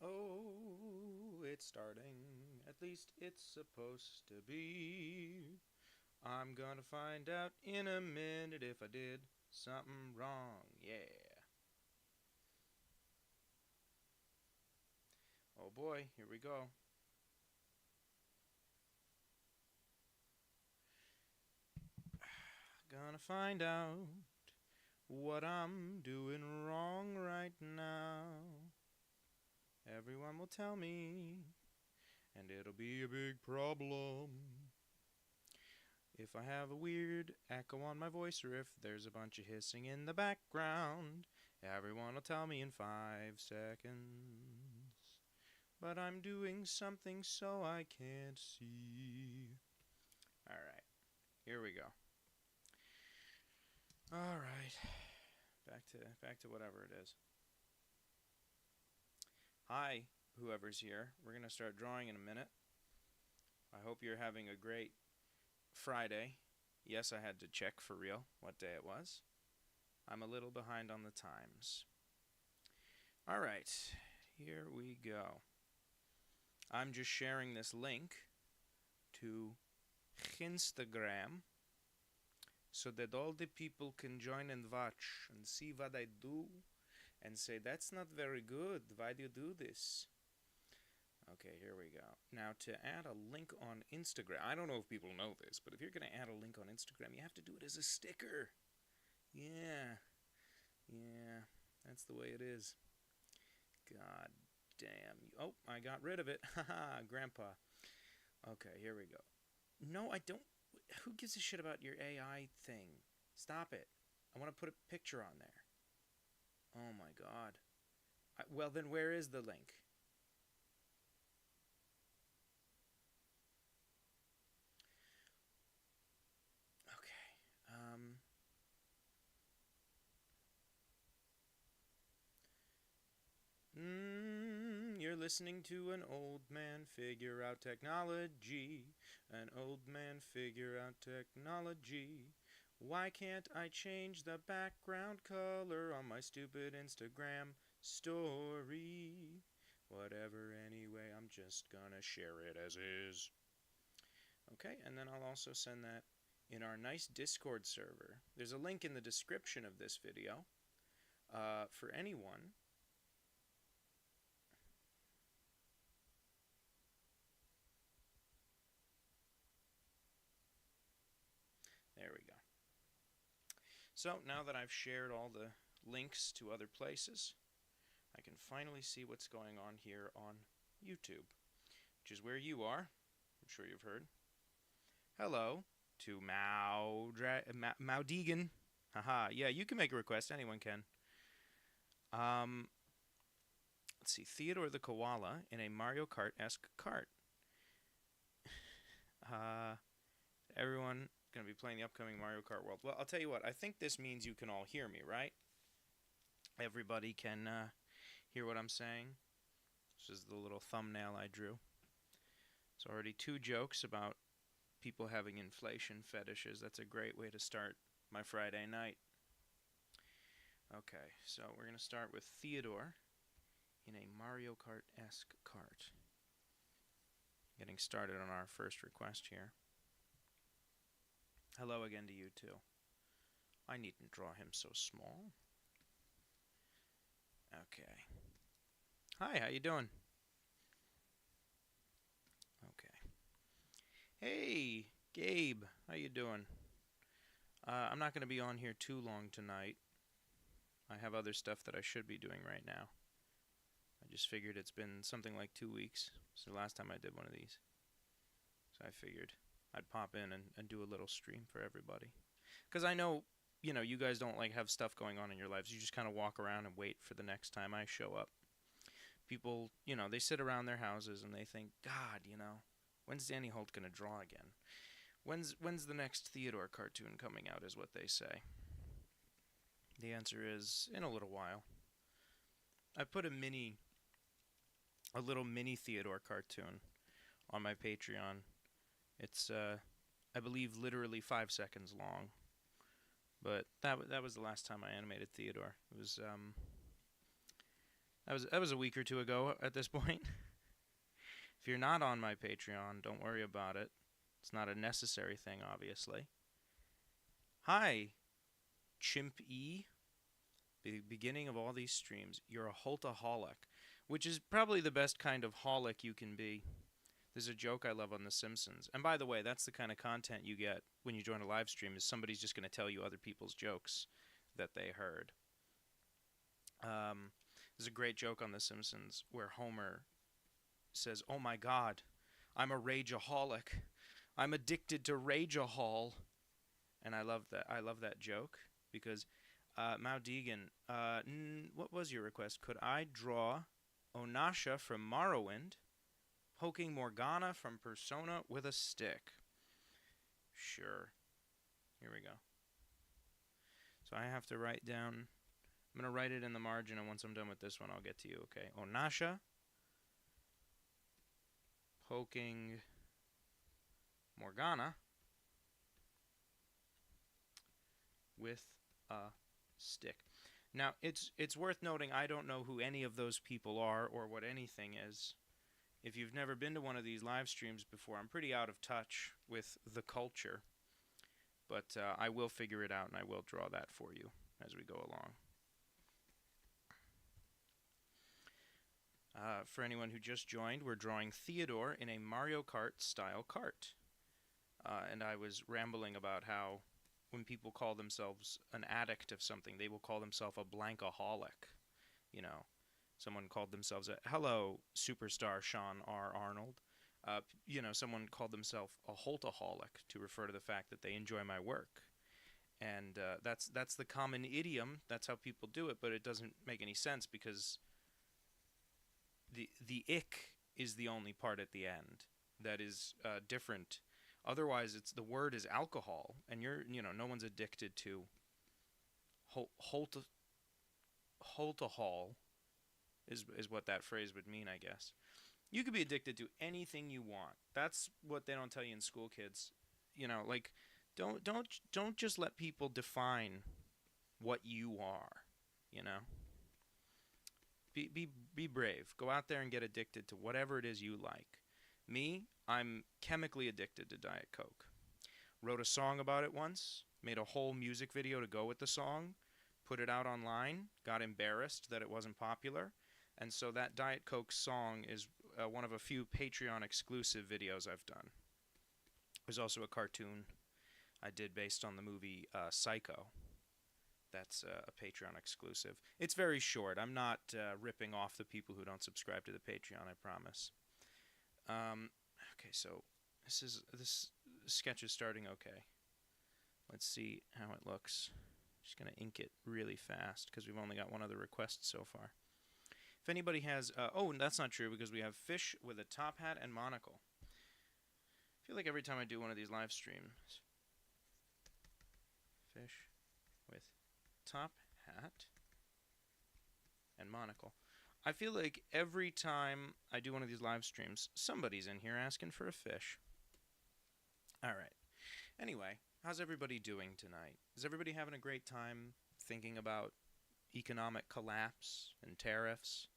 Oh, it's starting. At least it's supposed to be. I'm gonna find out in a minute if I did something wrong. Yeah. Oh boy, here we go. Gonna find out what I'm doing wrong right now. Everyone will tell me, and it'll be a big problem. If I have a weird echo on my voice, or if there's a bunch of hissing in the background, everyone will tell me in 5 seconds. But I'm doing something so I can't see. Alright, here we go. Alright, back to whatever it is. Hi, whoever's here. We're gonna start drawing in a minute. I hope you're having a great Friday. Yes, I had to check for real what day it was. I'm a little behind on the times. All right, here we go. I'm just sharing this link to Instagram so that all the people can join and watch and see what I do and say, that's not very good. Why do you do this? Okay, here we go. Now, to add a link on Instagram, I don't know if people know this, but if you're going to add a link on Instagram, you have to do it as a sticker. Yeah, that's the way it is. God damn you. Oh, I got rid of it. Haha, Grandpa. Okay, here we go. No, I don't. Who gives a shit about your AI thing? Stop it. I want to put a picture on there. Oh my god. Well, then where is the link? Okay. You're listening to an old man figure out technology. An old man figure out technology. Why can't I change the background color on my stupid Instagram story? Whatever, anyway, I'm just gonna share it as is. Okay, and then I'll also send that in our nice Discord server. There's a link in the description of this video for anyone. There we go. So now that I've shared all the links to other places, I can finally see what's going on here on YouTube, which is where you are. I'm sure you've heard. Hello to Maudegan. Haha, yeah, you can make a request. Anyone can. Um, let's see. Theodore the Koala in a Mario Kart-esque cart. Uh, everyone going to be playing the upcoming Mario Kart World. Well, I'll tell you what. I think this means you can all hear me, right? Everybody can hear what I'm saying. This is the little thumbnail I drew. It's already 2 jokes about people having inflation fetishes. That's a great way to start my Friday night. Okay, so we're going to start with Theodore in a Mario Kart-esque cart. Getting started on our first request here. Hello again to you too. I needn't draw him so small. Okay. Hi, how you doing? Okay. Hey, Gabe, how you doing? I'm not going to be on here too long tonight. I have other stuff that I should be doing right now. I just figured it's been something like 2 weeks since the last time I did one of these. So I figured I'd pop in and do a little stream for everybody. Because I know, you guys don't like have stuff going on in your lives. You just kind of walk around and wait for the next time I show up. People, they sit around their houses and they think, God, when's Danny Holt going to draw again? When's the next Theodore cartoon coming out is what they say. The answer is in a little while. I put a little mini Theodore cartoon on my Patreon. It's I believe literally 5 seconds long. But that was the last time I animated Theodore. It was That was a week or two ago at this point. If you're not on my Patreon, don't worry about it. It's not a necessary thing, obviously. Hi, Chimp E. Beginning of all these streams, you're a Holtaholic, which is probably the best kind of holic you can be. There's a joke I love on The Simpsons. And by the way, that's the kind of content you get when you join a live stream, is somebody's just going to tell you other people's jokes that they heard. There's a great joke on The Simpsons where Homer says, "Oh my God, I'm a rageaholic. I'm addicted to Rageahol." And I love that. I love that joke because Mao Deegan, what was your request? Could I draw Onasha from Morrowind poking Morgana from Persona with a stick? Sure. Here we go. So I have to write down. I'm going to write it in the margin, and once I'm done with this one, I'll get to you. Okay. Onasha poking Morgana with a stick. Now, it's worth noting I don't know who any of those people are or what anything is. If you've never been to one of these live streams before, I'm pretty out of touch with the culture. But I will figure it out, and I will draw that for you as we go along. For anyone who just joined, we're drawing Theodore in a Mario Kart-style cart. And I was rambling about how when people call themselves an addict of something, they will call themselves a blankaholic. You know, someone called themselves hello, superstar Sean R. Arnold. Someone called themselves a Holtaholic to refer to the fact that they enjoy my work. And that's the common idiom. That's how people do it, but it doesn't make any sense because the ick is the only part at the end that is different. Otherwise, the word is alcohol, and no one's addicted to Holtahol is what that phrase would mean, I guess. You could be addicted to anything you want. That's what they don't tell you in school, kids. Don't just let people define what you are. Be brave. Go out there and get addicted to whatever it is you like. Me, I'm chemically addicted to Diet Coke. Wrote a song about it once, made a whole music video to go with the song, put it out online, got embarrassed that it wasn't popular, and so that Diet Coke song is one of a few Patreon exclusive videos I've done. There's also a cartoon I did based on the movie Psycho. That's a Patreon exclusive. It's very short. I'm not ripping off the people who don't subscribe to the Patreon, I promise. Okay, so this sketch is starting okay. Let's see how it looks. Just going to ink it really fast because we've only got one other request so far. If anybody has... oh, that's not true because we have fish with a top hat and monocle. I feel like every time I do one of these live streams... Fish with top hat and monocle. I feel like every time I do one of these live streams, somebody's in here asking for a fish. Alright. Anyway, how's everybody doing tonight? Is everybody having a great time thinking about economic collapse and tariffs?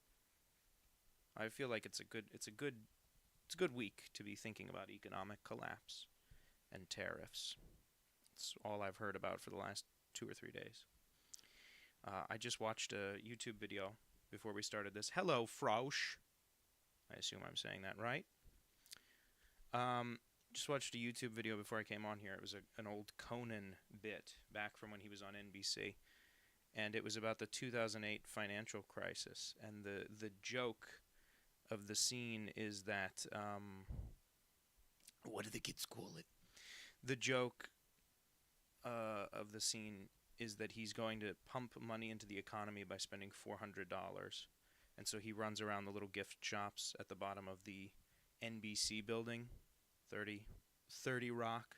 I feel like it's a good week to be thinking about economic collapse and tariffs. It's all I've heard about for the last 2 or 3 days. I just watched a YouTube video before we started this. Hello, Frausch. I assume I'm saying that right. Just watched a YouTube video before I came on here. It was an old Conan bit back from when he was on NBC. And it was about the 2008 financial crisis. And the joke of the scene is that... what do the kids call it? The joke of the scene is that he's going to pump money into the economy by spending $400. And so he runs around the little gift shops at the bottom of the NBC building, 30 Rock.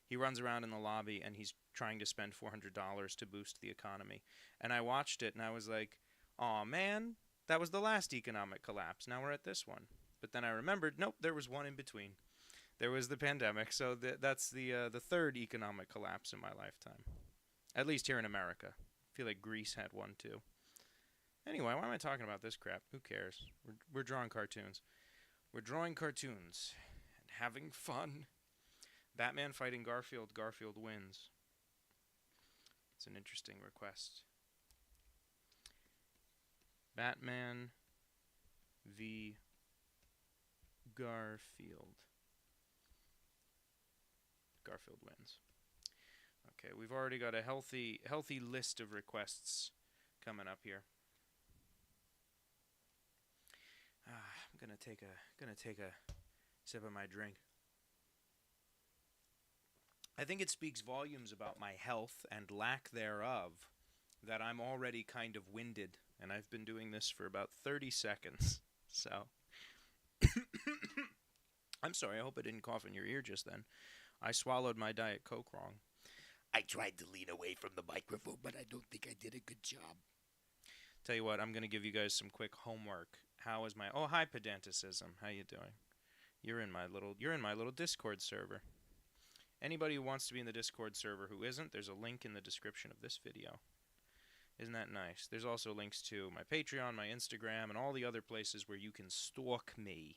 He runs around in the lobby and he's trying to spend $400 to boost the economy. And I watched it and I was like, aw man, that was the last economic collapse. Now we're at this one. But then I remembered, nope, there was one in between. There was the pandemic, so that's the third economic collapse in my lifetime. At least here in America. I feel like Greece had one too. Anyway, why am I talking about this crap? Who cares? We're drawing cartoons. We're drawing cartoons and having fun. Batman fighting Garfield. Garfield wins. It's an interesting request. Batman v. Garfield. Garfield wins. Okay, we've already got a healthy list of requests coming up here. I'm gonna take a sip of my drink. I think it speaks volumes about my health and lack thereof that I'm already kind of winded, and I've been doing this for about 30 seconds. So, I'm sorry, I hope I didn't cough in your ear just then. I swallowed my Diet Coke wrong. I tried to lean away from the microphone, but I don't think I did a good job. Tell you what, I'm going to give you guys some quick homework. How is my... Oh, hi, Pedanticism. How you doing? You're in my little Discord server. Anybody who wants to be in the Discord server who isn't, there's a link in the description of this video. Isn't that nice? There's also links to my Patreon, my Instagram, and all the other places where you can stalk me.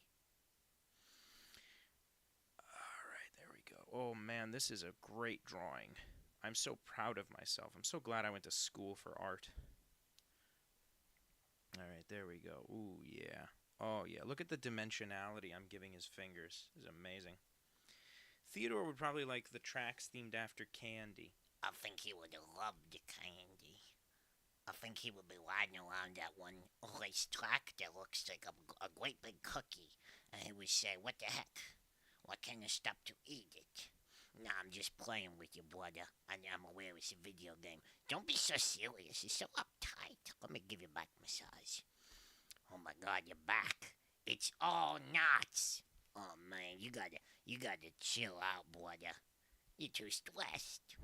Alright, there we go. Oh man, this is a great drawing. I'm so proud of myself. I'm so glad I went to school for art. Alright, there we go. Ooh, yeah. Oh, yeah. Look at the dimensionality I'm giving his fingers. This is amazing. Theodore would probably like the tracks themed after candy. I think he would have loved the candy. I think he would be riding around that one race track that looks like a great big cookie. And he would say, what the heck? Why can't I stop to eat it? No, I'm just playing with you, brother. And I'm aware it's a video game. Don't be so serious. You're so uptight. Let me give you a back massage. Oh my God, your back. It's all knots. Oh man, you gotta chill out, brother. You're too stressed.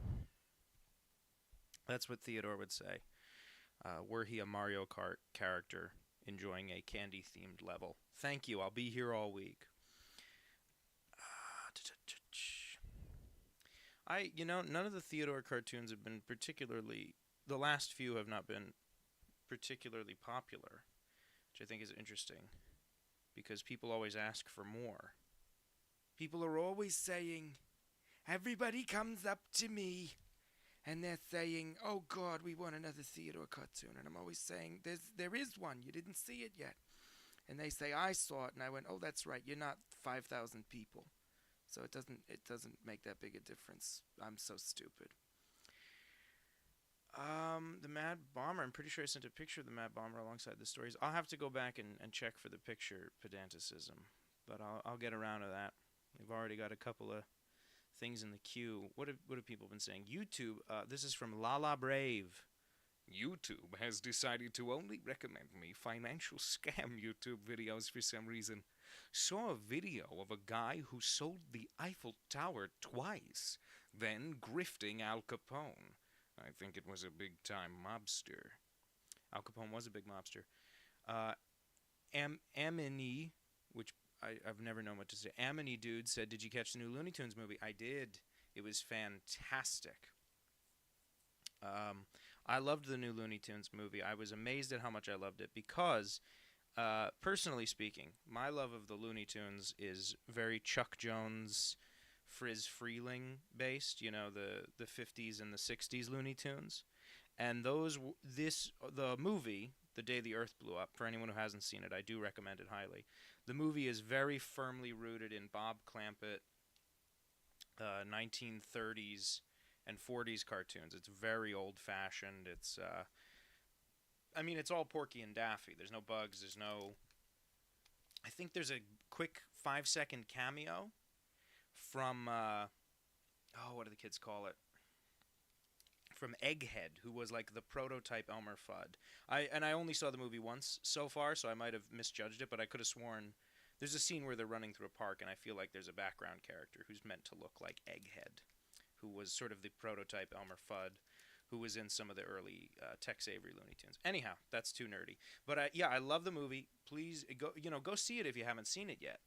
That's what Theodore would say. Were he a Mario Kart character enjoying a candy-themed level. Thank you. I'll be here all week. None of the Theodore cartoons have been particularly... The last few have not been particularly popular, which I think is interesting, because people always ask for more. People are always saying, everybody comes up to me, and they're saying, oh God, we want another Theodore cartoon. And I'm always saying, there is one, you didn't see it yet. And they say, I saw it, and I went, oh, that's right, you're not 5,000 people. So it doesn't make that big a difference. I'm so stupid. The Mad Bomber, I'm pretty sure I sent a picture of the Mad Bomber alongside the stories. I'll have to go back and check for the picture, Pedanticism. But I'll get around to that. We've already got a couple of things in the queue. What have people been saying? YouTube, this is from Lala Brave. YouTube has decided to only recommend me financial scam YouTube videos for some reason. Saw a video of a guy who sold the Eiffel Tower twice, then grifting Al Capone. I think it was a big-time mobster. Al Capone was a big mobster. Amini, which I've never known what to say. Amini Dude said, did you catch the new Looney Tunes movie? I did. It was fantastic. I loved the new Looney Tunes movie. I was amazed at how much I loved it because, personally speaking, my love of the Looney Tunes is very Chuck Jones, Friz Freleng based, the 50s and the 60s Looney Tunes. And the movie, The Day the Earth Blew Up, for anyone who hasn't seen it, I do recommend it highly. The movie is very firmly rooted in Bob Clampett, 1930s and 40s cartoons. It's very old-fashioned. It's all Porky and Daffy. There's no bugs. I think there's a quick 5-second cameo from, what do the kids call it? From Egghead, who was like the prototype Elmer Fudd. I only saw the movie once so far, so I might have misjudged it, but I could have sworn there's a scene where they're running through a park, and I feel like there's a background character who's meant to look like Egghead, who was sort of the prototype Elmer Fudd, who was in some of the early Tex Avery Looney Tunes. Anyhow, that's too nerdy. But I love the movie. Please go see it if you haven't seen it yet.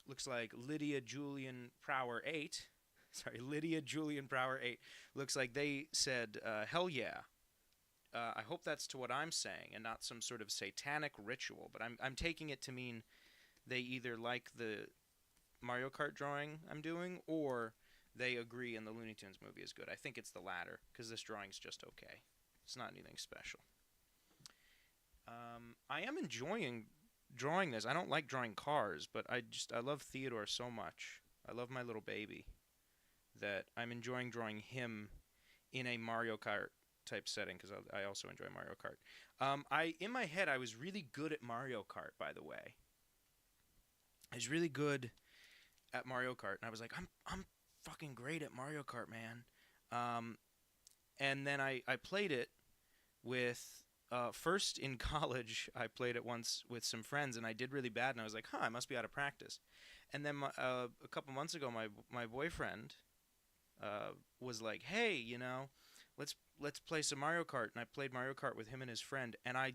Looks like Lydia Julian Prower 8. Sorry, Lydia Julian Prower 8. Looks like they said, hell yeah. I hope that's to what I'm saying and not some sort of satanic ritual. But I'm taking it to mean they either like the Mario Kart drawing I'm doing, or they agree and the Looney Tunes movie is good. I think it's the latter, because this drawing's just okay. It's not anything special. I am enjoying drawing this. I don't like drawing cars, but I love Theodore so much. I love my little baby that I'm enjoying drawing him in a Mario Kart type setting, because I also enjoy Mario Kart. I in my head I was really good at Mario Kart, by the way. I was really good at Mario Kart, and I was like, I'm fucking great at Mario Kart, man. And then I played it with first in college. I played it once with some friends, and I did really bad, and I was like, I must be out of practice. And then a couple months ago, my boyfriend was like, hey, let's play some Mario Kart, and I played Mario Kart with him and his friend, and I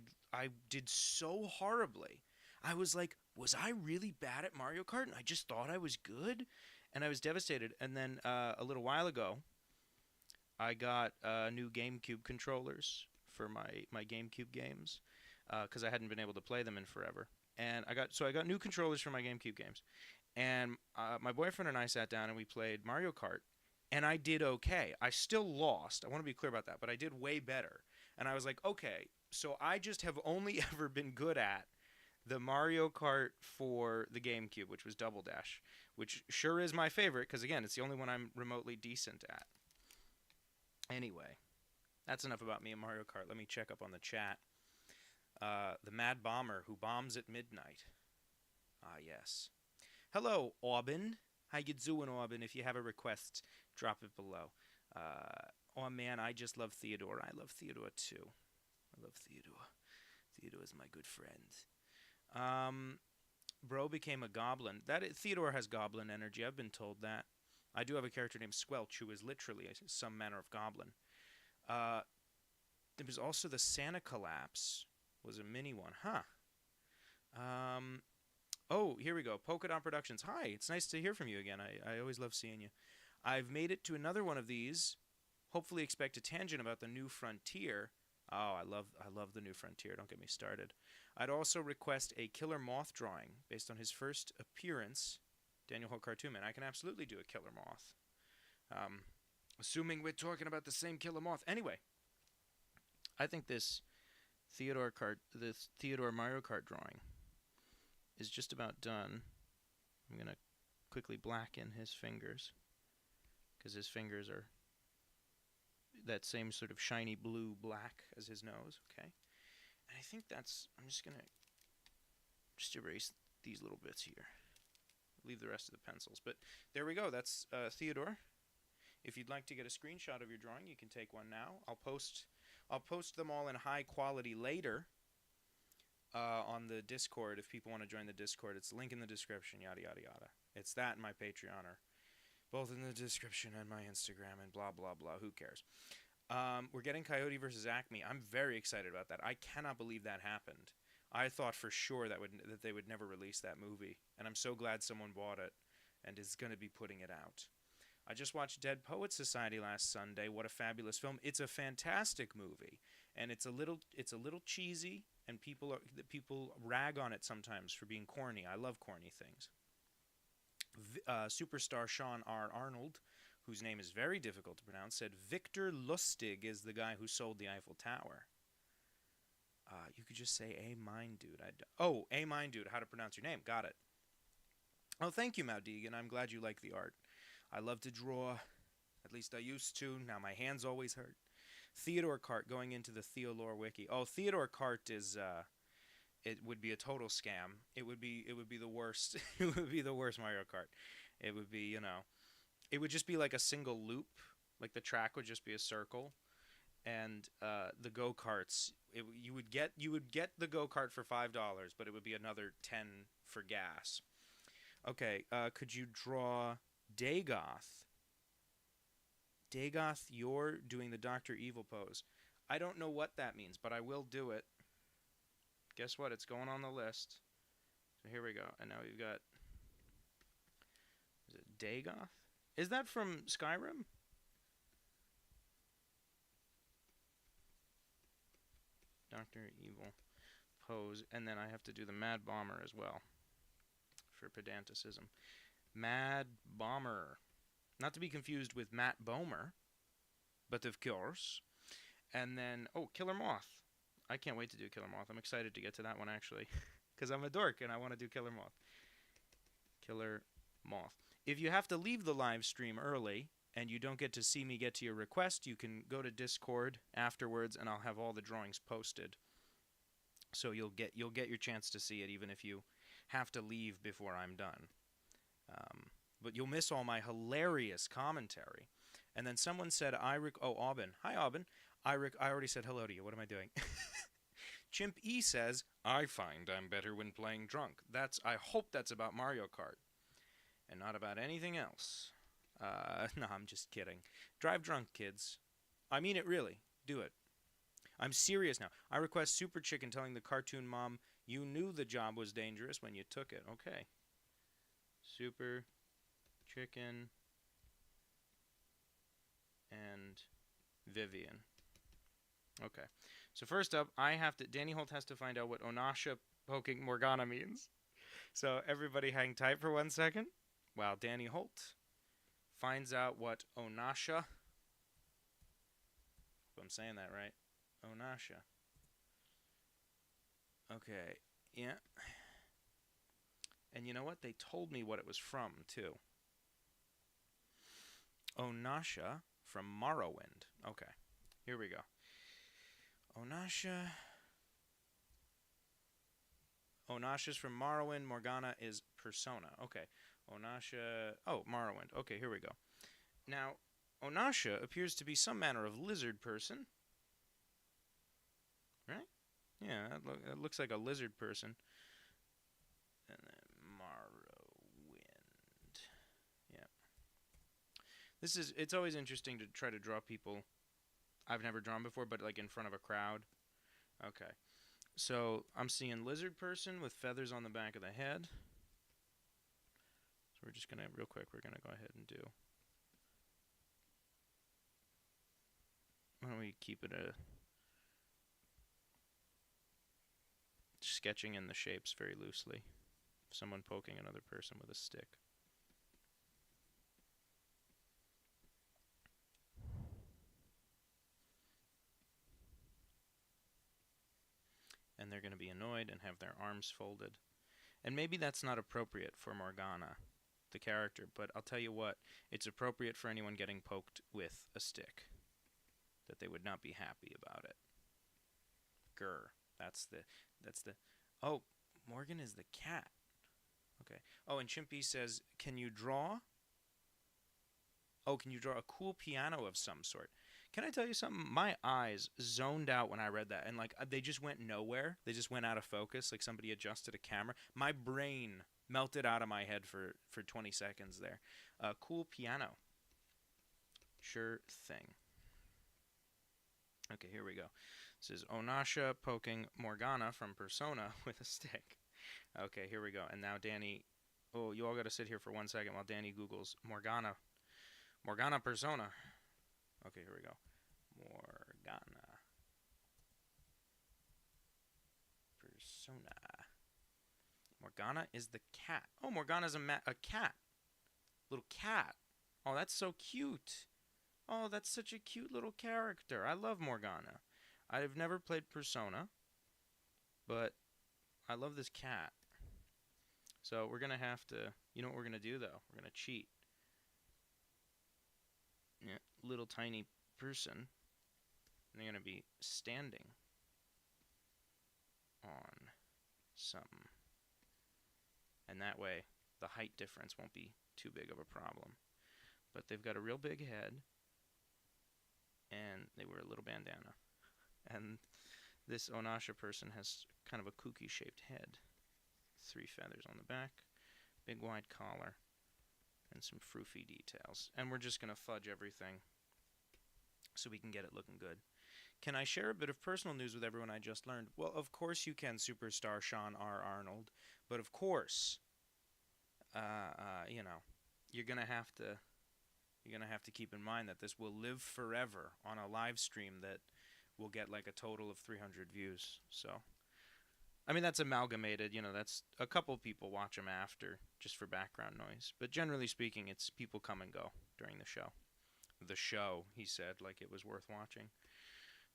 did so horribly. I was like, was I really bad at Mario Kart? And I just thought I was good, and I was devastated. And then a little while ago, I got new GameCube controllers for my GameCube games, because I hadn't been able to play them in forever. And I got new controllers for my GameCube games, and my boyfriend and I sat down and we played Mario Kart, and I did okay. I still lost. I want to be clear about that, but I did way better. And I was like, okay, so I just have only ever been good at the Mario Kart for the GameCube, which was Double Dash, which sure is my favorite because, again, it's the only one I'm remotely decent at. Anyway, that's enough about me and Mario Kart. Let me check up on the chat. The Mad Bomber who bombs at midnight. Ah, yes. Hello, Aubin. How you doing, Aubin? If you have a request, drop it below. Oh, man, I just love Theodore. I love Theodore, too. I love Theodore. Theodore is my good friend. Bro became a goblin. Theodore has goblin energy. I've been told that. I do have a character named Squelch who is literally some manner of goblin. There was also the Santa Collapse. Was a mini one, huh? Oh, here we go. Polka Dot Productions. Hi, it's nice to hear from you again. I always love seeing you. I've made it to another one of these. Hopefully expect a tangent about the New Frontier. Oh, I love the New Frontier. Don't get me started. I'd also request a Killer Moth drawing based on his first appearance, Daniel Ho Cartoon Man. I can absolutely do a Killer Moth. Assuming we're talking about the same Killer Moth. Anyway, I think this Theodore Mario Kart drawing is just about done. I'm going to quickly blacken his fingers, because his fingers are that same sort of shiny blue black as his nose, okay? And I think I'm just going to erase these little bits here. Leave the rest of the pencils. But there we go. That's Theodore. If you'd like to get a screenshot of your drawing, you can take one now. I'll post them all in high quality later on the Discord if people want to join the Discord. It's a link in the description, yada, yada, yada. It's that and my Patreon are both in the description and my Instagram and blah, blah, blah. Who cares? We're getting Coyote versus Acme. I'm very excited about that. I cannot believe that happened. I thought for sure that they would never release that movie, and I'm so glad someone bought it and is going to be putting it out. I just watched Dead Poets Society last Sunday. What a fabulous film. It's a fantastic movie, and it's a little cheesy, and people rag on it sometimes for being corny. I love corny things. Superstar Sean R. Arnold, whose name is very difficult to pronounce, said Victor Lustig is the guy who sold the Eiffel Tower. You could just say A Mind Dude. A Mind Dude, how to pronounce your name. Got it. Oh, thank you, Maudegan. I'm glad you like the art. I love to draw. At least I used to. Now my hands always hurt. Theodore Kart, going into the Theolore wiki. Oh, Theodore Kart is it would be a total scam. It would be the worst. It would be the worst Mario Kart. It would be, it would just be like a single loop. Like the track would just be a circle, and the go-karts, you would get the go-kart for $5, but it would be another $10 for gas. Okay, could you draw Dagoth? Dagoth, you're doing the Dr. Evil pose. I don't know what that means, but I will do it. Guess what? It's going on the list. So here we go. And now we've got... Is it Dagoth? Is that from Skyrim? Dr. Evil pose, and then I have to do the Mad Bomber as well for pedanticism. Mad Bomber. Not to be confused with Matt Bomer, but of course. And then, oh, Killer Moth. I can't wait to do Killer Moth. I'm excited to get to that one, actually, because I'm a dork and I want to do Killer Moth. Killer Moth. If you have to leave the live stream early and you don't get to see me get to your request, you can go to Discord afterwards and I'll have all the drawings posted. So you'll get your chance to see it even if you have to leave before I'm done. But you'll miss all my hilarious commentary. And then someone said, Aubin. Hi, Aubin. I already said hello to you. What am I doing? Chimp E says, I find I'm better when playing drunk. I hope that's about Mario Kart. And not about anything else. No, I'm just kidding. Drive drunk, kids. I mean it really. Do it. I'm serious now. I request Super Chicken telling the cartoon mom, you knew the job was dangerous when you took it. Okay. Super Chicken and Vivian. Okay. So first up, Danny Holt has to find out what Onasha poking Morgana means. So everybody hang tight for 1 second while Danny Holt finds out what Onasha. If I'm saying that right. Onasha. Okay. Yeah. And you know what? They told me what it was from, too. Onasha from Morrowind. Okay. Here we go. Onasha's from Morrowind. Morgana is Persona. Okay. Onasha. Oh, Morrowind. Okay, here we go. Now, Onasha appears to be some manner of lizard person. Right? Yeah, it looks like a lizard person. And then Morrowind. Yeah. It's always interesting to try to draw people I've never drawn before, but like in front of a crowd. Okay. So I'm seeing lizard person with feathers on the back of the head. So we're just going to, real quick, we're going to go ahead and do. Why don't we keep it sketching in the shapes very loosely. Someone poking another person with a stick. And they're going to be annoyed and have their arms folded. And maybe that's not appropriate for Morgana, the character, but I'll tell you what, it's appropriate for anyone getting poked with a stick. That they would not be happy about it. Grr. That's the Oh, Morgan is the cat. Okay. Oh, and Chimpy says, can you draw? Oh, can you draw a cool piano of some sort? Can I tell you something? My eyes zoned out when I read that, and like they just went nowhere. They just went out of focus, like somebody adjusted a camera. My brain melted out of my head for 20 seconds there. Cool piano. Sure thing. Okay, here we go. This is Onasha poking Morgana from Persona with a stick. Okay, here we go. And now Danny... Oh, you all got to sit here for 1 second while Danny Googles Morgana. Morgana Persona. Okay, here we go. Morgana. Persona. Morgana is the cat. Oh, Morgana's a cat. Little cat. Oh, that's so cute. Oh, that's such a cute little character. I love Morgana. I've never played Persona, but I love this cat. So we're going to have to... You know what we're going to do, though? We're going to cheat. Yeah, little tiny person. And they're going to be standing on something. And that way, the height difference won't be too big of a problem. But they've got a real big head. And they wear a little bandana. And this Onasha person has kind of a kooky-shaped head. 3 feathers on the back, big wide collar, and some froofy details. And we're just going to fudge everything so we can get it looking good. Can I share a bit of personal news with everyone I just learned? Well, of course you can, Superstar Sean R. Arnold. But of course, you know, you're going to have to keep in mind that this will live forever on a live stream that will get like a total of 300 views. So, I mean, that's amalgamated. That's a couple people watch them after just for background noise. But generally speaking, it's people come and go during the show. The show, he said, like it was worth watching.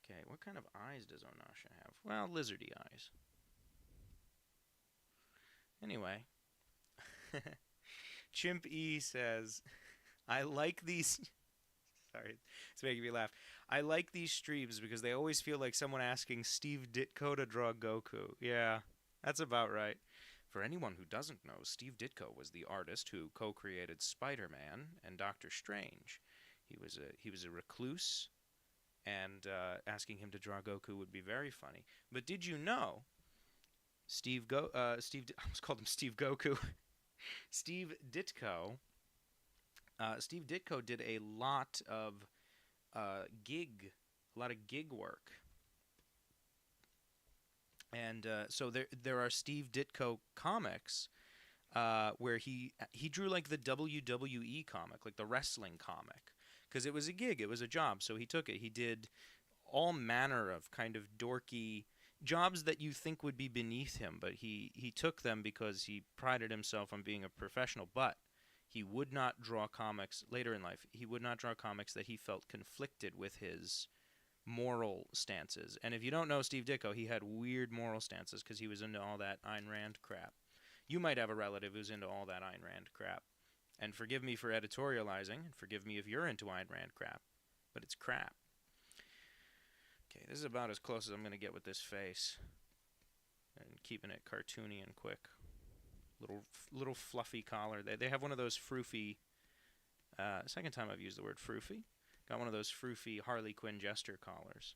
Okay, what kind of eyes does Onasha have? Well, lizardy eyes. Anyway, Chimp E says, I like these. Sorry, it's making me laugh. I like these streams because they always feel like someone asking Steve Ditko to draw Goku. Yeah, that's about right. For anyone who doesn't know, Steve Ditko was the artist who co-created Spider-Man and Doctor Strange. He was a recluse, and asking him to draw Goku would be very funny. But did you know I almost called him Steve Goku. Steve Ditko. Steve Ditko did a lot of gig work, and so there are Steve Ditko comics where he drew like the WWE comic, like the wrestling comic, because it was a gig, it was a job, so he took it. He did all manner of kind of dorky jobs that you think would be beneath him, but he took them because he prided himself on being a professional. But he would not draw comics later in life. He would not draw comics that he felt conflicted with his moral stances. And if you don't know Steve Ditko, he had weird moral stances because he was into all that Ayn Rand crap. You might have a relative who's into all that Ayn Rand crap. And forgive me for editorializing, and forgive me if you're into Ayn Rand crap, but it's crap. Okay, this is about as close as I'm going to get with this face. And keeping it cartoony and quick. Little fluffy collar. They have one of those froofy, second time I've used the word froofy. Got one of those froofy Harley Quinn jester collars.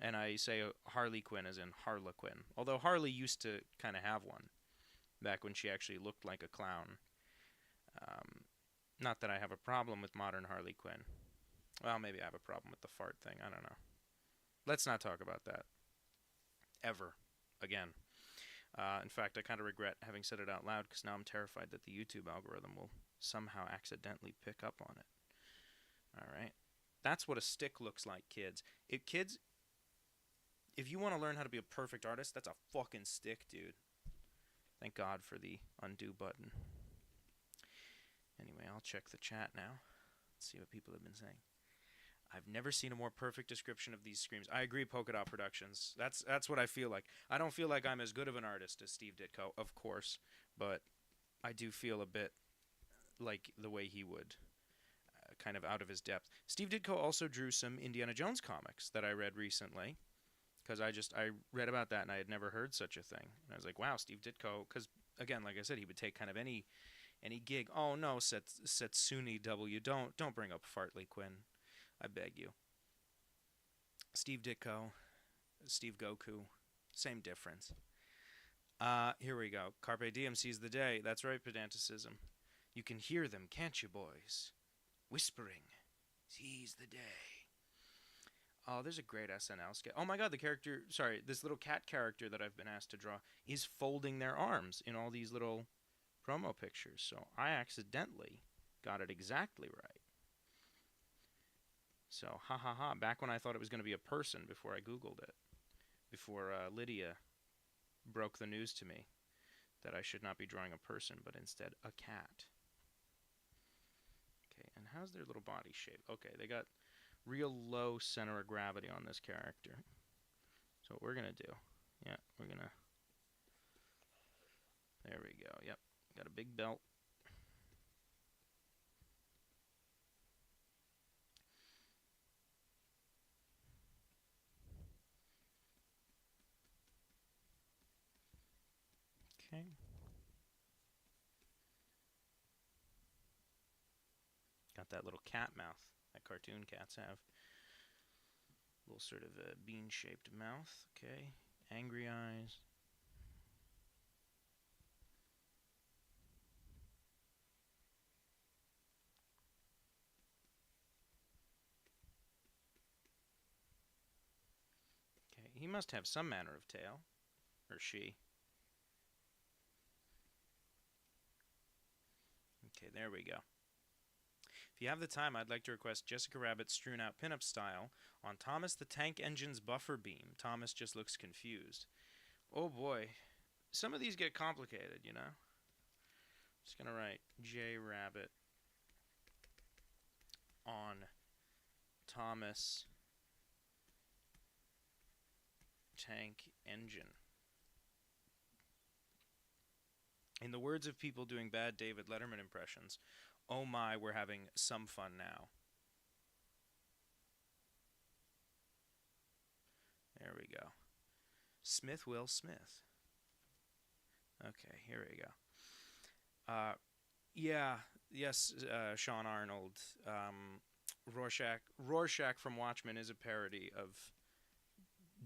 And I say Harley Quinn as in Harlequin. Although Harley used to kind of have one back when she actually looked like a clown. Not that I have a problem with modern Harley Quinn. Well, maybe I have a problem with the fart thing. I don't know. Let's not talk about that. Ever. Again. In fact, I kind of regret having said it out loud because now I'm terrified that the YouTube algorithm will somehow accidentally pick up on it. Alright. That's what a stick looks like, kids. If you want to learn how to be a perfect artist, that's a fucking stick, dude. Thank God for the undo button. Anyway, I'll check the chat now. Let's see what people have been saying. I've never seen a more perfect description of these screams. I agree, Polka Dot Productions. That's what I feel like. I don't feel like I'm as good of an artist as Steve Ditko, of course, but I do feel a bit like the way he would, kind of out of his depth. Steve Ditko also drew some Indiana Jones comics that I read recently, because I read about that and I had never heard such a thing. And I was like, wow, Steve Ditko, because again, like I said, he would take kind of any gig. Oh no, Setsuni W, don't bring up Fartley Quinn. I beg you. Steve Ditko, Steve Goku, same difference. Here we go. Carpe Diem sees the day. That's right, pedanticism. You can hear them, can't you, boys? Whispering. Seize the day. Oh, there's a great SNL sketch. Oh my god, this little cat character that I've been asked to draw is folding their arms in all these little promo pictures. So I accidentally got it exactly right. So, ha ha ha. Back when I thought it was going to be a person before I Googled it. Before Lydia broke the news to me that I should not be drawing a person, but instead a cat. Okay, and how's their little body shape? Okay, they got real low center of gravity on this character. So what we're going to do, yeah, we're going to, there we go, yep, got a big belt. Okay. Got that little cat mouth that cartoon cats have. Little sort of a bean-shaped mouth. Okay. Angry eyes. Okay. He must have some manner of tail. Or she. Okay, there we go. If you have the time, I'd like to request Jessica Rabbit strewn out pinup style on Thomas the Tank Engine's buffer beam. Thomas just looks confused. Oh boy. Some of these get complicated, you know? Just gonna write J Rabbit on Thomas Tank Engine. In the words of people doing bad David Letterman impressions, oh my, we're having some fun now. There we go. Smith Will Smith. Okay, here we go. Yes, Sean Arnold. Rorschach from Watchmen is a parody of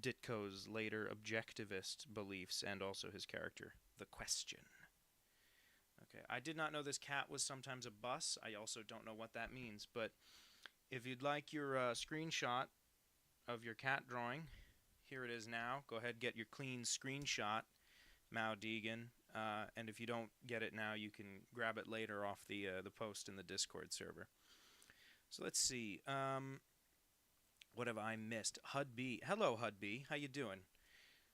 Ditko's later objectivist beliefs and also his character, The Question. Okay, I did not know this cat was sometimes a bus. I also don't know what that means, but if you'd like your screenshot of your cat drawing, here it is now. Go ahead, get your clean screenshot, Mao Deegan. And if you don't get it now, you can grab it later off the post in the Discord server. So let's see. What have I missed? Hudby. Hello, Hudby. How you doing?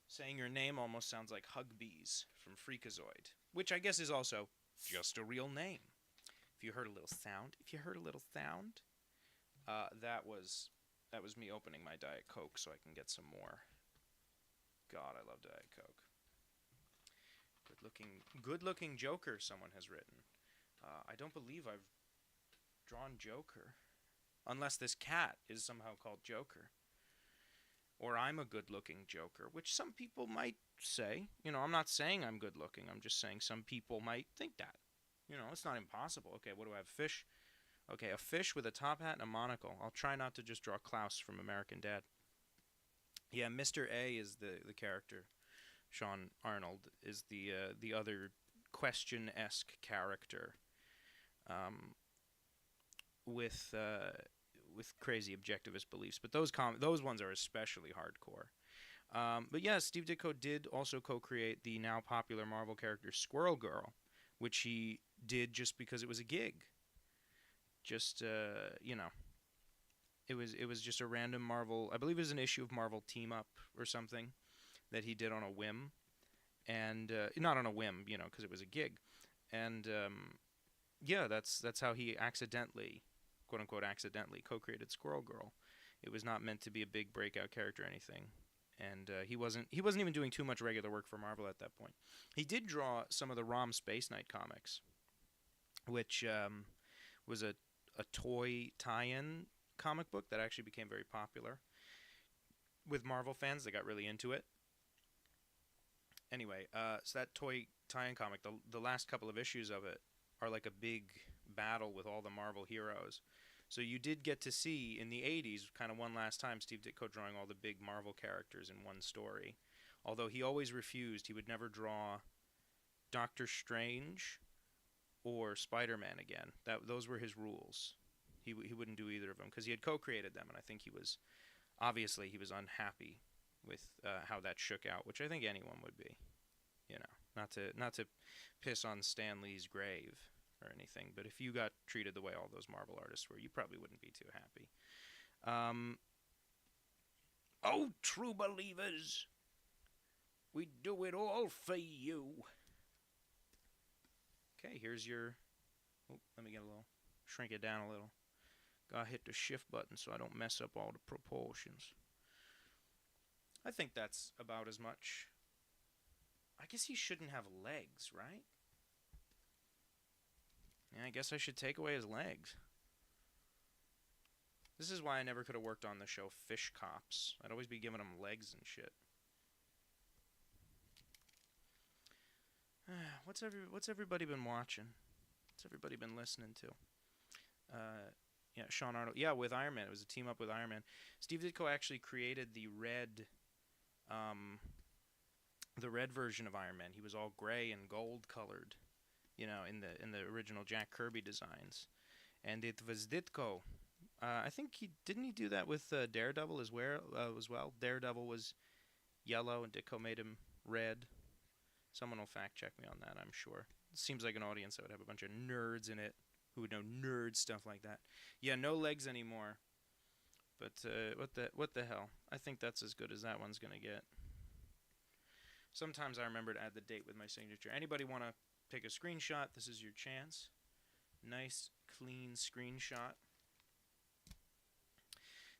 Saying your name almost sounds like Hugbees from Freakazoid, which I guess is also just a real name. If you heard a little sound, that was me opening my Diet Coke so I can get some more. God, I love Diet Coke. Good looking Joker, someone has written. I don't believe I've drawn Joker. Unless this cat is somehow called Joker. Or I'm a good-looking Joker, which some people might say. You know, I'm not saying I'm good-looking. I'm just saying some people might think that. You know, it's not impossible. Okay, what do I have? Fish? Okay, a fish with a top hat and a monocle. I'll try not to just draw Klaus from American Dad. Yeah, Mr. A is the character. Sean Arnold is the other question-esque character. With crazy objectivist beliefs, but those ones are especially hardcore. But yeah, Steve Ditko did also co-create the now popular Marvel character Squirrel Girl, which he did just because it was a gig. Just you know, it was just a random Marvel. I believe it was an issue of Marvel Team Up or something that he did on a whim, and not on a whim, you know, because it was a gig, and yeah, that's how he accidentally, quote unquote, accidentally co-created Squirrel Girl. It was not meant to be a big breakout character or anything, and he wasn't even doing too much regular work for Marvel at that point. He did draw some of the ROM Space Knight comics, which was a toy tie-in comic book that actually became very popular with Marvel fans. They got really into it. Anyway, so that toy tie-in comic, the last couple of issues of it are like a big battle with all the Marvel heroes. So you did get to see in the 80s, kind of one last time, Steve Ditko drawing all the big Marvel characters in one story. Although he always refused. He would never draw Doctor Strange or Spider-Man again. Those were his rules. He wouldn't do either of them because he had co-created them, and I think he was unhappy with how that shook out, which I think anyone would be. You know, not to piss on Stan Lee's grave or anything, but if you got treated the way all those Marvel artists were, you probably wouldn't be too happy. Oh, true believers, we do it all for you. Okay, here's your... Oh, let me shrink it down a little. Gotta hit the shift button so I don't mess up all the proportions. I think that's about as much. I guess he shouldn't have legs, right? Yeah, I guess I should take away his legs. This is why I never could have worked on the show Fish Cops. I'd always be giving him legs and shit. What's everybody been watching? What's everybody been listening to? Yeah, Sean Arnold. Yeah, with Iron Man. It was a team up with Iron Man. Steve Ditko actually created the red version of Iron Man. He was all gray and gold colored, you know, in the original Jack Kirby designs. And it was Ditko. I think he do that with Daredevil as well. Daredevil was yellow and Ditko made him red. Someone will fact check me on that, I'm sure. It seems like an audience that would have a bunch of nerds in it. Who would know nerd stuff like that? Yeah, no legs anymore. But what the hell? I think that's as good as that one's gonna get. Sometimes I remember to add the date with my signature. Anybody want to take a screenshot? This is your chance. Nice, clean screenshot.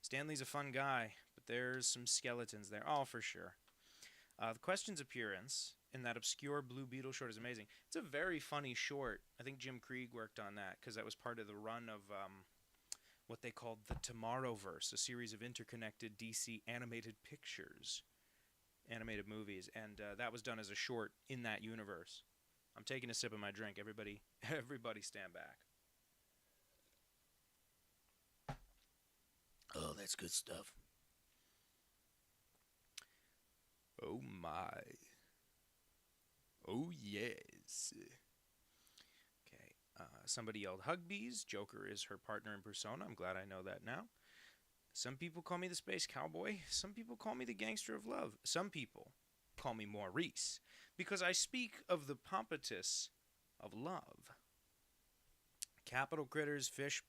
Stanley's a fun guy, but there's some skeletons there. Oh, for sure. The Question's appearance in that obscure Blue Beetle short is amazing. It's a very funny short. I think Jim Krieg worked on that because that was part of the run of what they called the Tomorrowverse, a series of interconnected DC animated pictures, animated movies, and that was done as a short in that universe. I'm taking a sip of my drink. Everybody stand back. Oh, that's good stuff. Oh my. Oh yes. Okay. Somebody yelled Hugbees. Joker is her partner in persona. I'm glad I know that now. Some people call me the Space Cowboy. Some people call me the Gangster of Love. Some people call me Maurice because I speak of the pompatus of love. Capital Critters, Fish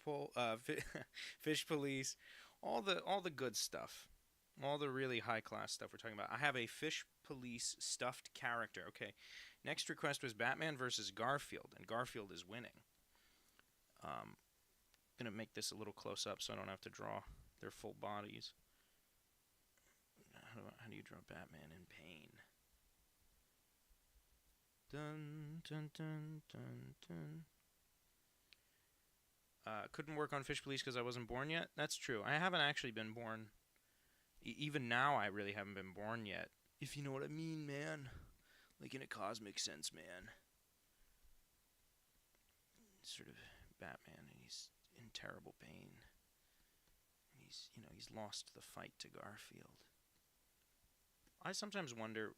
Police, all the good stuff. All the really high-class stuff we're talking about. I have a Fish Police stuffed character. Okay, next request was Batman versus Garfield, and Garfield is winning. I'm going to make this a little close up so I don't have to draw their full bodies. How do you draw Batman in pain? Dun, dun, dun, dun, dun. Couldn't work on Fish Police because I wasn't born yet. That's true. I haven't actually been born. Even now, I really haven't been born yet. If you know what I mean, man. Like in a cosmic sense, man. Sort of Batman, and he's in terrible pain. He's lost the fight to Garfield. I sometimes wonder,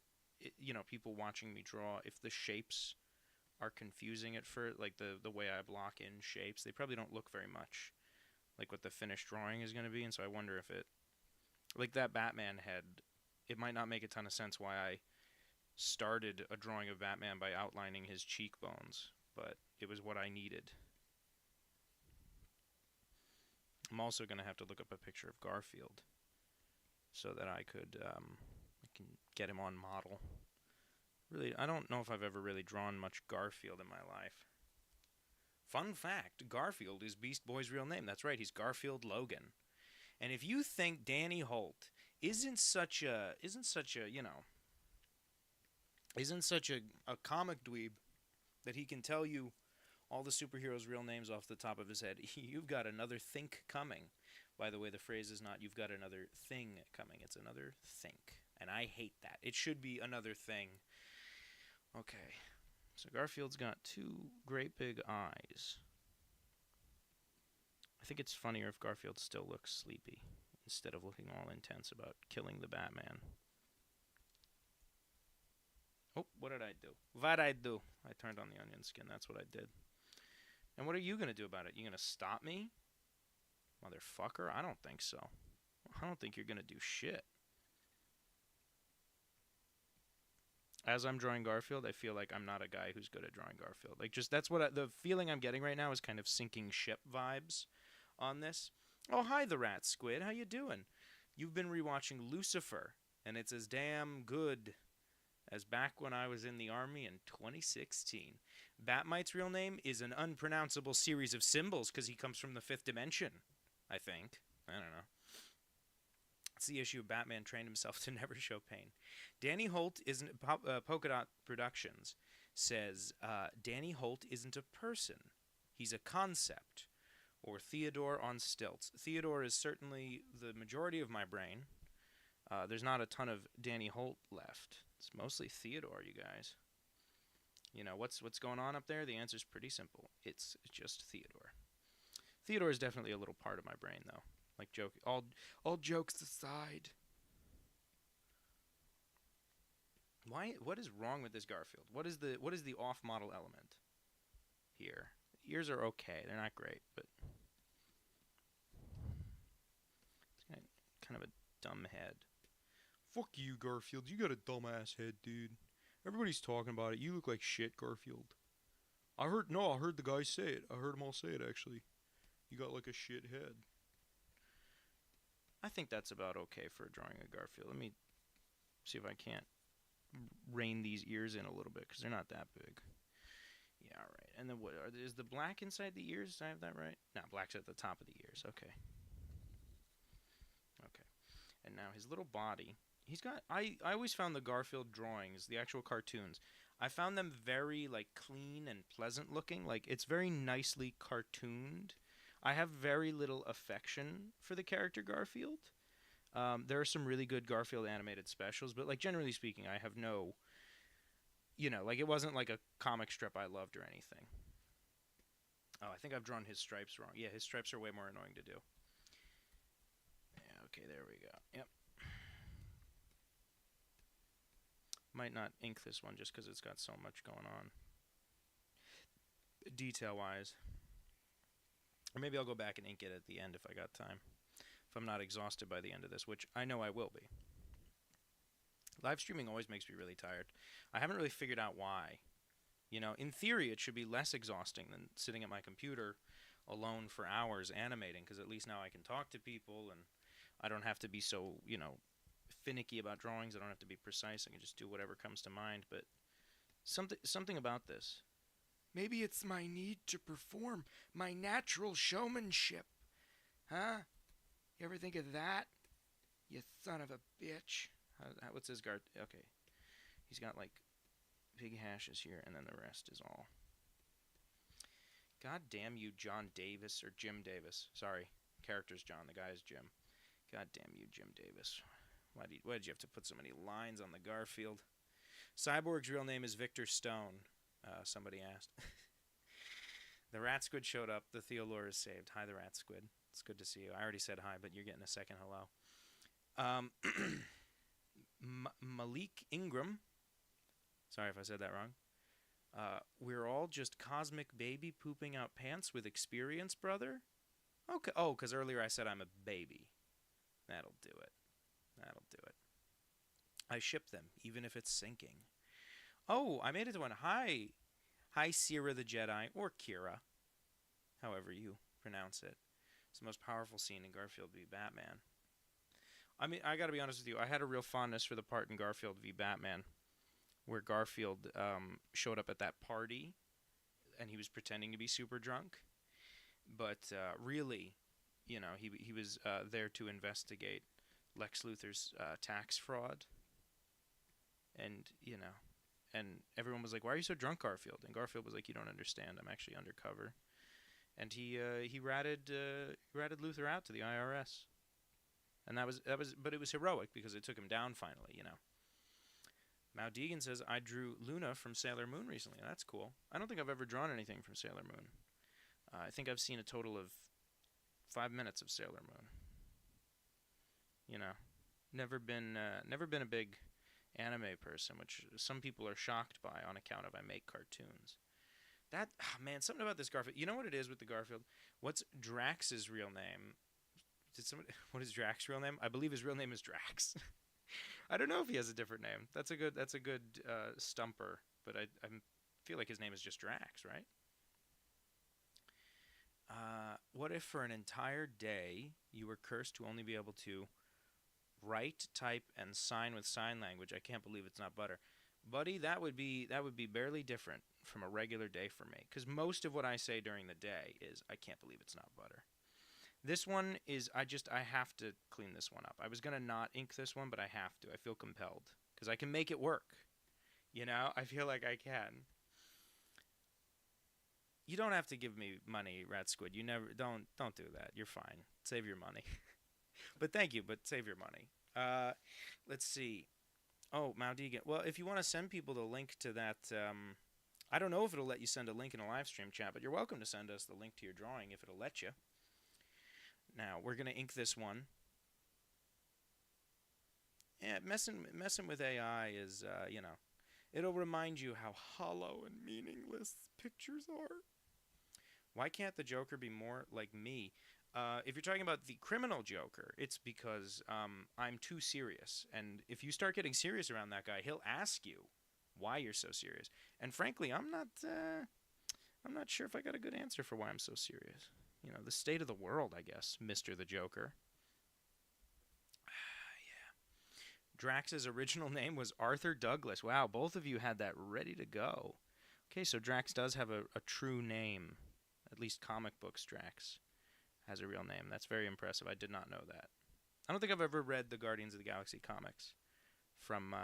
people watching me draw, if the shapes are confusing at first, like the way I block in shapes. They probably don't look very much like what the finished drawing is going to be, and so I wonder if it, like that Batman head, it might not make a ton of sense why I started a drawing of Batman by outlining his cheekbones, but it was what I needed. I'm also going to have to look up a picture of Garfield so that I can get him on model. Really, I don't know if I've ever really drawn much Garfield in my life. Fun fact, Garfield is Beast Boy's real name. That's right, he's Garfield Logan. And if you think Danny Holt isn't such a comic dweeb that he can tell you all the superheroes' real names off the top of his head, you've got another think coming. By the way, the phrase is not you've got another thing coming, it's another think. And I hate that. It should be another thing. Okay, so Garfield's got two great big eyes. I think it's funnier if Garfield still looks sleepy instead of looking all intense about killing the Batman. Oh, what did I do? What I do? I turned on the onion skin. That's what I did. And what are you going to do about it? You going to stop me? Motherfucker? I don't think so. I don't think you're going to do shit. As I'm drawing Garfield, I feel like I'm not a guy who's good at drawing Garfield. Like, just that's what the feeling I'm getting right now is kind of sinking ship vibes on this. Oh, hi, the rat squid. How you doing? You've been rewatching Lucifer, and it's as damn good as back when I was in the army in 2016. Batmite's real name is an unpronounceable series of symbols because he comes from the fifth dimension, I think. I don't know. It's the issue. Batman trained himself to never show pain. Danny Holt isn't Polka Dot Productions says Danny Holt isn't a person. He's a concept, or Theodore on stilts. Theodore is certainly the majority of my brain. There's not a ton of Danny Holt left. It's mostly Theodore, you guys. You know, what's going on up there? The answer's pretty simple. It's just Theodore. Theodore is definitely a little part of my brain, though. Like, all jokes aside. What is wrong with this Garfield? What is the off-model element here? The ears are okay. They're not great, but it's kind of a dumb head. Fuck you, Garfield. You got a dumbass head, dude. Everybody's talking about it. You look like shit, Garfield. I heard the guy say it. I heard him all say it, actually. You got like a shit head. I think that's about okay for drawing a Garfield. Let me see if I can't rein these ears in a little bit, because they're not that big. Yeah, all right. And then is the black inside the ears? Did I have that right? No, black's at the top of the ears. Okay. Okay. And now his little body. He's got. I always found the Garfield drawings, the actual cartoons, I found them very like clean and pleasant looking. Like it's very nicely cartooned. I have very little affection for the character Garfield. There are some really good Garfield animated specials, but like generally speaking, I have no, like it wasn't like a comic strip I loved or anything. Oh, I think I've drawn his stripes wrong. Yeah, his stripes are way more annoying to do. Yeah, okay, there we go. Yep. Might not ink this one just because it's got so much going on, detail wise. Or maybe I'll go back and ink it at the end if I got time. If I'm not exhausted by the end of this, which I know I will be. Live streaming always makes me really tired. I haven't really figured out why. In theory, it should be less exhausting than sitting at my computer alone for hours animating, because at least now I can talk to people and I don't have to be so, finicky about drawings. I don't have to be precise. I can just do whatever comes to mind. But something about this. Maybe it's my need to perform, my natural showmanship. Huh? You ever think of that? You son of a bitch. What's his guard? Okay. He's got like big hashes here, and then the rest is all. God damn you, John Davis, or Jim Davis. Sorry. Character's John. The guy is Jim. God damn you, Jim Davis. Why did you have to put so many lines on the Garfield? Cyborg's real name is Victor Stone. Somebody asked. The Rat Squid showed up. The Theolore is saved. Hi, the Rat Squid. It's good to see you. I already said hi, but you're getting a second hello. Malik Ingram. Sorry if I said that wrong. We're all just cosmic baby pooping out pants with experience, brother? Okay. Oh, because earlier I said I'm a baby. That'll do it. I ship them, even if it's sinking. Oh, I made it to one. Hi, Sierra the Jedi, or Kira, however you pronounce it. It's the most powerful scene in Garfield v. Batman. I mean, I gotta be honest with you. I had a real fondness for the part in Garfield v. Batman, where Garfield showed up at that party, and he was pretending to be super drunk, but really, he was there to investigate Lex Luthor's tax fraud, and and everyone was like, "Why are you so drunk, Garfield?" And Garfield was like, "You don't understand. I'm actually undercover." And he ratted Luthor out to the IRS, and that was. But it was heroic because it took him down finally. Mao Deegan says, "I drew Luna from Sailor Moon recently." And that's cool. I don't think I've ever drawn anything from Sailor Moon. I think I've seen a total of 5 minutes of Sailor Moon. Never been a big anime person, which some people are shocked by on account of I make cartoons. Man, something about this Garfield. You know what it is with the Garfield? What's Drax's real name? What is Drax's real name? I believe his real name is Drax. I don't know if he has a different name. That's a good stumper, but I feel like his name is just Drax, right? What if for an entire day you were cursed to only be able to write, type, and sign with sign language? I can't believe it's not butter. Buddy, that would be barely different from a regular day for me, because most of what I say during the day is, I can't believe it's not butter. This one is, I have to clean this one up. I was going to not ink this one, but I have to. I feel compelled, because I can make it work. I feel like I can. You don't have to give me money, Rat Squid. You never, don't do that. You're fine. Save your money. But thank you, but save your money. Let's see. Oh, Mao Deegan. Well, if you want to send people the link to that, I don't know if it'll let you send a link in a live stream chat, but you're welcome to send us the link to your drawing if it'll let you. Now, we're going to ink this one. Yeah, messing with AI is, it'll remind you how hollow and meaningless pictures are. Why can't the Joker be more like me? If you're talking about the criminal Joker, it's because I'm too serious. And if you start getting serious around that guy, he'll ask you why you're so serious. And frankly, I'm not I'm not sure if I got a good answer for why I'm so serious. You know, the state of the world, I guess, Mr. the Joker. Drax's original name was Arthur Douglas. Wow, both of you had that ready to go. Okay, so Drax does have a true name. At least comic books Drax has a real name. That's very impressive. I did not know that. I don't think I've ever read the Guardians of the Galaxy comics from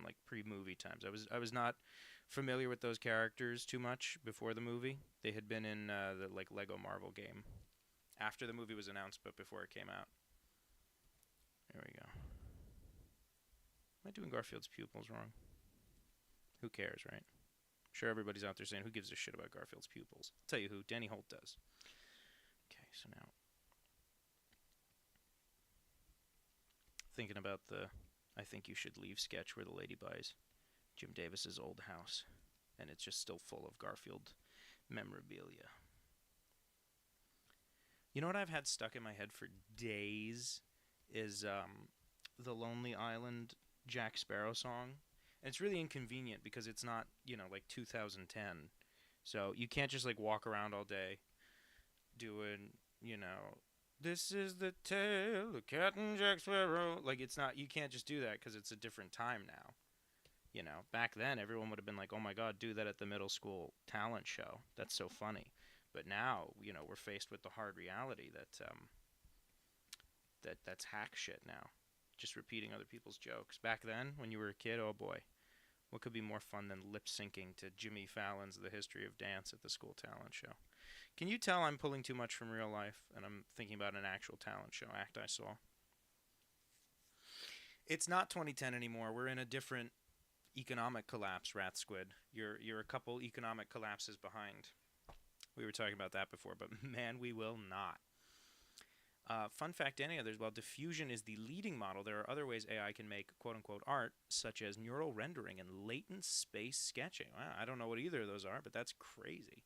like pre-movie times. I was not familiar with those characters too much before the movie. They had been in the like Lego Marvel game after the movie was announced, but before it came out. There we go. Am I doing Garfield's pupils wrong? Who cares, right? I'm sure everybody's out there saying, who gives a shit about Garfield's pupils? I'll tell you who. Danny Holt does. Okay, so now thinking about the I think you should leave sketch where the lady buys Jim Davis's old house, and it's just still full of Garfield memorabilia. You know what I've had stuck in my head for days is the Lonely Island Jack Sparrow song. And it's really inconvenient because it's not, like 2010. So you can't just like walk around all day doing, this is the tale of Captain Jack Sparrow. Like it's not, you can't just do that because it's a different time now. Back then everyone would have been like, oh my God, do that at the middle school talent show. That's so funny. But now, we're faced with the hard reality that that's hack shit now. Just repeating other people's jokes. Back then, when you were a kid, oh boy, what could be more fun than lip syncing to Jimmy Fallon's The History of Dance at the school talent show? Can you tell I'm pulling too much from real life and I'm thinking about an actual talent show act I saw? It's not 2010 anymore. We're in a different economic collapse, Rat Squid. You're a couple economic collapses behind. We were talking about that before, but man, we will not. Fun fact, any others? While diffusion is the leading model, there are other ways AI can make quote-unquote art, such as neural rendering and latent space sketching. Wow, I don't know what either of those are, but that's crazy.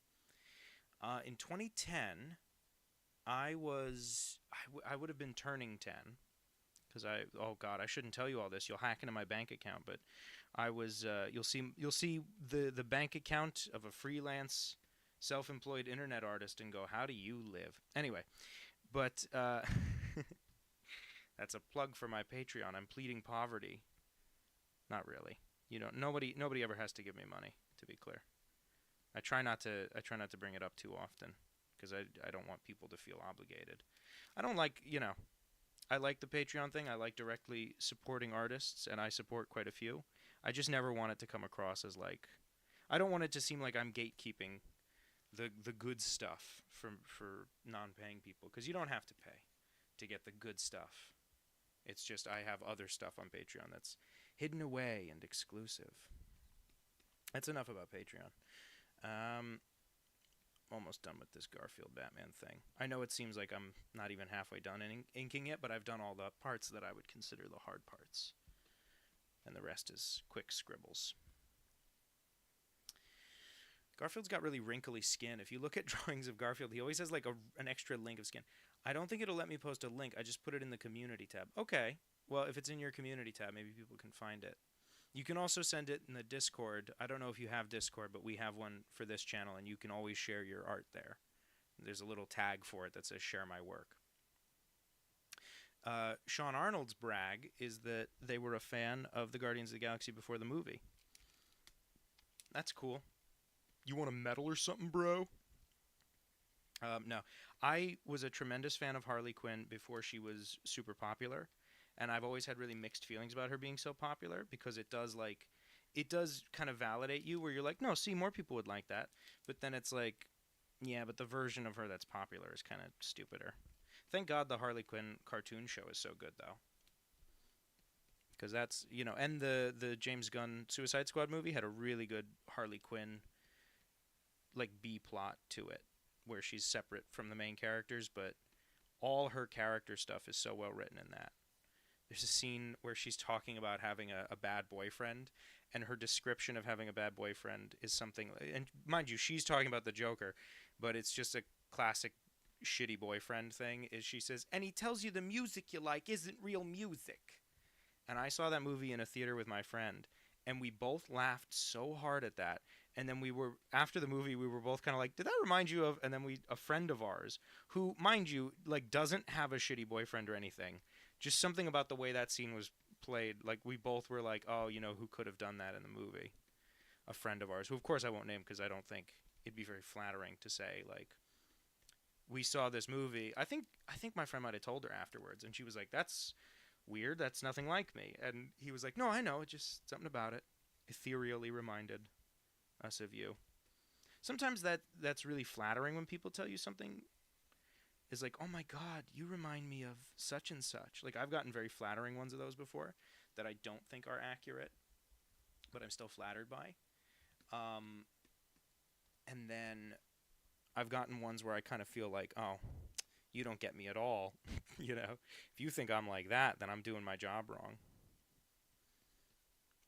In 2010, I would have been turning 10, because oh God, I shouldn't tell you all this. You'll hack into my bank account, but I was, you'll see the bank account of a freelance, self-employed internet artist and go, how do you live? Anyway. But that's a plug for my Patreon. I'm pleading poverty. Not really. Nobody ever has to give me money, to be clear. I try not to bring it up too often because I don't want people to feel obligated. I don't like, I like the Patreon thing. I like directly supporting artists, and I support quite a few. I just never want it to come across as like, I don't want it to seem like I'm gatekeeping the good stuff for non-paying people, because you don't have to pay to get the good stuff. It's just I have other stuff on Patreon that's hidden away and exclusive. That's enough about Patreon. Almost done with this Garfield Batman thing. I know it seems like I'm not even halfway done inking it, but I've done all the parts that I would consider the hard parts, and the rest is quick scribbles. Garfield's got really wrinkly skin. If you look at drawings of Garfield, he always has like an extra link of skin. I don't think it'll let me post a link. I just put it in the community tab. Okay. Well, if it's in your community tab, maybe people can find it. You can also send it in the Discord. I don't know if you have Discord, but we have one for this channel, and you can always share your art there. There's a little tag for it that says share my work. Sean Arnold's brag is that they were a fan of the Guardians of the Galaxy before the movie. That's cool. You want a medal or something, bro? No. I was a tremendous fan of Harley Quinn before she was super popular, and I've always had really mixed feelings about her being so popular, because it does kind of validate you, where you're like, no, see, more people would like that. But then it's like, yeah, but the version of her that's popular is kind of stupider. Thank God the Harley Quinn cartoon show is so good, though. Because that's, and the James Gunn Suicide Squad movie had a really good Harley Quinn like B-plot to it, where she's separate from the main characters, but all her character stuff is so well written in that. There's a scene where she's talking about having a bad boyfriend, and her description of having a bad boyfriend is something, and mind you, she's talking about the Joker, but it's just a classic shitty boyfriend thing, is she says, and he tells you the music you like isn't real music. And I saw that movie in a theater with my friend, and we both laughed so hard at that And then after the movie, we were both kind of like, did that remind you of? And then a friend of ours, who, mind you, like doesn't have a shitty boyfriend or anything, just something about the way that scene was played. Like we both were like, oh, who could have done that in the movie? A friend of ours, who of course I won't name because I don't think it'd be very flattering to say like, we saw this movie. I think my friend might have told her afterwards, and she was like, that's weird. That's nothing like me. And he was like, no, I know. It's just something about it. Ethereally reminded us of you. Sometimes that's really flattering when people tell you something is like, oh my god, you remind me of such and such. Like I've gotten very flattering ones of those before that I don't think are accurate, but I'm still flattered by. And then I've gotten ones where I kind of feel like, oh, you don't get me at all. If you think I'm like that, then I'm doing my job wrong.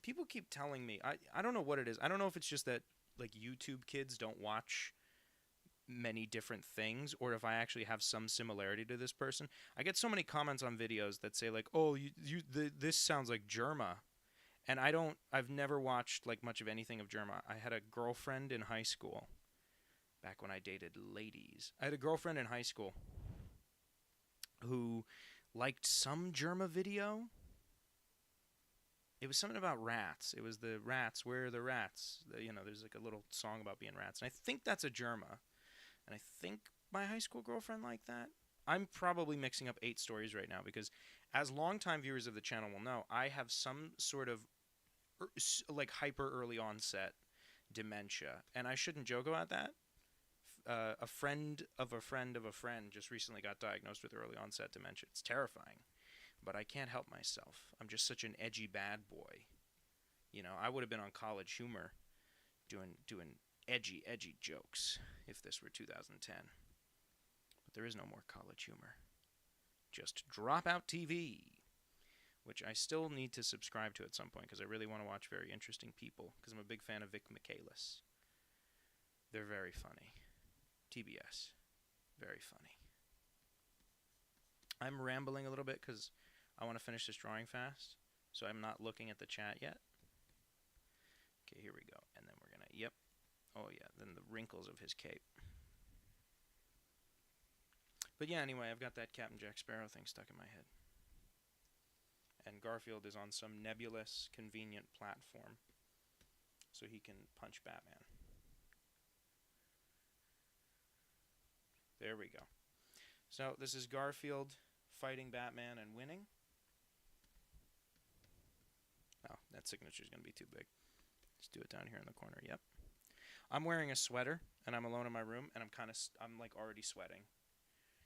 People keep telling me, I don't know what it is. I don't know if it's just that like YouTube kids don't watch many different things, or if I actually have some similarity to this person. I get so many comments on videos that say like, oh, this sounds like Germa. And I've never watched like much of anything of Germa. I had a girlfriend in high school, back when I dated ladies. I had a girlfriend in high school who liked some Germa video. It was something about rats. It was the rats. Where are the rats? There's like a little song about being rats. And I think that's a Germa. And I think my high school girlfriend liked that. I'm probably mixing up 8 stories right now because, as longtime viewers of the channel will know, I have some sort of like hyper early onset dementia. And I shouldn't joke about that. A friend of a friend of a friend just recently got diagnosed with early onset dementia. It's terrifying. But I can't help myself. I'm just such an edgy bad boy. I would have been on College Humor doing edgy jokes if this were 2010. But there is no more College Humor. Just Dropout TV, which I still need to subscribe to at some point because I really want to watch very interesting people because I'm a big fan of Vic Michaelis. They're very funny. TBS. Very funny. I'm rambling a little bit because I want to finish this drawing fast, so I'm not looking at the chat yet. Okay, here we go. And then we're going to, yep. Oh, yeah, then the wrinkles of his cape. But yeah, anyway, I've got that Captain Jack Sparrow thing stuck in my head. And Garfield is on some nebulous, convenient platform, so he can punch Batman. There we go. So this is Garfield fighting Batman and winning. Oh, that signature is going to be too big. Let's do it down here in the corner. Yep. I'm wearing a sweater, and I'm alone in my room, and I'm like already sweating.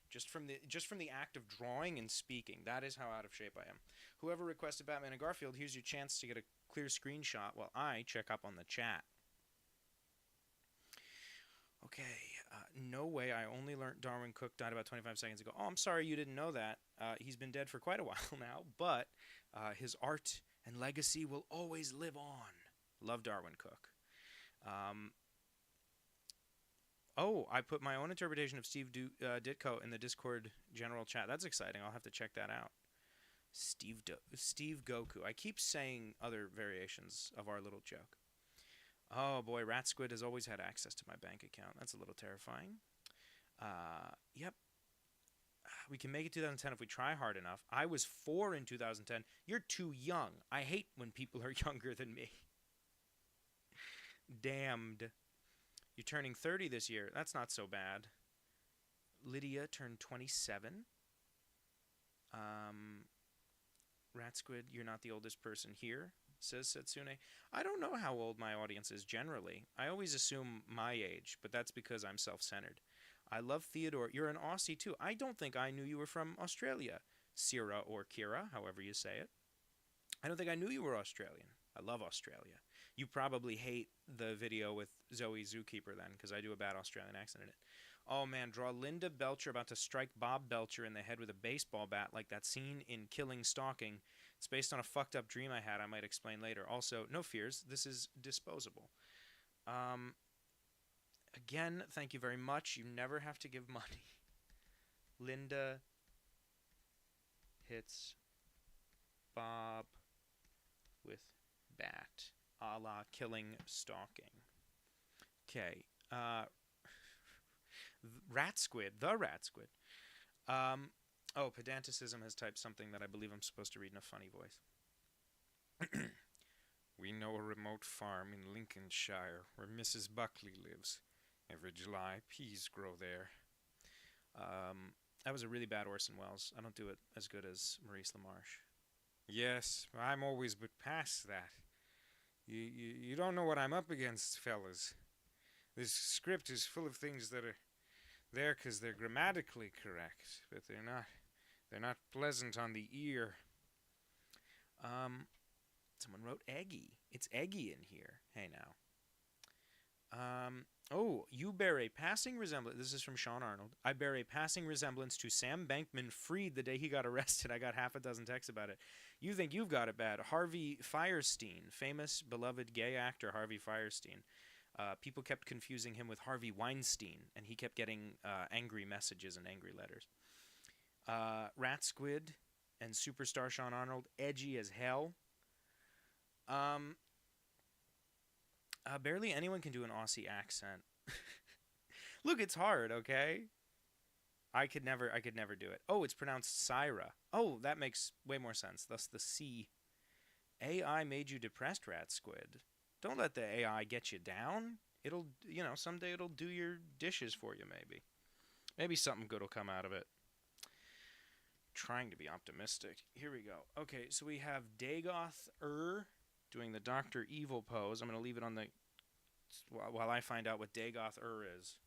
Just from the act of drawing and speaking. That is how out of shape I am. Whoever requested Batman and Garfield, here's your chance to get a clear screenshot while I check up on the chat. Okay, no way. I only learned Darwin Cook died about 25 seconds ago. Oh, I'm sorry you didn't know that. He's been dead for quite a while now, but his art and legacy will always live on. Love Darwin Cook. Oh, I put my own interpretation of Steve Ditko in the Discord general chat. That's exciting. I'll have to check that out. Steve Goku. I keep saying other variations of our little joke. Oh boy, Rat Squid has always had access to my bank account. That's a little terrifying. Yep. We can make it 2010 if we try hard enough. I was 4 in 2010. You're too young. I hate when people are younger than me. Damned. You're turning 30 this year. That's not so bad. Lydia turned 27. Rat Squid, you're not the oldest person here, says Setsune. I don't know how old my audience is generally. I always assume my age, but that's because I'm self-centered. I love Theodore. You're an Aussie, too. I don't think I knew you were from Australia. Sierra or Kira, however you say it. I don't think I knew you were Australian. I love Australia. You probably hate the video with Zoe Zookeeper then, because I do a bad Australian accent in it. Oh man, draw Linda Belcher about to strike Bob Belcher in the head with a baseball bat like that scene in Killing Stalking. It's based on a fucked up dream I had. I might explain later. Also, no fears. This is disposable. Again, thank you very much. You never have to give money. Linda hits Bob with bat, a la Killing Stalking. Okay. Rat squid. The rat squid. Um, oh, pedanticism has typed something that I believe I'm supposed to read in a funny voice. We know a remote farm in Lincolnshire where Mrs. Buckley lives. Every July, peas grow there. That was a really bad Orson Welles. I don't do it as good as Maurice LaMarche. Yes, I'm always but past that. You don't know what I'm up against, fellas. This script is full of things that are there 'cause they're grammatically correct, but they're not. They're not pleasant on the ear. Um, Someone wrote Eggy. It's Eggy in here. Hey now. Oh, you bear a passing resemblance. This is from Sean Arnold. I bear a passing resemblance to Sam Bankman-Fried the day he got arrested. I got half a dozen texts about it. You think you've got it bad. Harvey Fierstein, famous, beloved gay actor Harvey Fierstein. People kept confusing him with Harvey Weinstein, and he kept getting angry messages and angry letters. Rat Squid and superstar Sean Arnold, edgy as hell. Barely anyone can do an Aussie accent. Look, it's hard, okay? I could never do it. Oh, it's pronounced Syra. Oh, that makes way more sense. Thus the C. AI made you depressed, Rat Squid. Don't let the AI get you down. It'll, someday it'll do your dishes for you, maybe. Maybe something good will come out of it. Trying to be optimistic. Here we go. Okay, so we have Dagoth doing the Dr. Evil pose. I'm going to leave it on the while I find out what Dagoth is.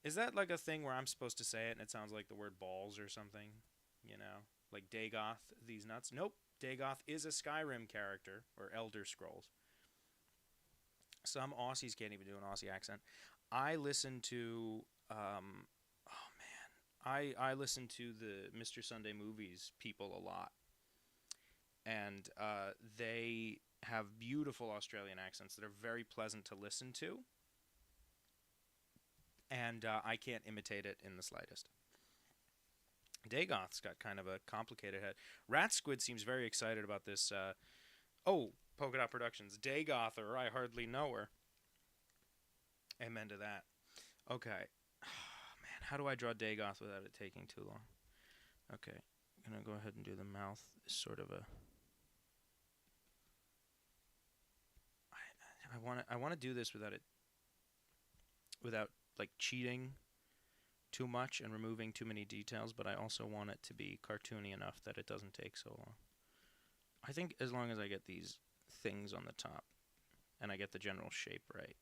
Is that like a thing where I'm supposed to say it and it sounds like the word balls or something? Like Dagoth, these nuts? Nope. Dagoth is a Skyrim character, or Elder Scrolls. Some Aussies can't even do an Aussie accent. I listen to, I listen to the Mr. Sunday Movies people a lot. And they have beautiful Australian accents that are very pleasant to listen to. And I can't imitate it in the slightest. Dagoth's got kind of a complicated head. Rat Squid seems very excited about this. Polka Dot Productions. Dagother, I hardly know her. Amen to that. Okay. Man, how do I draw Dagoth without it taking too long? Okay. I'm going to go ahead and do the mouth. Sort of a... I want to do this without like cheating too much and removing too many details, but I also want it to be cartoony enough that it doesn't take so long. I think as long as I get these things on the top and I get the general shape right,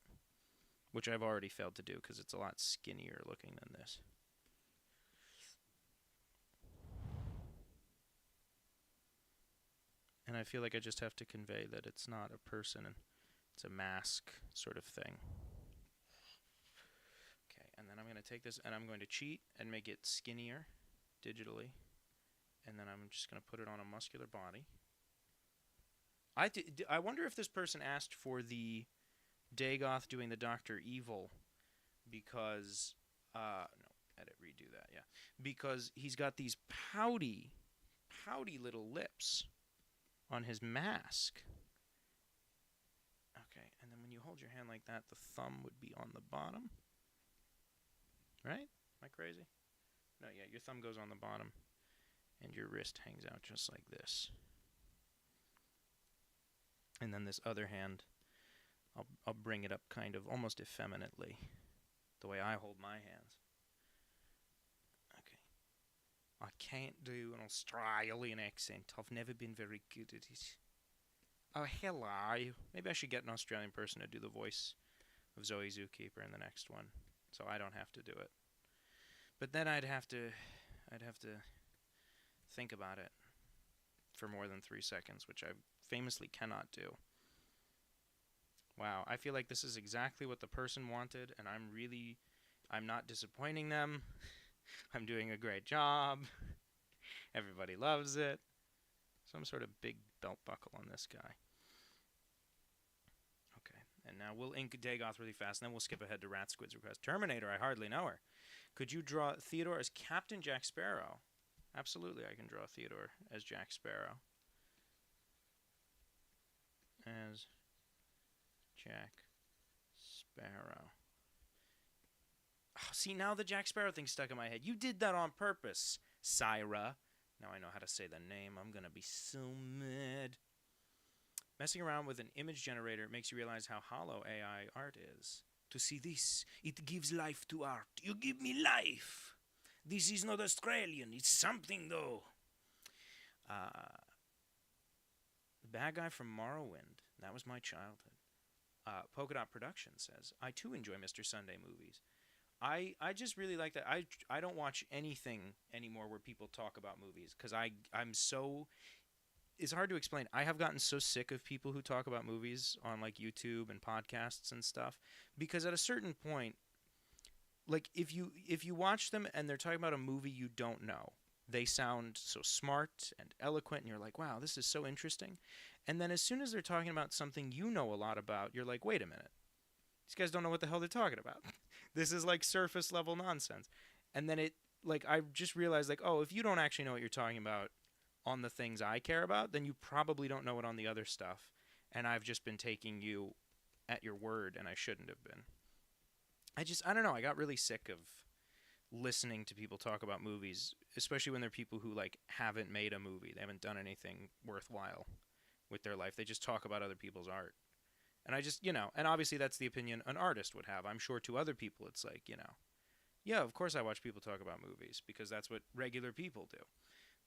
which I've already failed to do because it's a lot skinnier looking than this. And I feel like I just have to convey that it's not a person and it's a mask sort of thing. Okay, and then I'm going to take this and I'm going to cheat and make it skinnier digitally. And then I'm just going to put it on a muscular body. I wonder if this person asked for the Dagoth doing the Dr. Evil because... no, edit, redo that, yeah. Because he's got these pouty little lips on his mask. Okay, and then when you hold your hand like that, the thumb would be on the bottom. Right? Am I crazy? No, yeah, your thumb goes on the bottom, and your wrist hangs out just like this. And then this other hand, I'll bring it up kind of almost effeminately, the way I hold my hands. Okay. I can't do an Australian accent. I've never been very good at it. Oh, hello. Maybe I should get an Australian person to do the voice of Zoe Zookeeper in the next one, so I don't have to do it. But then I'd have to think about it for more than 3 seconds, which I famously cannot do. Wow, I feel like this is exactly what the person wanted, and I'm not disappointing them. I'm doing a great job. Everybody loves it. Some sort of big belt buckle on this guy. Okay, and now we'll ink Dagoth really fast, and then we'll skip ahead to Rat Squid's request. Terminator, I hardly know her. Could you draw Theodore as Captain Jack Sparrow? Absolutely, I can draw Theodore as Jack Sparrow. As Jack Sparrow. Oh, see, now the Jack Sparrow thing's stuck in my head. You did that on purpose, Syra. Now I know how to say the name. I'm gonna be so mad. Messing around with an image generator makes you realize how hollow AI art is. To see this, it gives life to art. You give me life. This is not Australian. It's something, though. The bad guy from Morrowind. That was my childhood. Polka Dot Productions says, I too enjoy Mr. Sunday movies. I just really like that. I don't watch anything anymore where people talk about movies because I'm so... It's hard to explain. I have gotten so sick of people who talk about movies on like YouTube and podcasts and stuff because at a certain point, like if you watch them and they're talking about a movie you don't know, they sound so smart and eloquent and you're like, wow, this is so interesting. And then as soon as they're talking about something you know a lot about, you're like, wait a minute. These guys don't know what the hell they're talking about. This is like surface level nonsense. And then I just realized like, oh, if you don't actually know what you're talking about on the things I care about, then you probably don't know it on the other stuff. And I've just been taking you at your word, and I shouldn't have been. I don't know, I got really sick of listening to people talk about movies, especially when they're people who, like, haven't made a movie. They haven't done anything worthwhile with their life. They just talk about other people's art. And I just, and obviously that's the opinion an artist would have. I'm sure to other people it's like, yeah, of course I watch people talk about movies because that's what regular people do.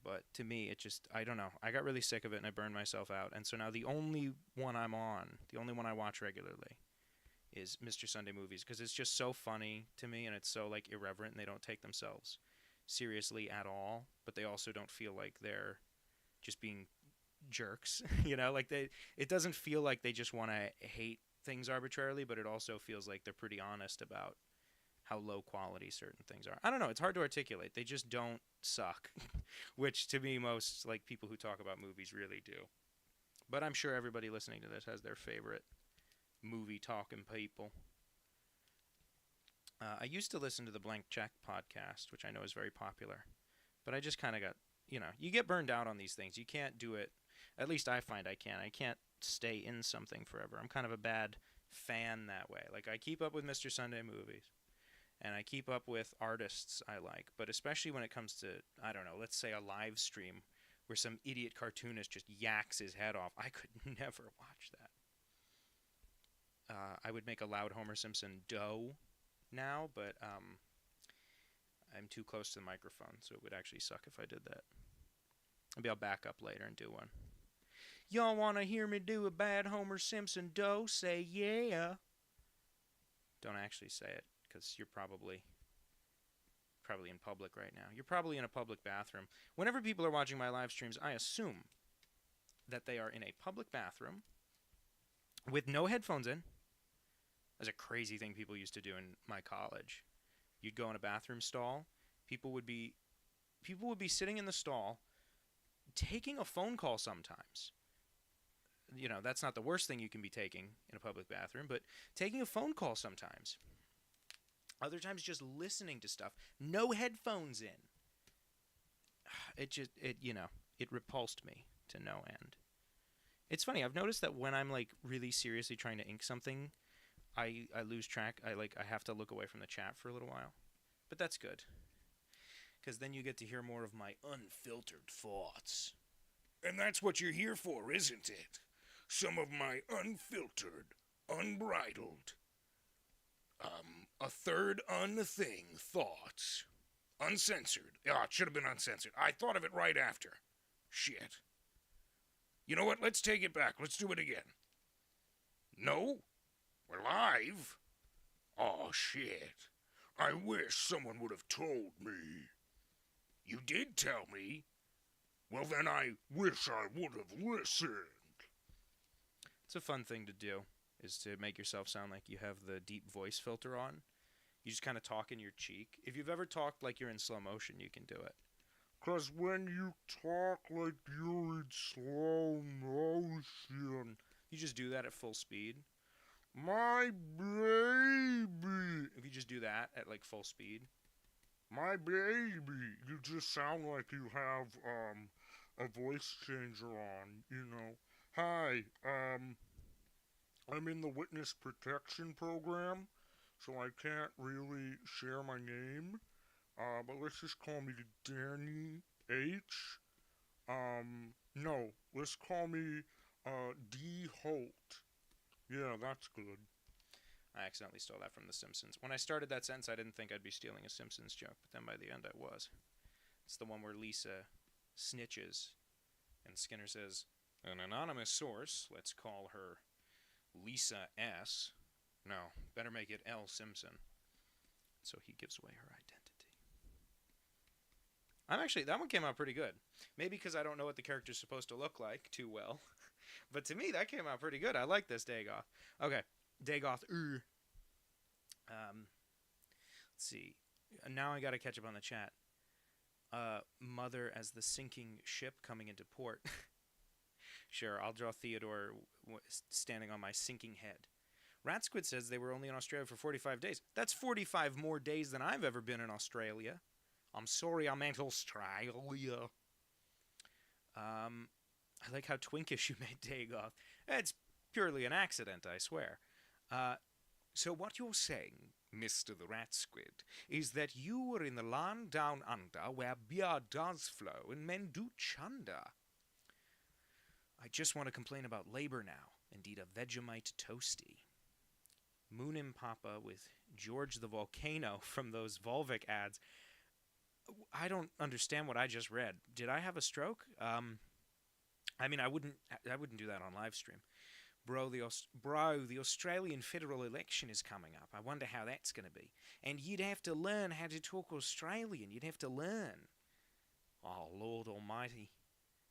But to me, it just, I don't know. I got really sick of it and I burned myself out. And so now the only one I'm on, the only one I watch regularly is Mr. Sunday Movies because it's just so funny to me and it's so like irreverent and they don't take themselves seriously at all. But they also don't feel like they're just being jerks, like it doesn't feel like they just want to hate things arbitrarily, but it also feels like they're pretty honest about how low quality certain things are. I don't know, it's hard to articulate. They just don't suck, which to me most like people who talk about movies really do. But I'm sure everybody listening to this has their favorite movie talking people. I used to listen to the Blank Check podcast, which I know is very popular, but I just kind of got, you get burned out on these things. You can't do it. At least I find I can't. I can't stay in something forever. I'm kind of a bad fan that way. Like, I keep up with Mr. Sunday Movies, and I keep up with artists I like, but especially when it comes to, I don't know, let's say a live stream where some idiot cartoonist just yaks his head off. I could never watch that. I would make a loud Homer Simpson doe now, but I'm too close to the microphone, so it would actually suck if I did that. Maybe I'll back up later and do one. Y'all want to hear me do a bad Homer Simpson doe? Say yeah. Don't actually say it, because you're probably in public right now. You're probably in a public bathroom. Whenever people are watching my live streams, I assume that they are in a public bathroom with no headphones in. That's a crazy thing people used to do in my college. You'd go in a bathroom stall. People would be sitting in the stall taking a phone call sometimes. That's not the worst thing you can be taking in a public bathroom, but taking a phone call sometimes. Other times just listening to stuff. No headphones in. It repulsed me to no end. It's funny, I've noticed that when I'm like really seriously trying to ink something, I lose track. I have to look away from the chat for a little while. But that's good. Because then you get to hear more of my unfiltered thoughts. And that's what you're here for, isn't it? Some of my unfiltered, unbridled, a third unthing thoughts. Uncensored. Yeah, it should have been uncensored. I thought of it right after. Shit. You know what? Let's take it back. Let's do it again. No? We're live? Aw, shit. I wish someone would have told me. You did tell me. Well, then I wish I would have listened. It's a fun thing to do, is to make yourself sound like you have the deep voice filter on. You just kind of talk in your cheek. If you've ever talked like you're in slow motion, you can do it. 'Cause when you talk like you're in slow motion, you just do that at full speed. My baby. If you just do that at like full speed. My baby. You just sound like you have a voice changer on, Hi, I'm in the witness protection program, so I can't really share my name. But let's just call me Danny H. No, let's call me D Holt. Yeah, that's good. I accidentally stole that from The Simpsons. When I started that sentence, I didn't think I'd be stealing a Simpsons joke, but then by the end I was. It's the one where Lisa snitches, and Skinner says, "An anonymous source, let's call her Lisa S. No, better make it L. Simpson." So he gives away her identity. That one came out pretty good. Maybe because I don't know what the character's supposed to look like too well. But to me, that came out pretty good. I like this Dagoth. Okay, Dagoth. Let's see. Now I gotta catch up on the chat. Mother as the sinking ship coming into port. Sure, I'll draw Theodore standing on my sinking head. Ratsquid says they were only in Australia for 45 days. That's 45 more days than I've ever been in Australia. I'm sorry, I meant Australia. I like how twinkish you made Dagoth. It's purely an accident, I swear. So what you're saying, Mr. the Rat Squid, is that you were in the land down under where beer does flow and men do chunder. I just want to complain about labor now and eat a Vegemite toasty. Moonim Papa with George the Volcano from those Volvic ads. I don't understand what I just read. Did I have a stroke? I mean, I wouldn't do that on live stream. Bro, the Australian federal election is coming up. I wonder how that's going to be. And you'd have to learn how to talk Australian. You'd have to learn. Oh, Lord Almighty.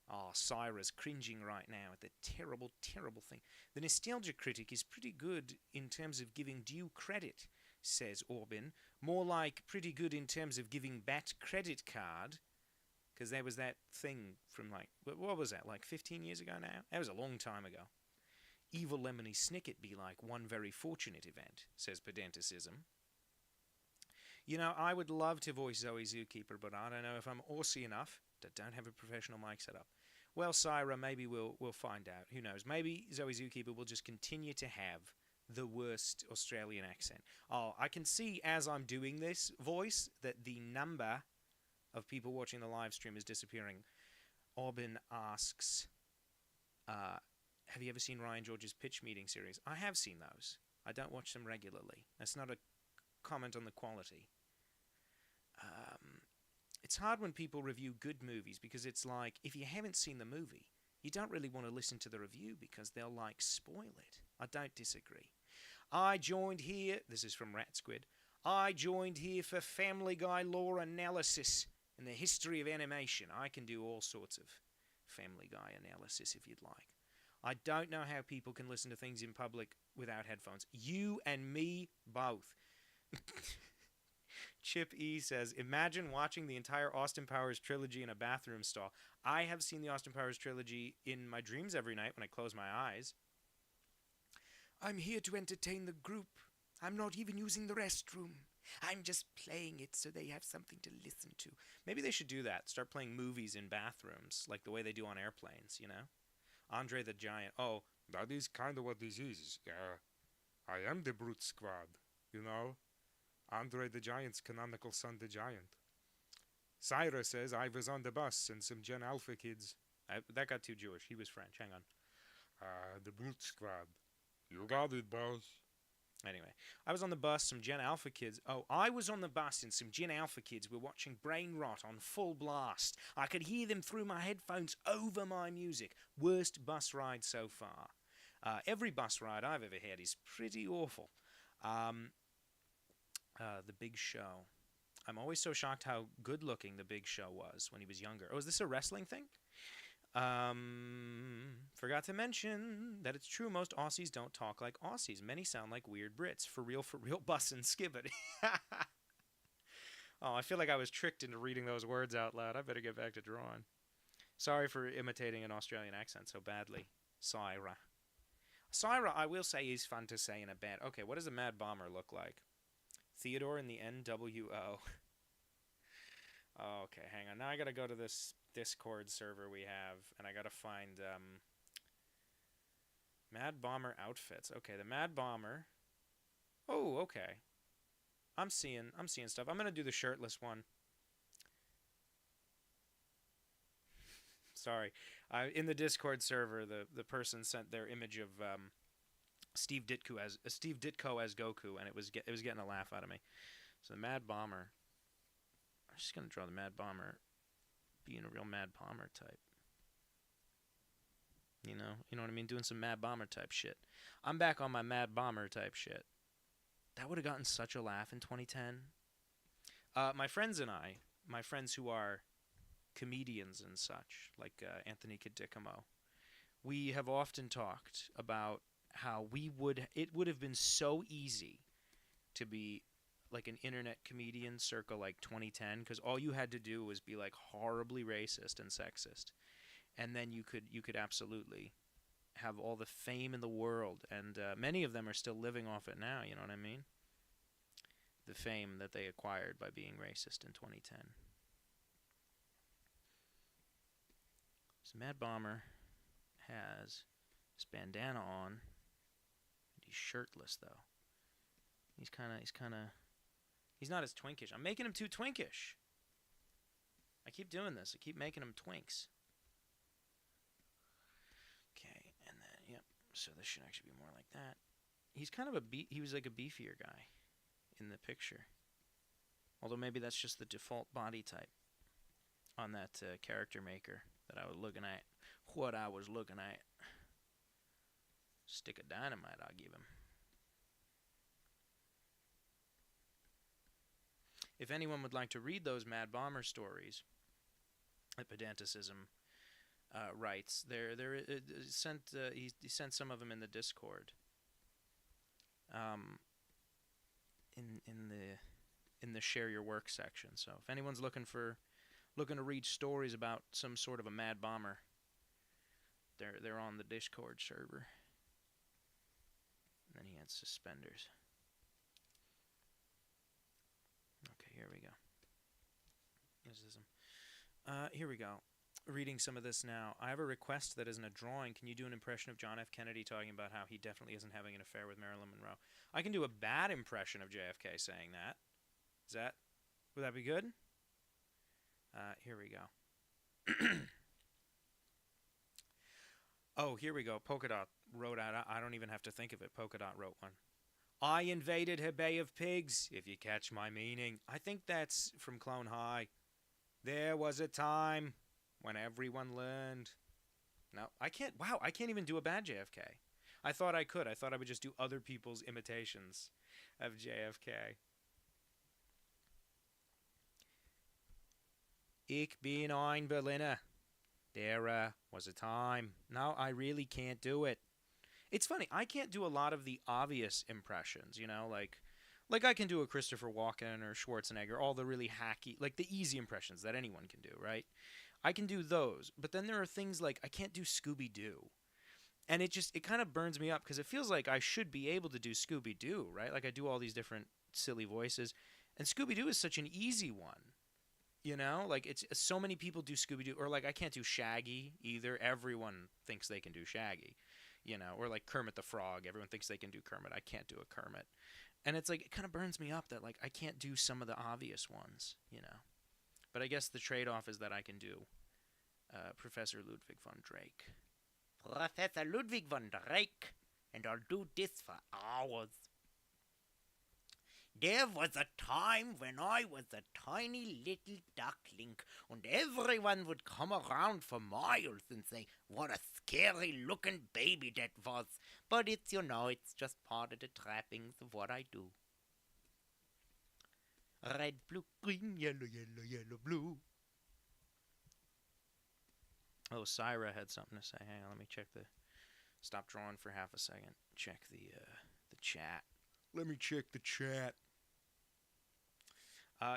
Oh, Syra's cringing right now at the terrible, terrible thing. The Nostalgia Critic is pretty good in terms of giving due credit, says Orbin. More like pretty good in terms of giving Bat credit card. Because there was that thing from what was that, like 15 years ago now? That was a long time ago. Evil Lemony Snicket be like one very fortunate event, says Pedanticism. You know, I would love to voice Zoe Zookeeper, but I don't know if I'm Aussie enough. Don't have a professional mic set up. Well, Syra, maybe we'll find out. Who knows? Maybe Zoe Zookeeper will just continue to have the worst Australian accent. Oh, I can see as I'm doing this voice that the number of people watching the live stream is disappearing. Aubin asks, have you ever seen Ryan George's pitch meeting series? I have seen those. I don't watch them regularly. That's not a comment on the quality. It's hard when people review good movies because it's like, if you haven't seen the movie, you don't really want to listen to the review because they'll spoil it. I don't disagree. I joined here, this is from Ratsquid, I joined here for Family Guy lore analysis and the history of animation. I can do all sorts of Family Guy analysis if you'd like. I don't know how people can listen to things in public without headphones. You and me both. Chip E says, imagine watching the entire Austin Powers trilogy in a bathroom stall. I have seen the Austin Powers trilogy in my dreams every night when I close my eyes. I'm here to entertain the group. I'm not even using the restroom. I'm just playing it so they have something to listen to. Maybe they should do that. Start playing movies in bathrooms, like the way they do on airplanes, you know? Andre the Giant. Oh, that is kind of what this is. I am the Brute Squad, you know? Andre the Giant's canonical son, the Giant. Syra says I was on the bus and some Gen Alpha kids. That got too Jewish. He was French. Hang on. The Brute Squad. You got it, boss. Anyway, I was on the bus, some Gen Alpha kids. Oh, I was on the bus and some Gen Alpha kids were watching Brain Rot on full blast. I could hear them through my headphones over my music. Worst bus ride so far. Every bus ride I've ever had is pretty awful. The Big Show. I'm always so shocked how good looking the Big Show was when he was younger. Oh, is this a wrestling thing? Forgot to mention that it's true most Aussies don't talk like Aussies. Many sound like weird Brits. For real, bus and skibbity. Oh, I feel like I was tricked into reading those words out loud. I better get back to drawing. Sorry for imitating an Australian accent so badly. Syra. Syra, I will say, is fun to say in a band. Okay, what does a Mad Bomber look like? Theodore in the NWO. Okay, hang on. Now I gotta go to this Discord server we have, and I gotta find Mad Bomber outfits. Okay, the Mad Bomber. Oh, okay. I'm seeing stuff. I'm gonna do the shirtless one. Sorry, in the Discord server, the person sent their image of Steve Ditko as Goku, and it was getting a laugh out of me. So the Mad Bomber. I'm just gonna draw the Mad Bomber being a real Mad Bomber type. You know what I mean? Doing some Mad Bomber type shit. I'm back on my Mad Bomber type shit. That would have gotten such a laugh in 2010. My friends and I, my friends who are comedians and such, like Anthony Cadicamo, we have often talked about how it would have been so easy to be like an internet comedian circa like 2010, because all you had to do was be like horribly racist and sexist, and then you could absolutely have all the fame in the world, and many of them are still living off it now. You know what I mean? The fame that they acquired by being racist in 2010. So Mad Bomber has his bandana on. He's shirtless though. He's not as twinkish. I'm making him too twinkish. I keep doing this. I keep making him twinks. Okay, and then yep. So this should actually be more like that. He's kind of he was like a beefier guy in the picture. Although maybe that's just the default body type on that character maker that I was looking at. What I was looking at. Stick of dynamite I'll give him. If anyone would like to read those Mad Bomber stories that Pedanticism writes, he sent some of them in the Discord. In the share your work section. So if anyone's looking to read stories about some sort of a Mad Bomber, they're on the Discord server. And then he had suspenders. Okay, here we go. Here we go. Reading some of this now. I have a request that isn't a drawing. Can you do an impression of John F. Kennedy talking about how he definitely isn't having an affair with Marilyn Monroe? I can do a bad impression of JFK saying that. Would that be good? Here we go. Oh, here we go. Polka Dot wrote out. I don't even have to think of it. Polka Dot wrote one. I invaded her bay of pigs, if you catch my meaning. I think that's from Clone High. There was a time when everyone learned. No, I can't. Wow, I can't even do a bad JFK. I thought I could. I thought I would just do other people's imitations of JFK. Ich bin ein Berliner. There was a time. No, I really can't do it. It's funny, I can't do a lot of the obvious impressions, like I can do a Christopher Walken or Schwarzenegger, all the really hacky, like the easy impressions that anyone can do, right? I can do those, but then there are things like I can't do Scooby-Doo. And it kind of burns me up because it feels like I should be able to do Scooby-Doo, right? Like I do all these different silly voices, and Scooby-Doo is such an easy one. Like it's so many people do Scooby-Doo, or like I can't do Shaggy either. Everyone thinks they can do Shaggy, or like Kermit the Frog. Everyone thinks they can do Kermit. I can't do a Kermit. And it's like, it kind of burns me up that like I can't do some of the obvious ones, But I guess the trade-off is that I can do Professor Ludwig von Drake. Professor Ludwig von Drake, and I'll do this for hours. There was a time when I was a tiny little duckling, and everyone would come around for miles and say, what a scary-looking baby that was. But it's just part of the trappings of what I do. Red, blue, green, yellow, yellow, yellow, blue. Oh, Syra had something to say. Hang on, let me check stop drawing for half a second. Check the chat. Let me check the chat.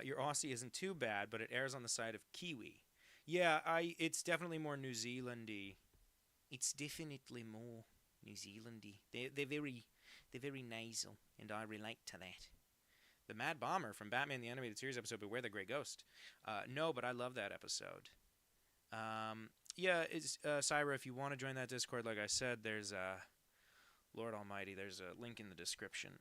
Your Aussie isn't too bad, but it airs on the side of Kiwi. Yeah, it's definitely more New Zealandy. It's definitely more New Zealandy. They're very nasal, and I relate to that. The Mad Bomber from Batman the Animated Series episode Beware the Grey Ghost. No, but I love that episode. Yeah, Syra, if you want to join that Discord, like I said, there's Lord Almighty, there's a link in the description.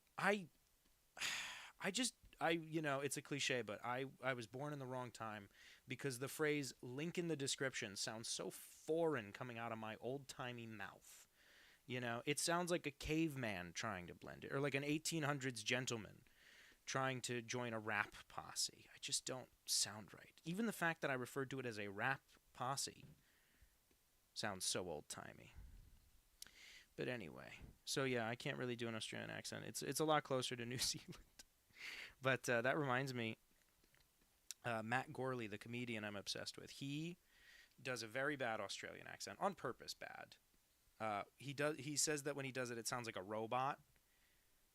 It's a cliche, but I was born in the wrong time because the phrase link in the description sounds so foreign coming out of my old-timey mouth. It sounds like a caveman trying to blend it, or like an 1800s gentleman trying to join a rap posse. I just don't sound right. Even the fact that I referred to it as a rap posse sounds so old-timey. But anyway, so yeah, I can't really do an Australian accent. It's a lot closer to New Zealand. But that reminds me, Matt Gorley, the comedian I'm obsessed with, he does a very bad Australian accent, on purpose bad. He says that when he does it, it sounds like a robot,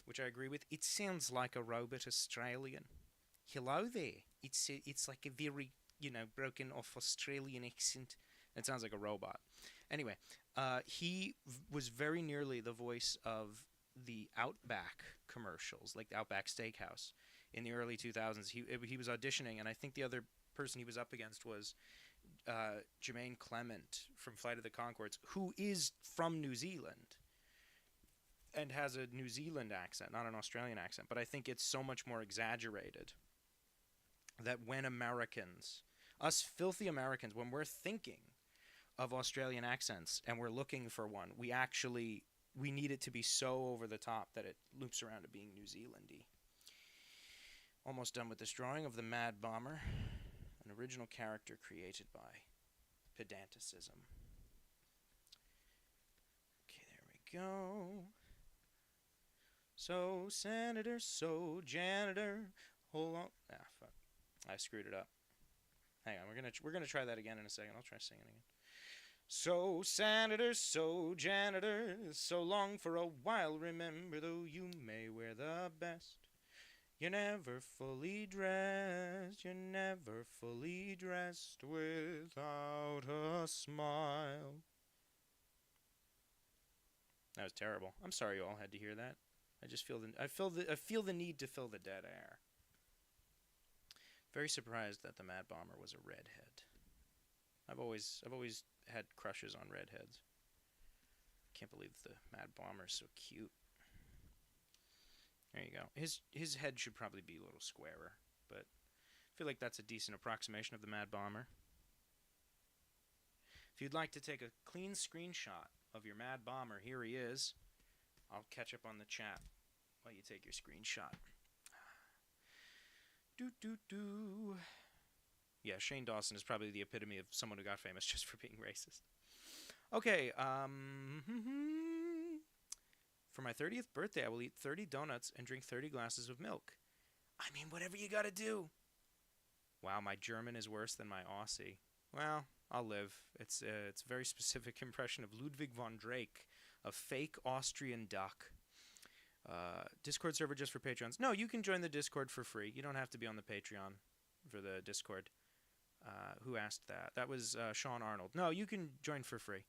which I agree with. It sounds like a robot Australian. Hello there. It's like a very, broken off Australian accent. It sounds like a robot. Anyway, he was very nearly the voice of the Outback commercials, like the Outback Steakhouse in the early 2000s. He was auditioning, and I think the other person he was up against was Jermaine Clement from Flight of the Conchords, who is from New Zealand and has a New Zealand accent, not an Australian accent. But I think it's so much more exaggerated that when Americans, us filthy Americans, when we're thinking of Australian accents and we're looking for one, we need it to be so over the top that it loops around to being New Zealandy. Almost done with this drawing of the Mad Bomber, an original character created by pedanticism. Okay, there we go. So senator, so janitor, hold on. Ah, fuck. I screwed it up. Hang on, we're gonna try that again in a second. I'll try singing again. So senator, so janitor, so long for a while, remember, though you may wear the best, you're never fully dressed, you're never fully dressed without a smile. That was terrible. I'm sorry you all had to hear that. I feel the need to fill the dead air. Very surprised that the Mad Bomber was a redhead. I've always had crushes on redheads. Can't believe the Mad Bomber is so cute. There you go. His head should probably be a little squarer, but I feel like that's a decent approximation of the Mad Bomber. If you'd like to take a clean screenshot of your Mad Bomber, here he is. I'll catch up on the chat while you take your screenshot. Yeah, Shane Dawson is probably the epitome of someone who got famous just for being racist. Okay, for my 30th birthday, I will eat 30 donuts and drink 30 glasses of milk. I mean, whatever you gotta do. Wow, my German is worse than my Aussie. Well, I'll live. It's a very specific impression of Ludwig von Drake, a fake Austrian duck. Discord server just for Patreons. No, you can join the Discord for free. You don't have to be on the Patreon for the Discord. Who asked that? That was Sean Arnold. No, you can join for free.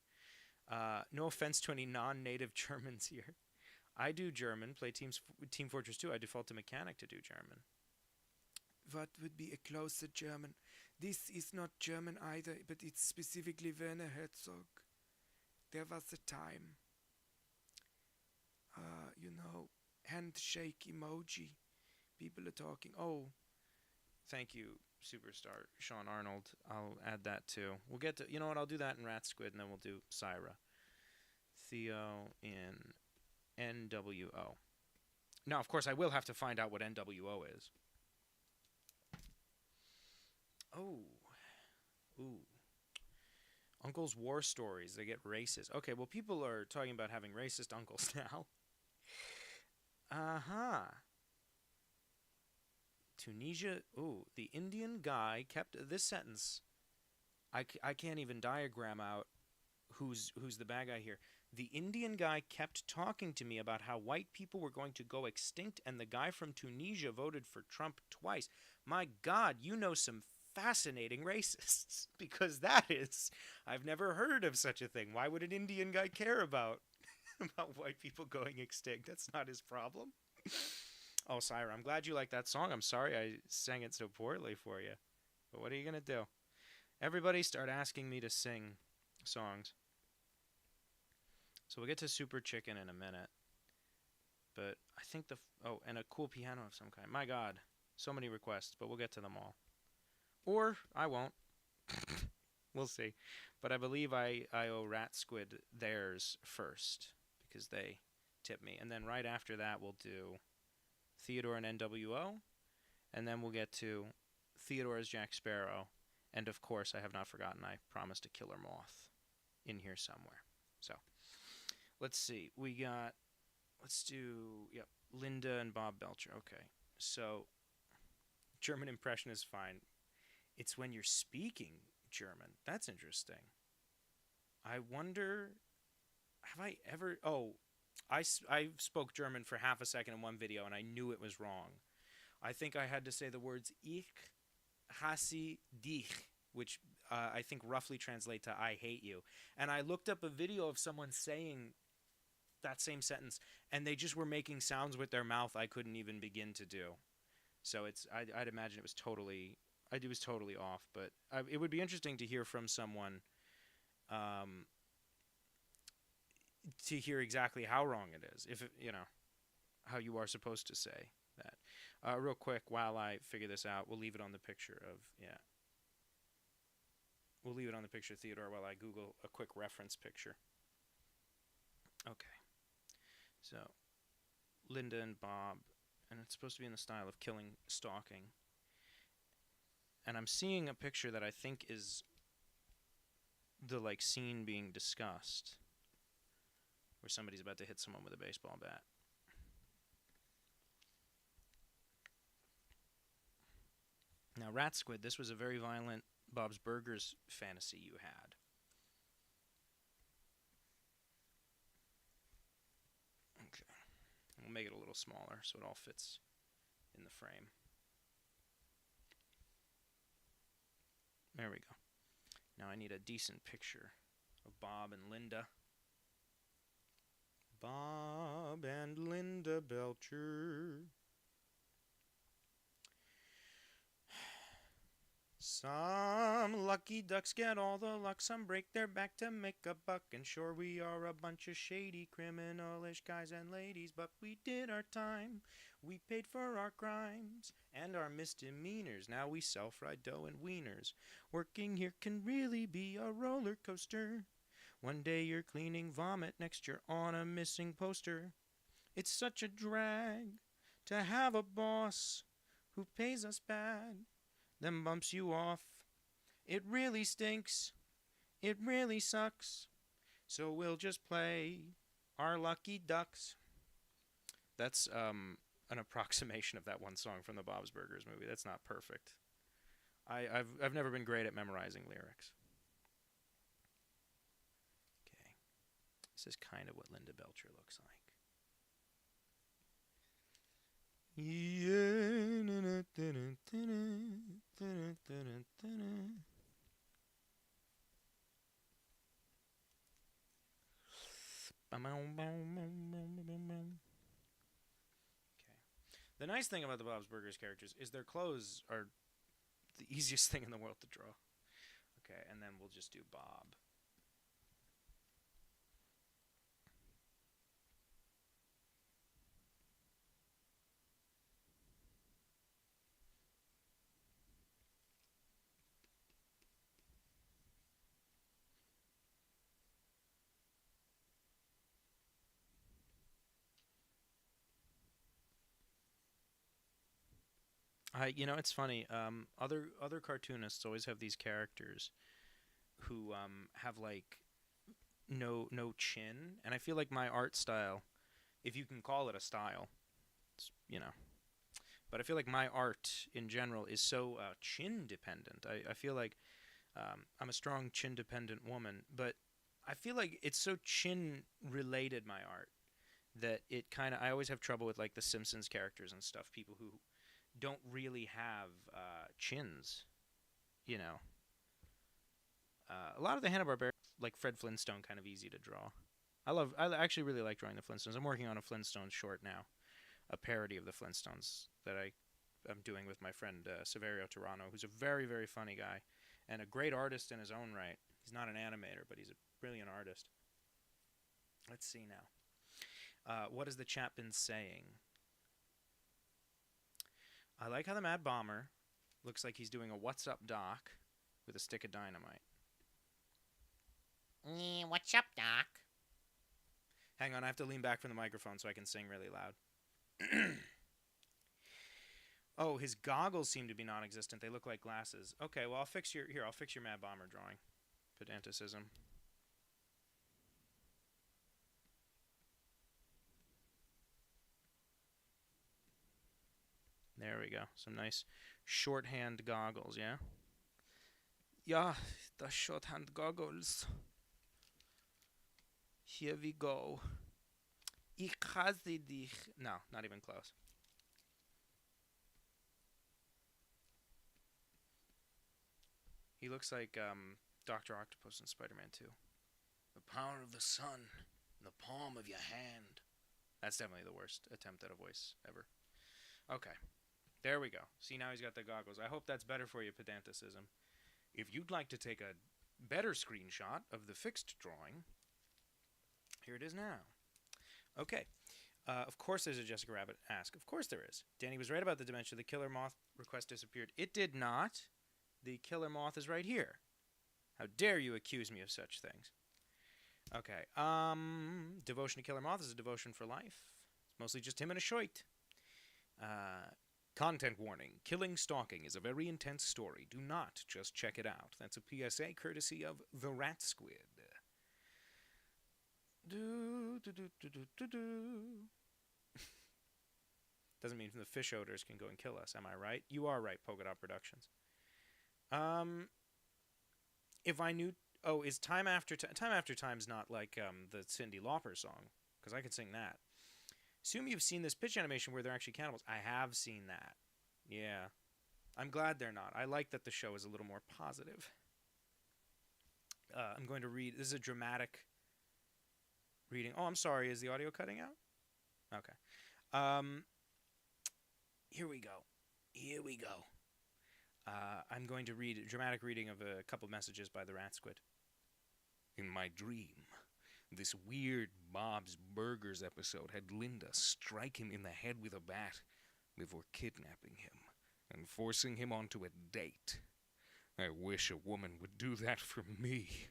No offense to any non-native Germans here. I do German, play Team Fortress 2. I default to Mechanic to do German. What would be a closer German? This is not German either, but it's specifically Werner Herzog. There was a time. Handshake emoji. People are talking. Oh, thank you, superstar Sean Arnold. I'll add that too. We'll get to, I'll do that in Rat Squid, and then we'll do Syra. Theo in NWO. Now, of course, I will have to find out what NWO is. Oh. Ooh. Uncle's war stories. They get racist. Okay, well, people are talking about having racist uncles now. Tunisia. Ooh, the Indian guy kept this sentence. I can't even diagram out who's the bad guy here. The Indian guy kept talking to me about how white people were going to go extinct, and the guy from Tunisia voted for Trump twice. My God, you know some fascinating racists, because I've never heard of such a thing. Why would an Indian guy care about white people going extinct? That's not his problem. Oh, Syra, I'm glad you like that song. I'm sorry I sang it so poorly for you, but what are you gonna do? Everybody start asking me to sing songs. So we'll get to Super Chicken in a minute. but I think and a cool piano of some kind. My God, so many requests, but we'll get to them all. Or I won't. We'll see. But I believe I owe Rat Squid theirs first because they tipped me. And then right after that, we'll do Theodore and NWO. And then we'll get to Theodore as Jack Sparrow. And of course, I have not forgotten, I promised a Killer Moth in here somewhere. So let's see. Let's do, yep, Linda and Bob Belcher. Okay. So German impression is fine. It's when you're speaking German. That's interesting. I wonder, have I ever... Oh, I spoke German for half a second in one video, and I knew it was wrong. I think I had to say the words Ich hasse dich, which I think roughly translate to I hate you. And I looked up a video of someone saying that same sentence, and they just were making sounds with their mouth I couldn't even begin to do. So I'd imagine it was totally off, but it would be interesting to hear from someone, to hear exactly how wrong it is, if it, how you are supposed to say that. Real quick, while I figure this out, we'll leave it on the picture of, we'll leave it on the picture of Theodore while I Google a quick reference picture. Okay. So, Linda and Bob, and it's supposed to be in the style of Killing Stalking. And I'm seeing a picture that I think is the scene being discussed, where somebody's about to hit someone with a baseball bat. Now, Rat Squid, this was a very violent Bob's Burgers fantasy you had. Okay. We'll make it a little smaller so it all fits in the frame. There we go. Now I need a decent picture of Bob and Linda. Bob and Linda Belcher. Some lucky ducks get all the luck, some break their back to make a buck, and sure we are a bunch of shady criminalish guys and ladies, but we did our time, we paid for our crimes, and our misdemeanors, now we sell fried dough and wieners. Working here can really be a roller coaster. One day you're cleaning vomit, next you're on a missing poster. It's such a drag to have a boss who pays us bad, then bumps you off. It really stinks. It really sucks. So we'll just play our lucky ducks. That's an approximation of that one song from the Bob's Burgers movie. That's not perfect. I've never been great at memorizing lyrics. Okay. This is kind of what Linda Belcher looks like. The nice thing about the Bob's Burgers characters is their clothes are the easiest thing in the world to draw. Okay, and then we'll just do Bob. It's funny. Other cartoonists always have these characters who have no chin, and I feel like my art style, if you can call it a style, but I feel like my art in general is so chin dependent. I feel like I'm a strong chin dependent woman, but I feel like it's so chin related, my art, that I always have trouble with the Simpsons characters and stuff. People who don't really have chins, a lot of the Hanna-Barbera, like Fred Flintstone, kind of easy to draw. I actually really like drawing the Flintstones. I'm working on a Flintstones short now, a parody of the Flintstones that I'm doing with my friend Severio Torano, who's a very, very funny guy and a great artist in his own right. He's not an animator, but he's a brilliant artist. Let's see now. What has the chat been saying? I like how the Mad Bomber looks like he's doing a "What's up, Doc?" with a stick of dynamite. Yeah, what's up, Doc? Hang on, I have to lean back from the microphone so I can sing really loud. Oh, his goggles seem to be non-existent. They look like glasses. Okay, well, I'll fix your Mad Bomber drawing. Pedanticism. There we go. Some nice shorthand goggles, yeah? Yeah, the shorthand goggles. Here we go. Ich hasse dich. No, not even close. He looks like Dr. Octopus in Spider-Man 2. The power of the sun in the palm of your hand. That's definitely the worst attempt at a voice ever. Okay. There we go. See, now he's got the goggles. I hope that's better for you, pedanticism. If you'd like to take a better screenshot of the fixed drawing, here it is now. Okay. Of course there's a Jessica Rabbit ask. Of course there is. Danny was right about the dementia. The killer moth request disappeared. It did not. The killer moth is right here. How dare you accuse me of such things? Okay. Devotion to Killer Moth is a devotion for life. It's mostly just him and a shoit. Content warning. Killing Stalking is a very intense story. Do not just check it out. That's a PSA courtesy of The Rat Squid. Doesn't mean the fish odors can go and kill us, am I right? You are right, Polka Dot Productions. If I knew... Oh, is Time After Time's not like the Cyndi Lauper song? Because I could sing that. Assume you've seen this pitch animation where they're actually cannibals. I have seen that. Yeah. I'm glad they're not. I like that the show is a little more positive. I'm going to read... This is a dramatic reading. Oh, I'm sorry. Is the audio cutting out? Okay. Here we go. Here we go. I'm going to read a dramatic reading of a couple messages by the Rat Squid. In my dream, this weird Bob's Burgers episode had Linda strike him in the head with a bat before kidnapping him and forcing him onto a date. I wish a woman would do that for me.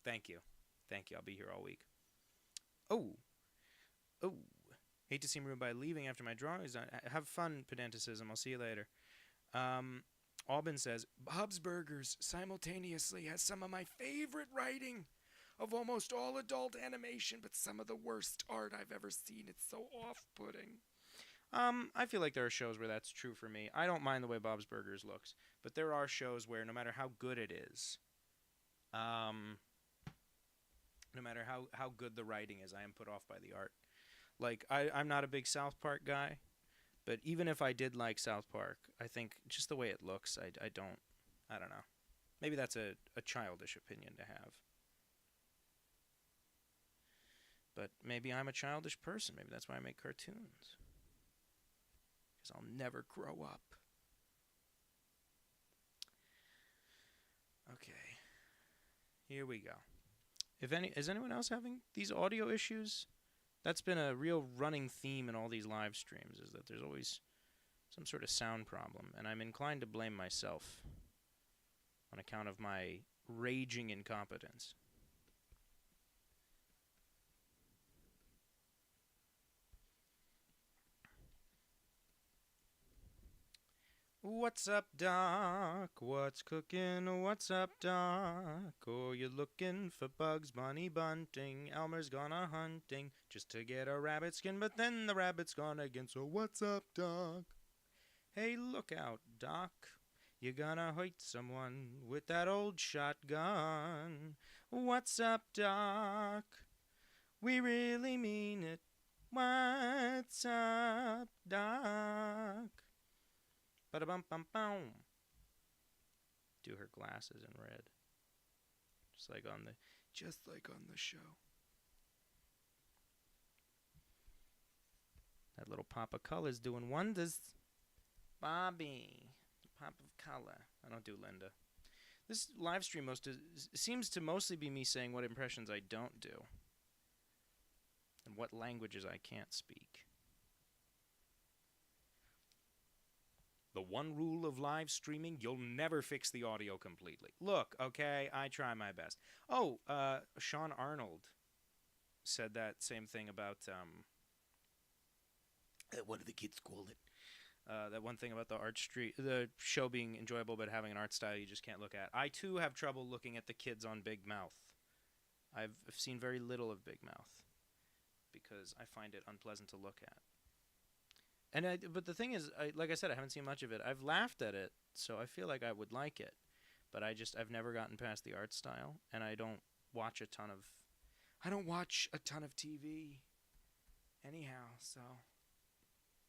Thank you. Thank you. I'll be here all week. Oh. Hate to seem rude by leaving after my drawings. Have fun, pedanticism. I'll see you later. Aubin says, Bob's Burgers simultaneously has some of my favorite writing of almost all adult animation, but some of the worst art I've ever seen. It's so off-putting. I feel like there are shows where that's true for me. I don't mind the way Bob's Burgers looks, but there are shows where no matter how good it is, no matter how good the writing is, I am put off by the art. Like, I'm not a big South Park guy. But even if I did like South Park, I think just the way it looks, I don't know. Maybe that's a childish opinion to have. But maybe I'm a childish person. Maybe that's why I make cartoons. Because I'll never grow up. Okay. Here we go. Is anyone else having these audio issues? That's been a real running theme in all these live streams, is that there's always some sort of sound problem, and I'm inclined to blame myself on account of my raging incompetence. What's up, Doc? What's cooking? What's up, Doc? Oh, you're looking for Bugs Bunny bunting. Elmer's gonna hunting just to get a rabbit skin, but then the rabbit's gone again. So what's up, Doc? Hey, look out, Doc. You're gonna hurt someone with that old shotgun. What's up, Doc? We really mean it. What's up, Doc? Ba-da-bum-bum-bum. Do her glasses in red. Just like on the show. That little pop of color's doing wonders. Bobby. Pop of color. I don't do Linda. This live stream seems to mostly be me saying what impressions I don't do. and what languages I can't speak. The one rule of live streaming, you'll never fix the audio completely. Look, okay, I try my best. Oh, Sean Arnold said that same thing about, what do the kids call it? That one thing about the show being enjoyable but having an art style you just can't look at. I, too, have trouble looking at the kids on Big Mouth. I've seen very little of Big Mouth because I find it unpleasant to look at. But the thing is, like I said, I haven't seen much of it. I've laughed at it, so I feel like I would like it. But I've never gotten past the art style, and I don't watch a ton of TV anyhow, so,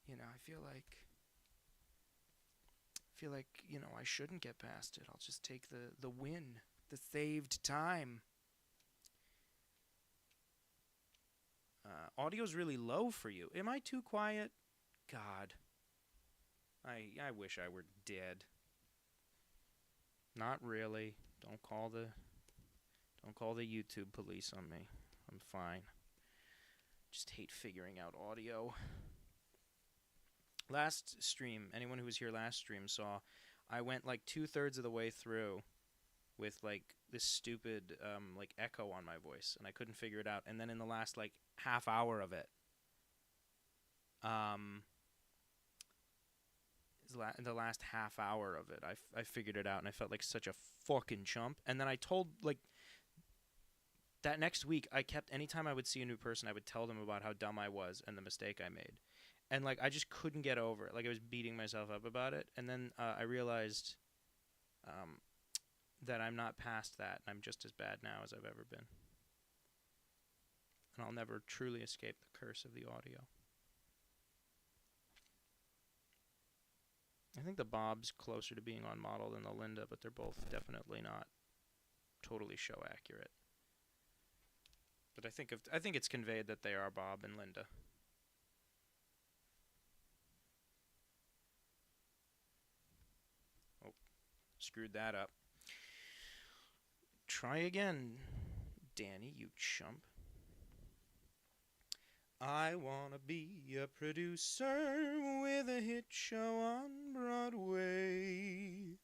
I feel like, I shouldn't get past it. I'll just take the win, the saved time. Audio's really low for you. Am I too quiet? God. I wish I were dead. Not really. Don't call the YouTube police on me. I'm fine. Just hate figuring out audio. Last stream, anyone who was here last stream saw I went like 2/3 of the way through with like this stupid like echo on my voice, and I couldn't figure it out. And then in the last like half hour of it, in the last half hour of it, I figured it out, and I felt like such a fucking chump. And then I told, like, that next week, anytime I would see a new person, I would tell them about how dumb I was and the mistake I made. And, like, I just couldn't get over it. Like, I was beating myself up about it. And then I realized that I'm not past that, and I'm just as bad now as I've ever been. And I'll never truly escape the curse of the audio. I think the Bob's closer to being on model than the Linda, but they're both definitely not totally show accurate. But I think it's conveyed that they are Bob and Linda. Oh, screwed that up. Try again, Danny, you chump. I wanna be a producer with a hit show on Broadway.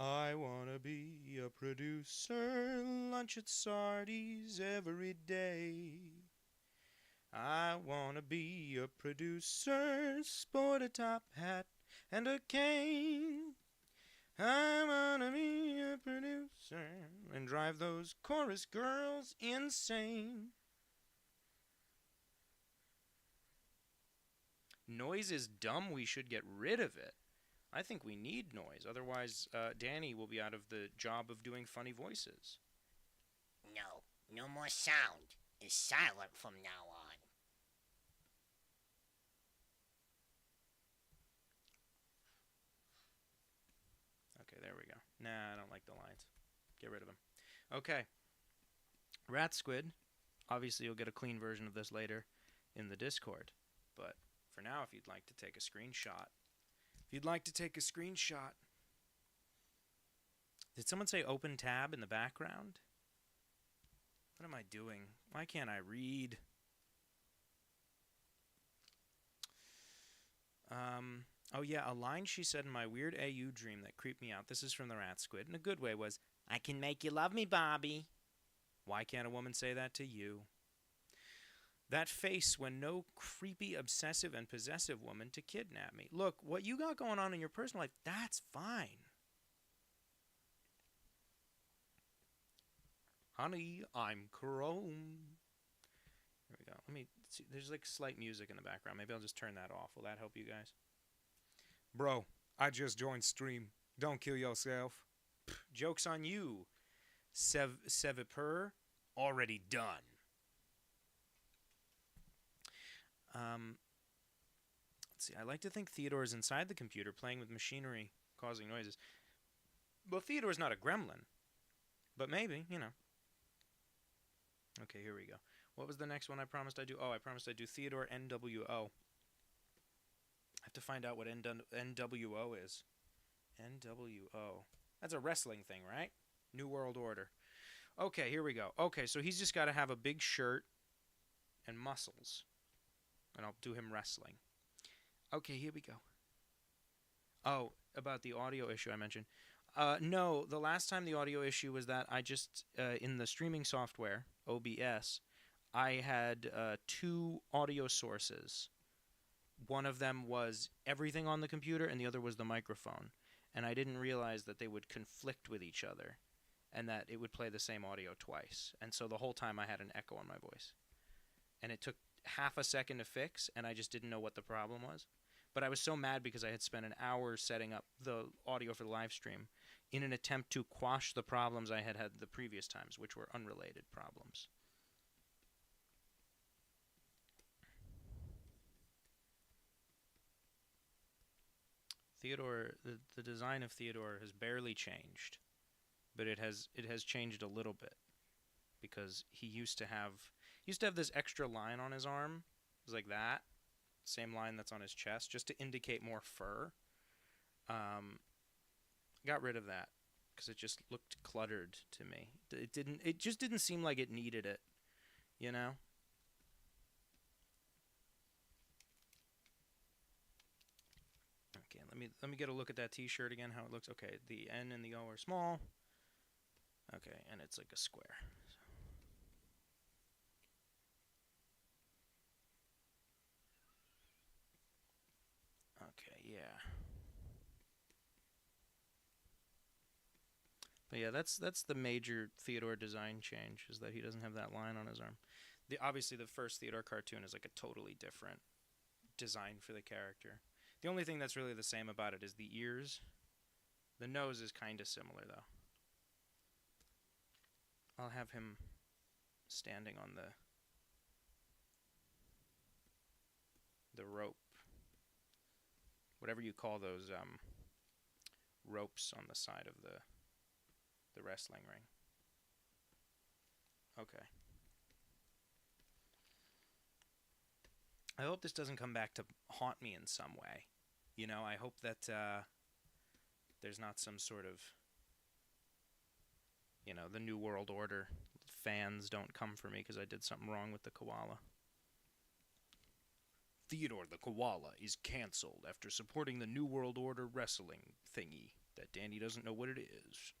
I wanna be a producer, lunch at Sardi's every day. I wanna be a producer, sport a top hat and a cane. I wanna be a producer and drive those chorus girls insane. Noise is dumb. We should get rid of it. I think we need noise. Otherwise, Danny will be out of the job of doing funny voices. No more sound. It's silent from now on. Okay, there we go. Nah, I don't like the lines. Get rid of them. Okay. Rat Squid. Obviously, you'll get a clean version of this later in the Discord. But for now, if you'd like to take a screenshot. Did someone say open tab in the background? What am I doing? Why can't I read? Oh yeah, a line she said in my weird AU dream that creeped me out. This is from the Rat Squid in a good way was, "I can make you love me, Bobby." Why can't a woman say that to you? That face when no creepy, obsessive, and possessive woman to kidnap me. Look, what you got going on in your personal life, that's fine. Honey, I'm chrome. There we go. Let me see. There's like slight music in the background. Maybe I'll just turn that off. Will that help you guys? Bro, I just joined stream. Don't kill yourself. Pff, joke's on you. Seviper, already done. Let's see. I like to think Theodore's inside the computer playing with machinery, causing noises. Well, Theodore's not a gremlin. But maybe, you know. Okay, here we go. What was the next one I promised I'd do? Oh, I promised I'd do Theodore NWO. I have to find out what NWO is. NWO. That's a wrestling thing, right? New World Order. Okay, here we go. Okay, so he's just got to have a big shirt and muscles, and I'll do him wrestling. Okay, here we go. Oh, about the audio issue I mentioned. No, the last time the audio issue was that I just, in the streaming software, OBS, I had two audio sources. One of them was everything on the computer, and the other was the microphone. And I didn't realize that they would conflict with each other, and that it would play the same audio twice. And so the whole time I had an echo on my voice. And it took half a second to fix, and I just didn't know what the problem was. But I was so mad because I had spent an hour setting up the audio for the live stream in an attempt to quash the problems I had had the previous times, which were unrelated problems. Theodore, the design of Theodore has barely changed, but it has changed a little bit, because he used to have this extra line on his arm. It was like that, same line that's on his chest, just to indicate more fur. Got rid of that because it just looked cluttered to me. It just didn't seem like it needed it, you know? Okay, let me get a look at that T-shirt again. How it looks. Okay, the N and the O are small. Okay, and it's like a square. Okay, yeah. But yeah, that's the major Theodore design change, is that he doesn't have that line on his arm. Obviously the first Theodore cartoon is like a totally different design for the character. The only thing that's really the same about it is the ears. The nose is kind of similar, though. I'll have him standing on the rope. Whatever you call those ropes on the side of the wrestling ring. Okay. I hope this doesn't come back to haunt me in some way. You know, I hope that there's not some sort of, you know, the New World Order fans don't come for me because I did something wrong with the koala. Theodore the koala is canceled after supporting the New World Order wrestling thingy that Danny doesn't know what it is.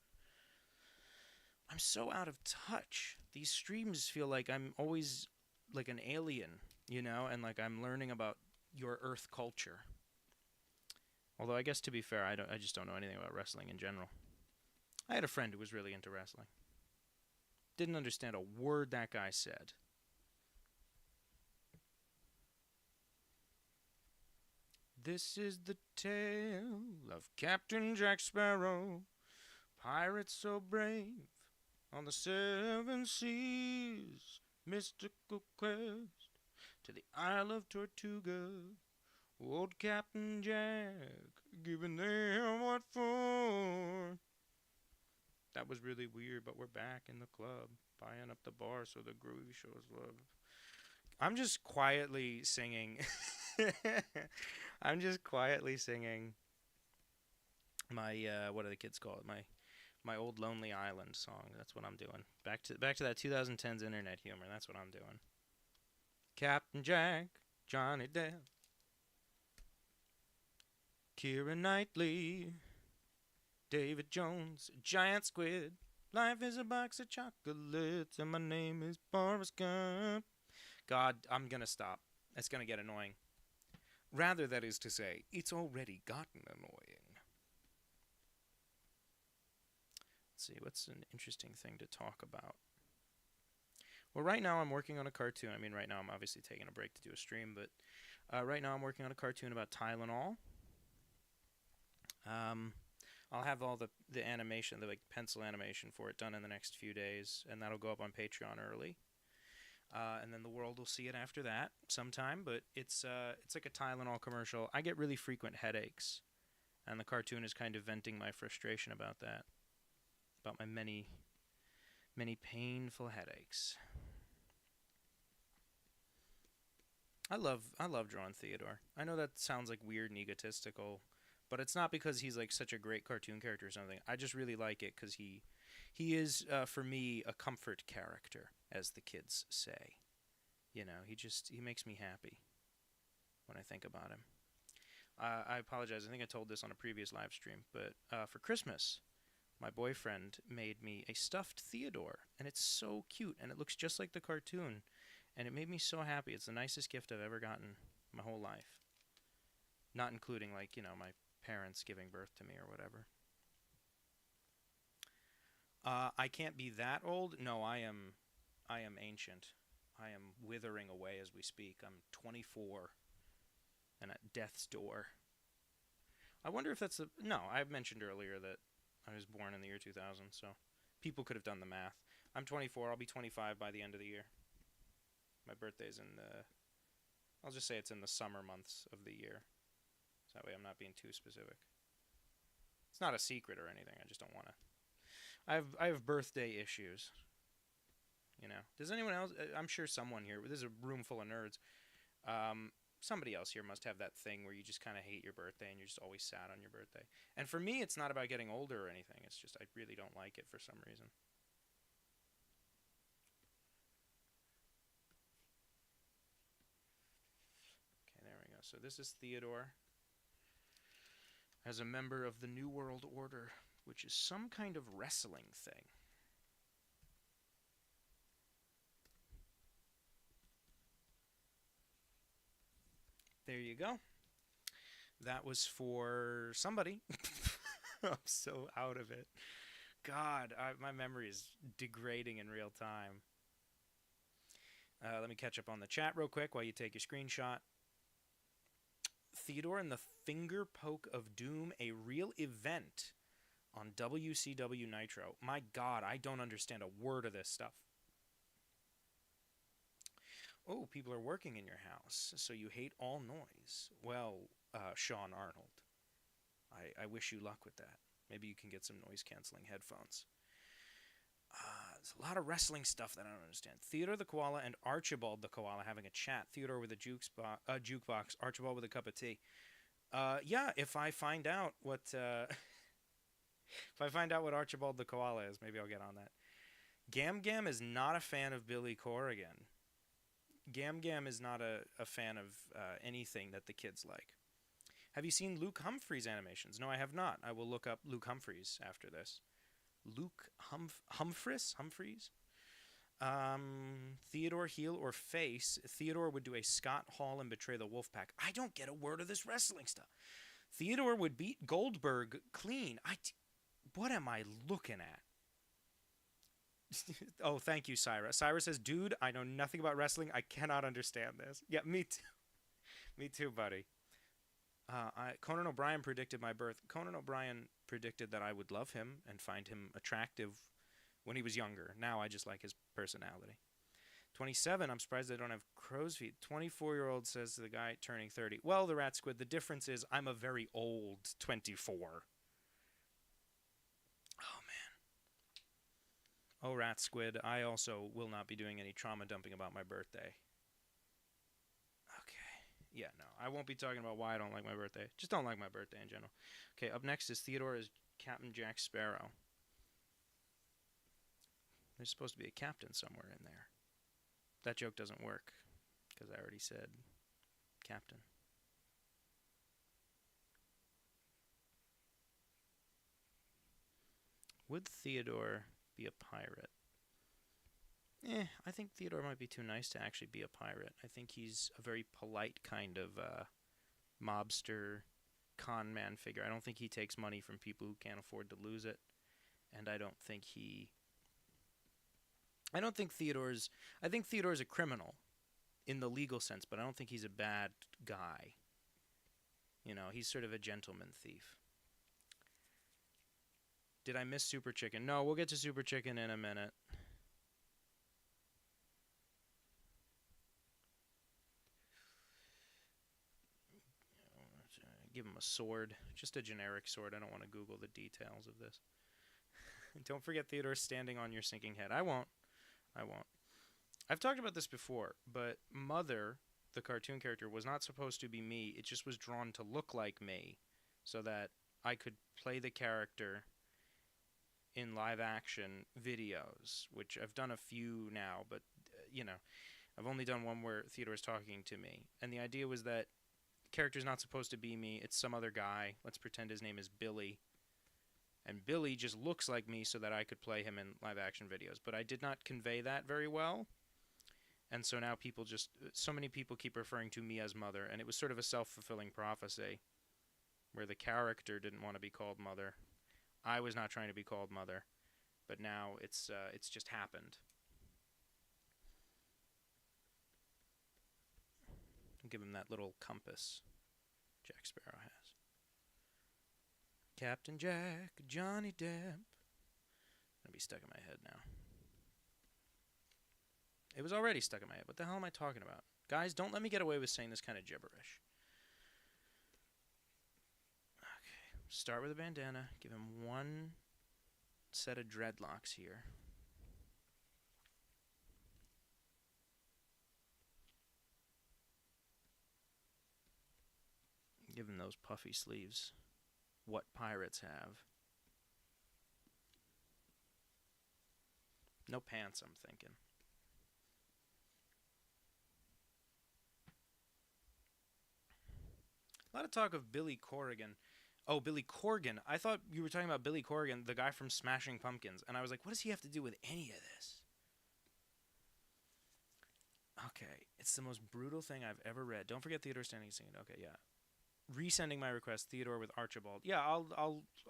I'm so out of touch. These streams feel like I'm always like an alien, you know, and like I'm learning about your Earth culture. Although I guess, to be fair, I just don't know anything about wrestling in general. I had a friend who was really into wrestling. Didn't understand a word that guy said. This is the tale of Captain Jack Sparrow, pirate so brave on the seven seas, mystical quest to the Isle of Tortuga. Old Captain Jack giving them what for. That was really weird, but we're back in the club, buying up the bar so the groovy shows love. I'm just quietly singing. I'm just quietly singing my what do the kids call it? My old Lonely Island song. That's what I'm doing. Back to that 2010s internet humor. That's what I'm doing. Captain Jack, Johnny Depp, Keira Knightley, David Jones, Giant Squid. Life is a box of chocolates, and my name is Boris Gump. God, I'm gonna stop. It's gonna get annoying. Rather, that is to say, it's already gotten annoying. Let's see, what's an interesting thing to talk about? Well, right now I'm working on a cartoon. I mean, right now I'm obviously taking a break to do a stream, but right now I'm working on a cartoon about Tylenol. I'll have all the animation, the like pencil animation for it done in the next few days, and that'll go up on Patreon early. And then the world will see it after that sometime, but it's like a Tylenol commercial. I get really frequent headaches, and the cartoon is kind of venting my frustration about that, about my many, many painful headaches. I love drawing Theodore. I know that sounds like weird and egotistical, but it's not because he's like such a great cartoon character or something. I just really like it because he is, for me, a comfort character, as the kids say. You know, he makes me happy when I think about him. I apologize. I think I told this on a previous live stream, but for Christmas, my boyfriend made me a stuffed Theodore, and it's so cute, and it looks just like the cartoon, and it made me so happy. It's the nicest gift I've ever gotten my whole life, not including, like, you know, my parents giving birth to me or whatever. I can't be that old. No, I am ancient. I am withering away as we speak. I'm 24 and at death's door. I wonder if that's a... No, I mentioned earlier that I was born in the year 2000, so people could have done the math. I'm 24. I'll be 25 by the end of the year. My birthday's in the... I'll just say it's in the summer months of the year. So that way I'm not being too specific. It's not a secret or anything. I just don't want to... I have birthday issues. You know, does anyone else? I'm sure someone here. This is a room full of nerds. Somebody else here must have that thing where you just kind of hate your birthday and you're just always sad on your birthday. And for me, it's not about getting older or anything. It's just I really don't like it for some reason. Okay, there we go. So this is Theodore as a member of the New World Order, which is some kind of wrestling thing. There you go. That was for somebody. I'm so out of it. God, my memory is degrading in real time. Let me catch up on the chat real quick while you take your screenshot. Theodore and the Finger Poke of Doom, a real event on WCW Nitro. My God, I don't understand a word of this stuff. Oh, people are working in your house, so you hate all noise. Well, Sean Arnold, I wish you luck with that. Maybe you can get some noise-canceling headphones. There's a lot of wrestling stuff that I don't understand. Theodore the Koala and Archibald the Koala having a chat. Theodore with a jukebox, Archibald with a cup of tea. Yeah, if I find out what if I find out what Archibald the Koala is, maybe I'll get on that. Gam Gam is not a fan of Billy Corrigan. Gam Gam is not a fan of anything that the kids like. Have you seen Luke Humphreys animations? No, I have not. I will look up Luke Humphreys after this. Luke Humphreys? Theodore heel or face? Theodore would do a Scott Hall and betray the Wolfpack. I don't get a word of this wrestling stuff. Theodore would beat Goldberg clean. What am I looking at? Oh, thank you, Syra. Syra says, dude, I know nothing about wrestling. I cannot understand this. Yeah, me too. Me too, buddy. Conan O'Brien predicted my birth. Conan O'Brien predicted that I would love him and find him attractive when he was younger. Now I just like his personality. 27, I'm surprised I don't have crow's feet. 24-year-old says to the guy turning 30. Well, the Rat Squid, the difference is I'm a very old 24. Oh, man. Oh, Rat Squid, I also will not be doing any trauma dumping about my birthday. Yeah, no, I won't be talking about why I don't like my birthday. Just don't like my birthday in general. Okay, up next is Theodore as Captain Jack Sparrow. There's supposed to be a captain somewhere in there. That joke doesn't work, because I already said captain. Would Theodore be a pirate? I think Theodore might be too nice to actually be a pirate. I think he's a very polite kind of mobster, con man figure. I don't think he takes money from people who can't afford to lose it. And I don't think Theodore's... I think Theodore's a criminal in the legal sense, but I don't think he's a bad guy. You know, he's sort of a gentleman thief. Did I miss Super Chicken? No, we'll get to Super Chicken in a minute. Give him a sword. Just a generic sword. I don't want to Google the details of this. Don't forget Theodore standing on your sinking head. I won't. I've talked about this before, but Mother, the cartoon character, was not supposed to be me. It just was drawn to look like me so that I could play the character in live action videos, which I've done a few now, but, you know, I've only done one where Theodore's talking to me, and the idea was that the character's not supposed to be me, it's some other guy. Let's pretend his name is Billy. And Billy just looks like me so that I could play him in live action videos. But I did not convey that very well. And so now so many people keep referring to me as Mother, and it was sort of a self-fulfilling prophecy where the character didn't want to be called Mother. I was not trying to be called Mother, but now it's just happened. I'll give him that little compass Jack Sparrow has. Captain Jack, Johnny Depp. Gonna be stuck in my head now. It was already stuck in my head. What the hell am I talking about? Guys, don't let me get away with saying this kind of gibberish. Okay, start with a bandana. Give him one set of dreadlocks here. Give him those puffy sleeves. What pirates have. No pants, I'm thinking. A lot of talk of Billy Corrigan. Oh, Billy Corgan. I thought you were talking about Billy Corgan, the guy from Smashing Pumpkins. And I was like, what does he have to do with any of this? Okay, it's the most brutal thing I've ever read. Don't forget Theodore standing and singing. Okay, yeah. Resending my request, Theodore with Archibald. Yeah,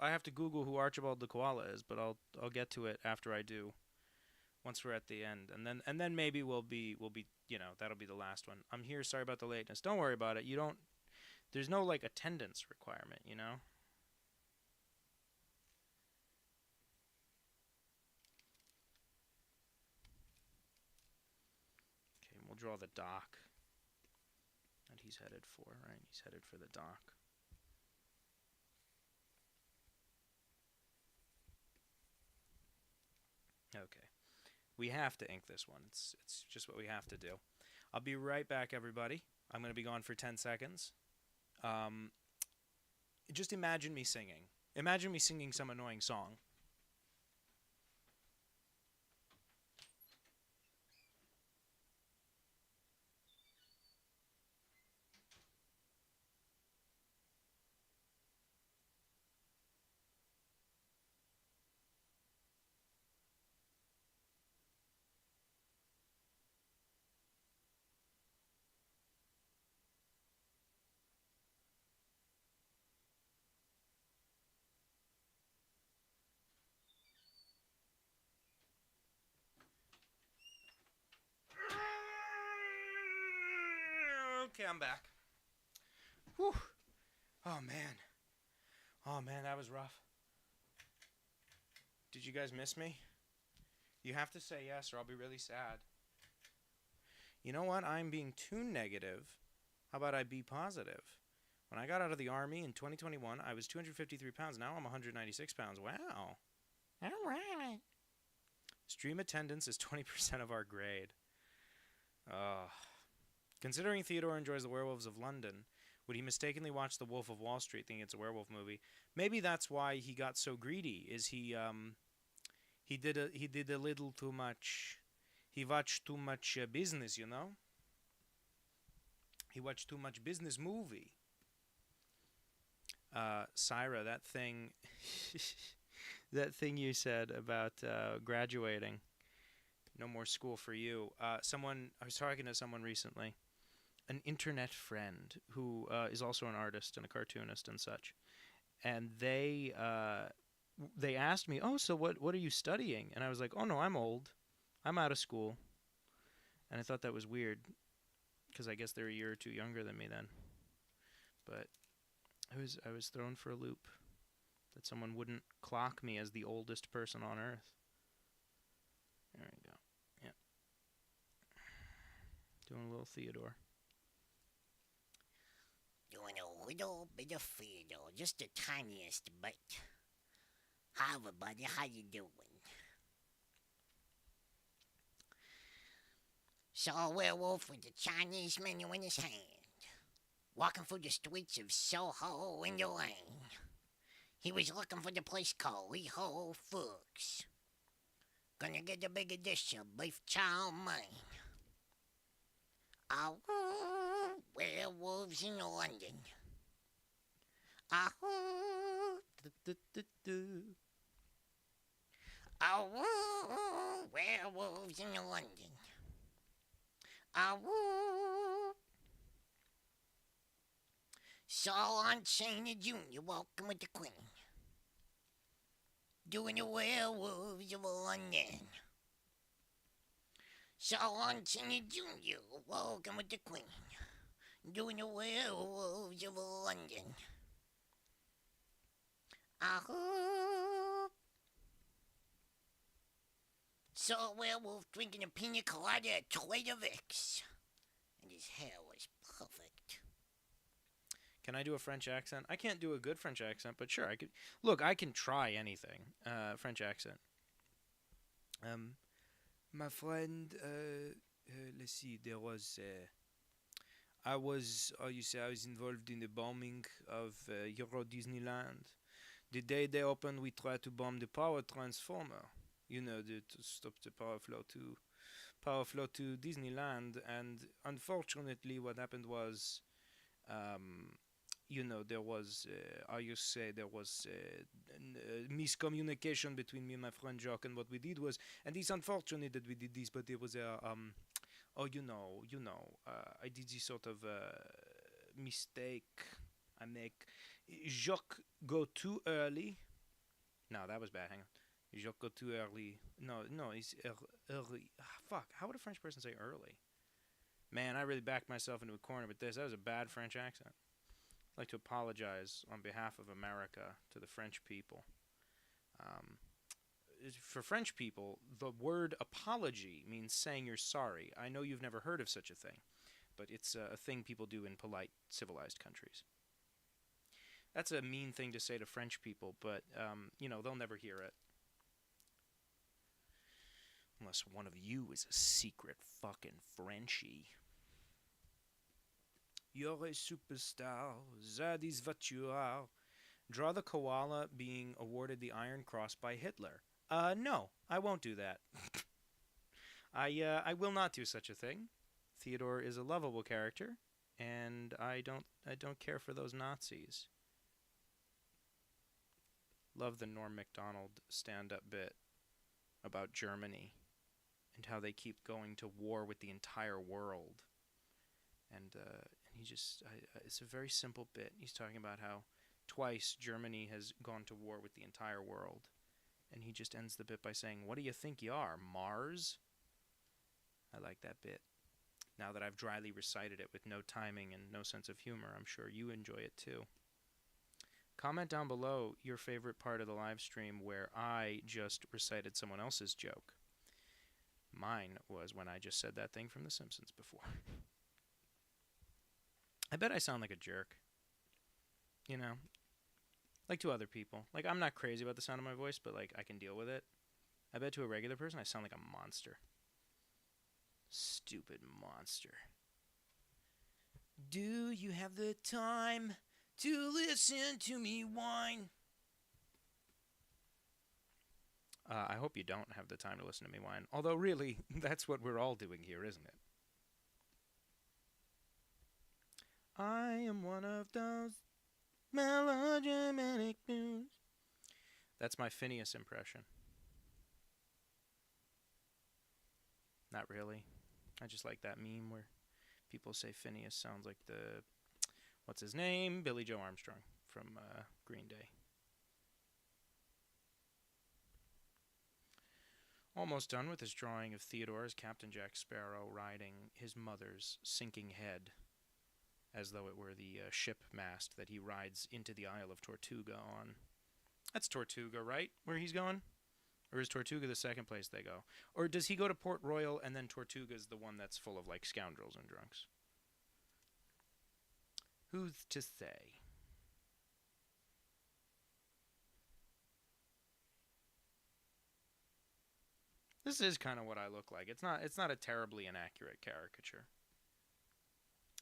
I have to Google who Archibald the Koala is, but I'll get to it after I do. Once we're at the end, and then maybe we'll be that'll be the last one. I'm here. Sorry about the lateness. Don't worry about it. There's no like attendance requirement, Okay, and we'll draw the dock that he's headed for, right? He's headed for the dock. Okay. We have to ink this one. It's just what we have to do. I'll be right back, everybody. I'm going to be gone for 10 seconds. Just imagine me singing. Imagine me singing some annoying song. Okay, I'm back. Whew. Oh, man. Oh, man, that was rough. Did you guys miss me? You have to say yes or I'll be really sad. You know what? I'm being too negative. How about I be positive? When I got out of the Army in 2021, I was 253 pounds. Now I'm 196 pounds. Wow. All right. Stream attendance is 20% of our grade. Considering Theodore enjoys The Werewolves of London, would he mistakenly watch The Wolf of Wall Street thinking it's a werewolf movie? Maybe that's why he got so greedy. He did a little too much. He watched too much business, He watched too much business movie. Syra, that thing you said about graduating. No more school for you. I was talking to someone recently, an internet friend who is also an artist and a cartoonist and such. And they asked me, "Oh, so what are you studying?" And I was like, "Oh no, I'm old. I'm out of school." And I thought that was weird because I guess they're a year or two younger than me then. But I was thrown for a loop that someone wouldn't clock me as the oldest person on Earth. There we go. Yeah. Doing a little Theodore. Doing a little bit of Theodore, just the tiniest bit. Hi, everybody. How you doing? Saw a werewolf with a Chinese menu in his hand, walking through the streets of Soho in the rain. He was looking for the place called Lee Ho Fooks. Gonna get a big dish of beef chow mein. Werewolves in London. Ahoo, werewolves in London. Ahoo. Solon China Jr., welcome with the Queen. Doing the werewolves of London. Solon China Jr., welcome with the Queen. Doing the werewolves of London. Ahoo. Saw a werewolf drinking a pina colada at Toyota Vicks. And his hair was perfect. Can I do a French accent? I can't do a good French accent, but sure, I could. Look, I can try anything. French accent. My friend, let's see, there was, I was involved in the bombing of Euro Disneyland. The day they opened, we tried to bomb the power transformer. To stop the power flow to Disneyland, and unfortunately, what happened was, there was, there was miscommunication between me and my friend Jacques, and what we did was, and it's unfortunate that we did this, but there was I did this sort of mistake. I make Jacques go too early. No, that was bad. Hang on. Jacques go too early. No, he's early. Fuck. How would a French person say early? Man, I really backed myself into a corner with this. That was a bad French accent. I'd like to apologize on behalf of America to the French people. For French people, the word apology means saying you're sorry. I know you've never heard of such a thing, but it's a thing people do in polite, civilized countries. That's a mean thing to say to French people, but, they'll never hear it. Unless one of you is a secret fucking Frenchie. You're a superstar, that is what you are. Draw the koala being awarded the Iron Cross by Hitler. No, I won't do that. I will not do such a thing. Theodore is a lovable character, and I don't care for those Nazis. Love the Norm Macdonald stand-up bit about Germany and how they keep going to war with the entire world. And he just, it's a very simple bit. He's talking about how twice Germany has gone to war with the entire world. And he just ends the bit by saying, "What do you think you are, Mars?" I like that bit. Now that I've dryly recited it with no timing and no sense of humor, I'm sure you enjoy it too. Comment down below your favorite part of the live stream where I just recited someone else's joke. Mine was when I just said that thing from The Simpsons before. I bet I sound like a jerk. Like to other people. Like, I'm not crazy about the sound of my voice, but, like, I can deal with it. I bet to a regular person I sound like a monster. Stupid monster. Do you have the time to listen to me whine? I hope you don't have the time to listen to me whine. Although, really, that's what we're all doing here, isn't it? I am one of those melodramatic news. That's my Phineas impression. Not really. I just like that meme where people say Phineas sounds like the, what's his name? Billy Joe Armstrong from Green Day. Almost done with his drawing of Theodore as Captain Jack Sparrow riding his mother's sinking head, as though it were the ship mast that he rides into the Isle of Tortuga on. That's Tortuga, right? Where he's going? Or is Tortuga the second place they go? Or does he go to Port Royal and then Tortuga's the one that's full of, like, scoundrels and drunks? Who's to say? This is kind of what I look like. It's not a terribly inaccurate caricature.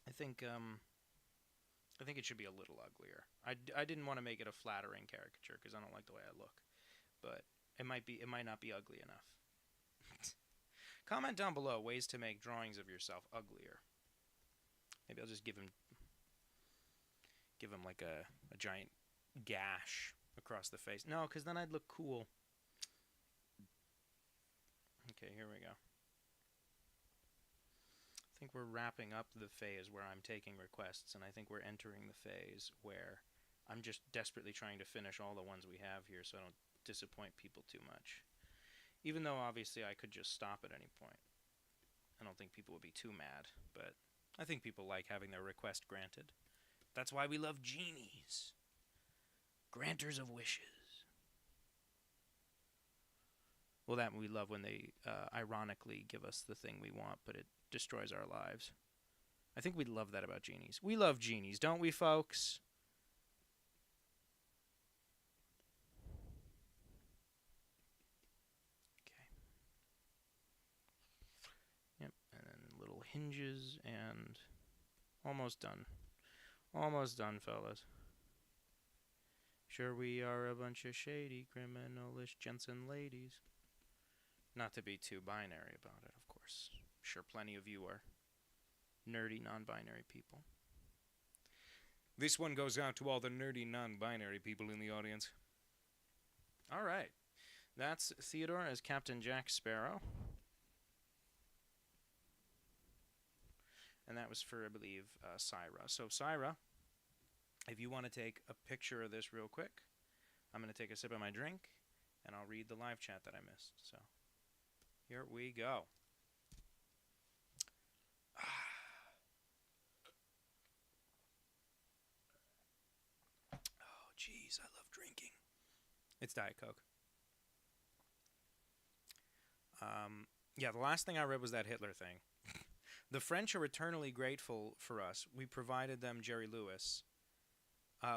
I think it should be a little uglier. I didn't want to make it a flattering caricature because I don't like the way I look. But it might not be ugly enough. Comment down below ways to make drawings of yourself uglier. Maybe I'll just give him like a giant gash across the face. No, because then I'd look cool. Okay, here we go. I think we're wrapping up the phase where I'm taking requests, and I think we're entering the phase where I'm just desperately trying to finish all the ones we have here so I don't disappoint people too much. Even though, obviously, I could just stop at any point. I don't think people would be too mad, but I think people like having their request granted. That's why we love genies. Granters of wishes. Well, that we love when they ironically give us the thing we want, but it destroys our lives. I think we love that about genies. We love genies, don't we, folks? Okay. Yep, and then little hinges and almost done. Almost done, fellas. Sure we are a bunch of shady, criminalish Jensen ladies. Not to be too binary about it, of course. Sure plenty of you are nerdy, non-binary people. This one goes out to all the nerdy non-binary people in the audience. All right. That's Theodore as Captain Jack Sparrow. And that was for, I believe, Syra. So, Syra, if you want to take a picture of this real quick, I'm going to take a sip of my drink, and I'll read the live chat that I missed. So, here we go. Oh, jeez, I love drinking. It's Diet Coke. Yeah, the last thing I read was that Hitler thing. The French are eternally grateful for us. We provided them Jerry Lewis.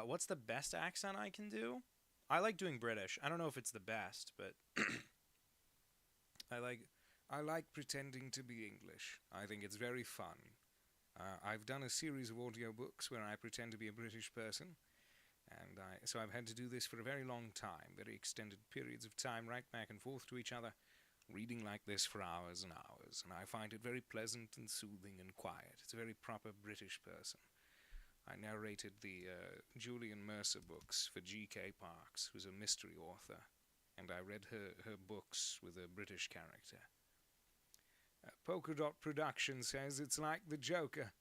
What's the best accent I can do? I like doing British. I don't know if it's the best, but I like pretending to be English. I think it's very fun. I've done a series of audiobooks where I pretend to be a British person, and so I've had to do this for a very long time, very extended periods of time, right back and forth to each other, reading like this for hours and hours, and I find it very pleasant and soothing and quiet. It's a very proper British person. I narrated the Julian Mercer books for G.K. Parks, who's a mystery author, and I read her books with a British character. Polka Dot Production says it's like the Joker.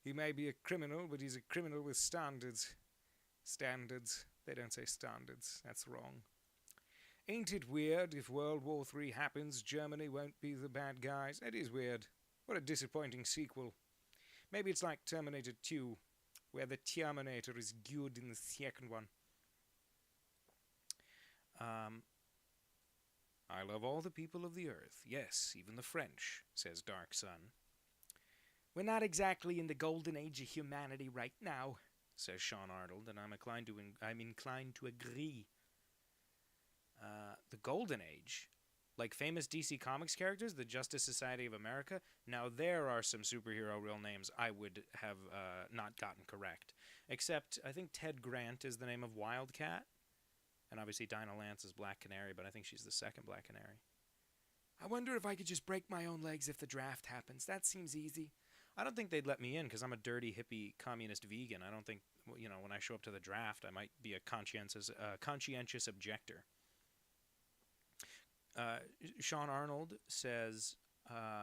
He may be a criminal, but he's a criminal with standards. Standards. They don't say standards. That's wrong. Ain't it weird if World War III happens, Germany won't be the bad guys? It is weird. What a disappointing sequel. Maybe it's like Terminator 2, where the Terminator is good in the second one. I love all the people of the earth. Yes, even the French, says Dark Sun. We're not exactly in the golden age of humanity right now, says Sean Arnold, and I'm inclined to agree. The golden age? Like famous DC Comics characters, the Justice Society of America? Now there are some superhero real names I would have not gotten correct. Except, I think Ted Grant is the name of Wildcat. And obviously Dinah Lance is Black Canary, but I think she's the second Black Canary. I wonder if I could just break my own legs if the draft happens. That seems easy. I don't think they'd let me in because I'm a dirty, hippie, communist vegan. I don't think, when I show up to the draft, I might be a conscientious objector. Sean Arnold says,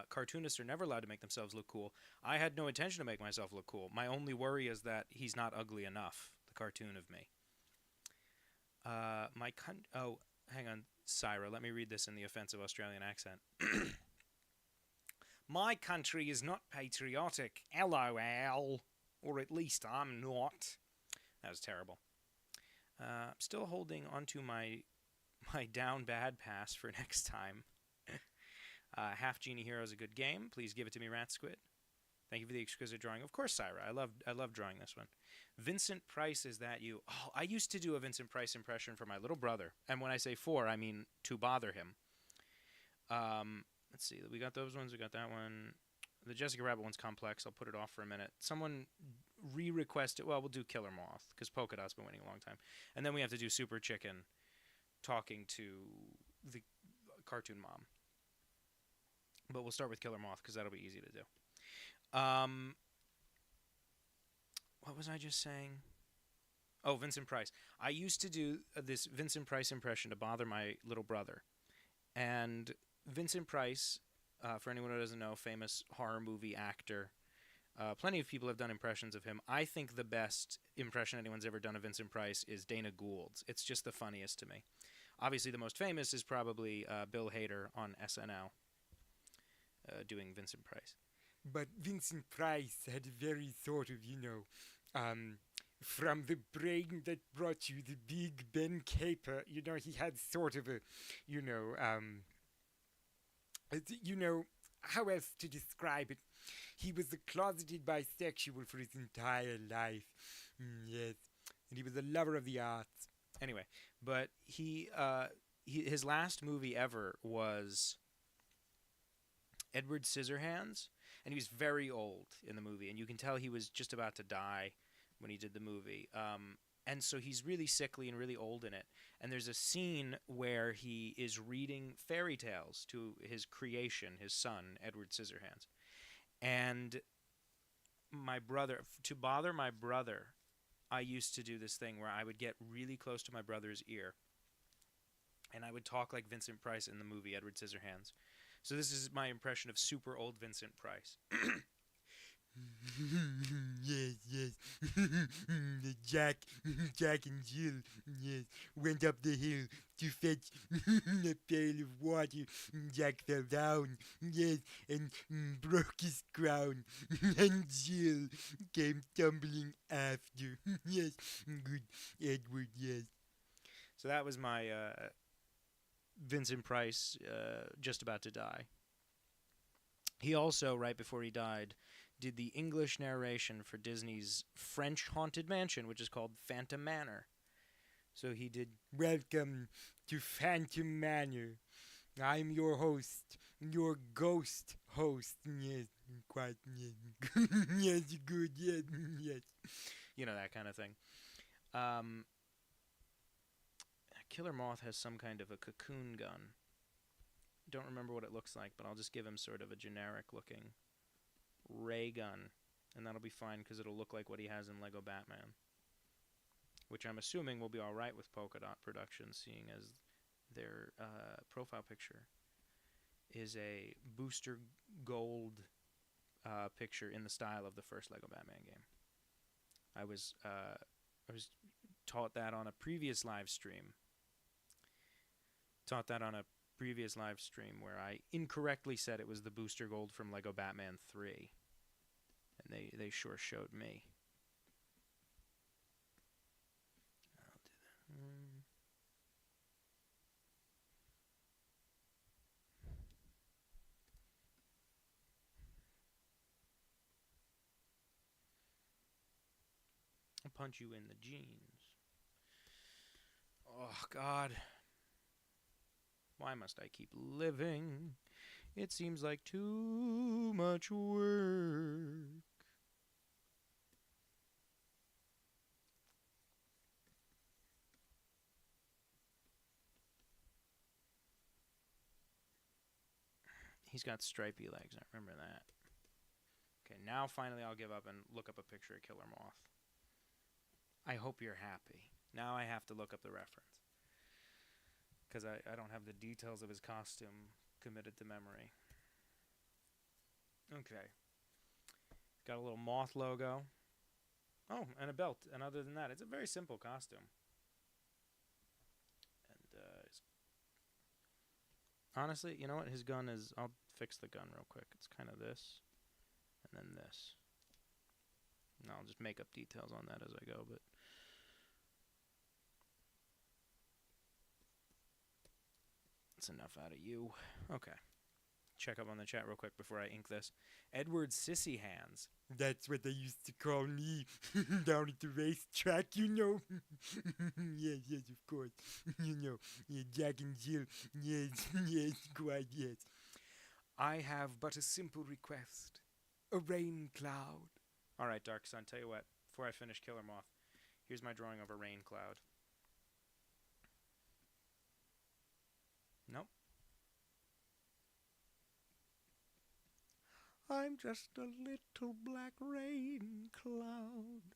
cartoonists are never allowed to make themselves look cool. I had no intention to make myself look cool. My only worry is that he's not ugly enough, the cartoon of me. Hang on, Syra, let me read this in the offensive Australian accent. My country is not patriotic, LOL, or at least I'm not. That was terrible. I'm still holding onto my down bad pass for next time. Half Genie Hero is a good game. Please give it to me, Rat Squid. Thank you for the exquisite drawing. Of course, Syra. I love drawing this one. Vincent Price, is that you? Oh, I used to do a Vincent Price impression for my little brother. And when I say for, I mean to bother him. Let's see. We got those ones. We got that one. The Jessica Rabbit one's complex. I'll put it off for a minute. Someone re-requested. Well, we'll do Killer Moth because Polka Dot's been waiting a long time. And then we have to do Super Chicken talking to the cartoon mom. But we'll start with Killer Moth because that'll be easy to do. what was I just saying? Oh, Vincent Price. I used to do this Vincent Price impression to bother my little brother. And Vincent Price, for anyone who doesn't know, famous horror movie actor. Plenty of people have done impressions of him. I think the best impression anyone's ever done of Vincent Price is Dana Gould's. It's just the funniest to me. Obviously, the most famous is probably Bill Hader on SNL doing Vincent Price. But Vincent Price had a very sort of, from the brain that brought you the big Ben Caper, he had sort of a, how else to describe it? He was a closeted bisexual for his entire life. Yes. And he was a lover of the arts. Anyway, but his last movie ever was Edward Scissorhands, and he was very old in the movie, and you can tell he was just about to die when he did the movie. And so he's really sickly and really old in it. And there's a scene where he is reading fairy tales to his creation, his son, Edward Scissorhands. And my brother, to bother my brother, I used to do this thing where I would get really close to my brother's ear, and I would talk like Vincent Price in the movie Edward Scissorhands. So this is my impression of super old Vincent Price. Yes. Jack and Jill, yes, went up the hill to fetch a pail of water. Jack fell down, yes, and broke his crown. And Jill came tumbling after. Yes, good Edward, yes. So that was my Vincent Price just about to die. He also, right before he died, did the English narration for Disney's French Haunted Mansion, which is called Phantom Manor. So he did... Welcome to Phantom Manor. I'm your host, your ghost host. Yes, quite, yes. Yes, good, yes, yes. You know, that kind of thing. Killer Moth has some kind of a cocoon gun. Don't remember what it looks like, but I'll just give him sort of a generic-looking ray gun, and that'll be fine because it'll look like what he has in Lego Batman, which I'm assuming will be all right with Polka Dot Productions, seeing as their profile picture is a booster gold picture in the style of the first Lego Batman game. I was taught that on a previous live stream. Where I incorrectly said it was the booster gold from Lego Batman 3. And they sure showed me. I'll do that. I'll punch you in the jeans. Oh, God. Why must I keep living? It seems like too much work. He's got stripy legs, I remember that. Okay, now finally I'll give up and look up a picture of Killer Moth. I hope you're happy. Now I have to look up the reference, because I don't have the details of his costume committed to memory. Okay. Got a little moth logo. Oh, and a belt. And other than that, it's a very simple costume. And honestly, you know what? His gun is... I'll fix the gun real quick. It's kind of this, and then this. And I'll just make up details on that as I go, but... That's enough out of you. Okay. Check up on the chat real quick before I ink this. Edward Scissyhands. That's what they used to call me down at the racetrack, Yes, of course. Yeah, Jack and Jill. Yes, quite, yes. I have but a simple request. A rain cloud. All right, Dark Sun, tell you what. Before I finish Killer Moth, here's my drawing of a rain cloud. Nope. I'm just a little black rain cloud.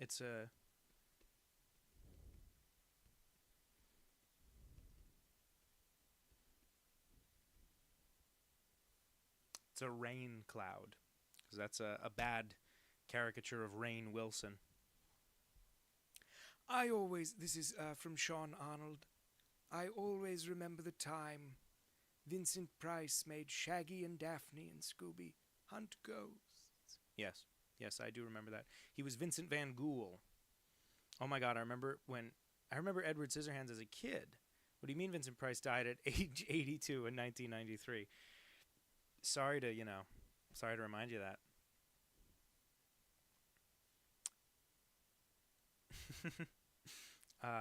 It's a it's a rain cloud, because that's a bad caricature of Rainn Wilson. This is from Sean Arnold. I always remember the time Vincent Price made Shaggy and Daphne and Scooby hunt ghosts. Yes, yes, I do remember that. He was Vincent Van Ghoul. Oh my God, I remember Edward Scissorhands as a kid. What do you mean Vincent Price died at age 82 in 1993? Sorry to remind you that.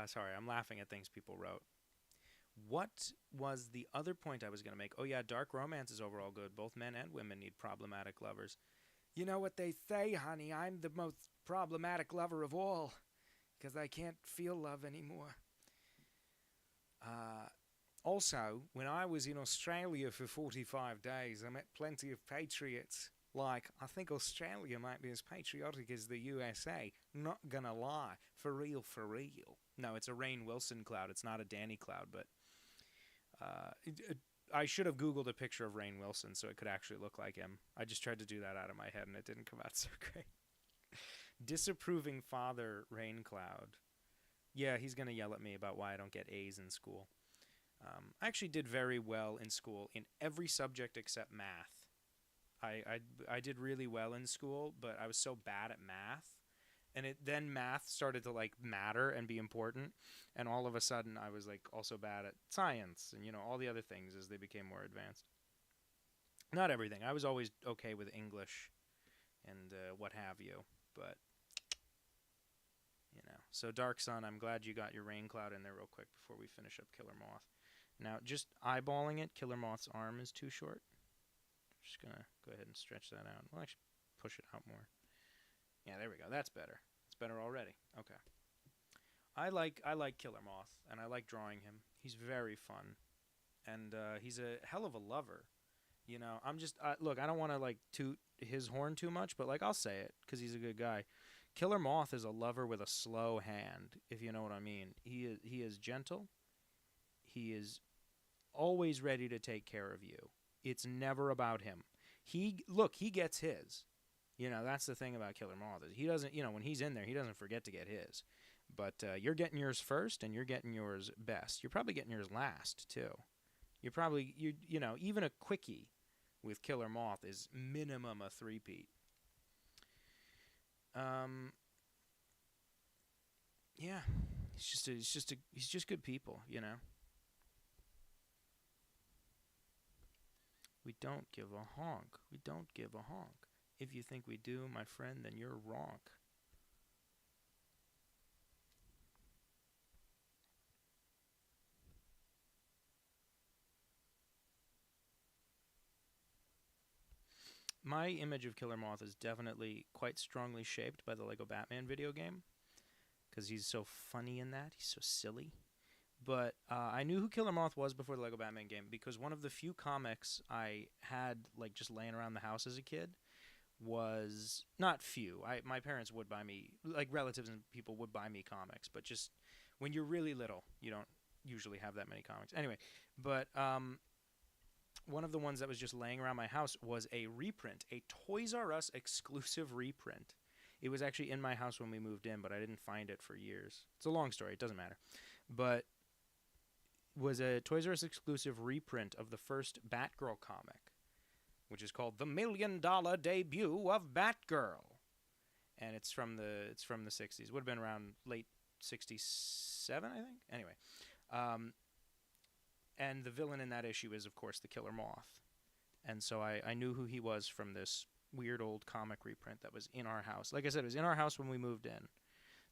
Sorry, I'm laughing at things people wrote. What was the other point I was going to make? Oh yeah, dark romance is overall good. Both men and women need problematic lovers. You know what they say, honey, I'm the most problematic lover of all, because I can't feel love anymore. Also, when I was in Australia for 45 days, I met plenty of patriots. Like, I think Australia might be as patriotic as the USA. Not gonna lie. For real, for real. No, it's a Rainn Wilson cloud. It's not a Danny cloud, but I should have Googled a picture of Rainn Wilson so it could actually look like him. I just tried to do that out of my head, and it didn't come out so great. Disapproving father, Rain Cloud. Yeah, he's going to yell at me about why I don't get A's in school. I actually did very well in school in every subject except math. I did really well in school, but I was so bad at math. And then math started to like matter and be important, and all of a sudden I was like also bad at science and all the other things as they became more advanced. Not everything. I was always okay with English and what have you, but So Dark Sun, I'm glad you got your Rain Cloud in there real quick before we finish up Killer Moth. Now, just eyeballing it, Killer Moth's arm is too short. Just gonna go ahead and stretch that out. We'll actually push it out more. Yeah, there we go. That's better. It's better already. Okay. I like Killer Moth, and I like drawing him. He's very fun, and he's a hell of a lover. I'm just look. I don't want to like toot his horn too much, but like I'll say it because he's a good guy. Killer Moth is a lover with a slow hand, if you know what I mean. He is gentle. He is always ready to take care of you. It's never about him. He gets his. That's the thing about Killer Moth is he doesn't, when he's in there, he doesn't forget to get his. But you're getting yours first, and you're getting yours best. You're probably getting yours last too. You're probably even a quickie with Killer Moth is minimum a 3-peat. Yeah, he's just good people. We don't give a honk. We don't give a honk. If you think we do, my friend, then you're wrong. My image of Killer Moth is definitely quite strongly shaped by the Lego Batman video game, because he's so funny in that. He's so silly. But I knew who Killer Moth was before the Lego Batman game, because one of the few comics I had like just laying around the house as a kid was not few. My parents would buy me, like relatives and people would buy me comics, but just when you're really little, you don't usually have that many comics. Anyway, but one of the ones that was just laying around my house was a reprint, a Toys R Us exclusive reprint. It was actually in my house when we moved in, but I didn't find it for years. It's a long story. It doesn't matter. But was a Toys R Us exclusive reprint of the first Batgirl comic, which is called The $1 Million Debut of Batgirl. And it's from the 60s. Would have been around late 67, I think. Anyway. And the villain in that issue is, of course, the Killer Moth. And so I knew who he was from this weird old comic reprint that was in our house. Like I said, it was in our house when we moved in.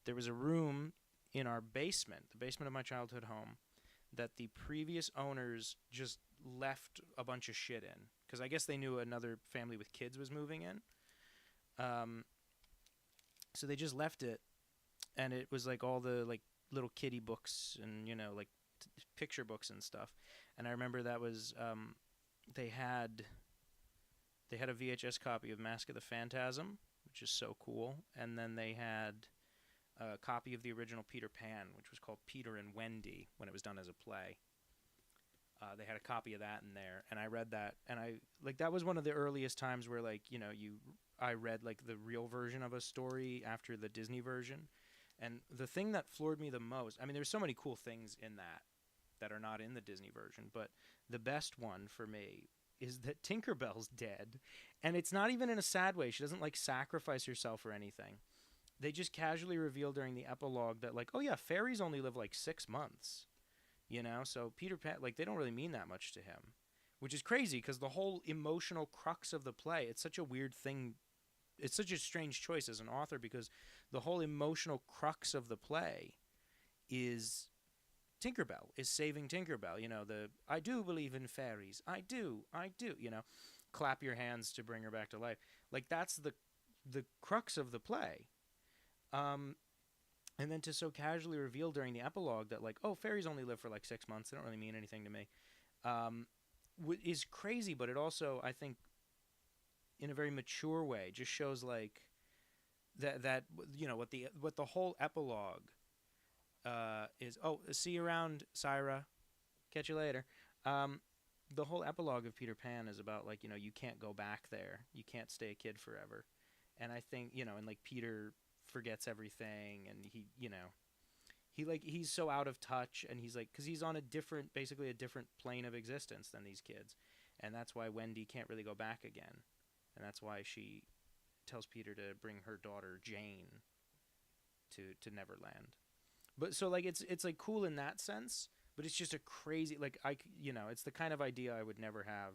There was a room in our basement, the basement of my childhood home, that the previous owners just left a bunch of shit in. Because I guess they knew another family with kids was moving in. So they just left it. And it was like all the like little kiddie books and, like picture books and stuff. And I remember that was they had a VHS copy of Mask of the Phantasm, which is so cool. And then they had a copy of the original Peter Pan, which was called Peter and Wendy when it was done as a play. They had a copy of that in there, and I read that, and I like that was one of the earliest times where I read like the real version of a story after the Disney version, and the thing that floored me the most, I mean, there's so many cool things in that are not in the Disney version, but the best one for me is that Tinkerbell's dead, and it's not even in a sad way. She doesn't like sacrifice herself or anything. They just casually reveal during the epilogue that like, oh yeah, fairies only live like 6 months. So Peter Pan, like, they don't really mean that much to him, which is crazy because the whole emotional crux of the play, it's such a weird thing. It's such a strange choice as an author because the whole emotional crux of the play is Tinkerbell, is saving Tinkerbell. I do believe in fairies. I do, clap your hands to bring her back to life. Like, that's the crux of the play. And then to so casually reveal during the epilogue that, like, oh, fairies only live for like 6 months. They don't really mean anything to me. Is crazy, but it also, I think, in a very mature way, just shows like that what the whole epilogue is. Oh, see you around, Syra. Catch you later. The whole epilogue of Peter Pan is about like you can't go back there. You can't stay a kid forever. And I think and like Peter forgets everything, and he's so out of touch, and he's like, because he's on basically a different plane of existence than these kids, and that's why Wendy can't really go back again, and that's why she tells Peter to bring her daughter Jane to Neverland. But so like it's like cool in that sense, but it's just a crazy like it's the kind of idea I would never have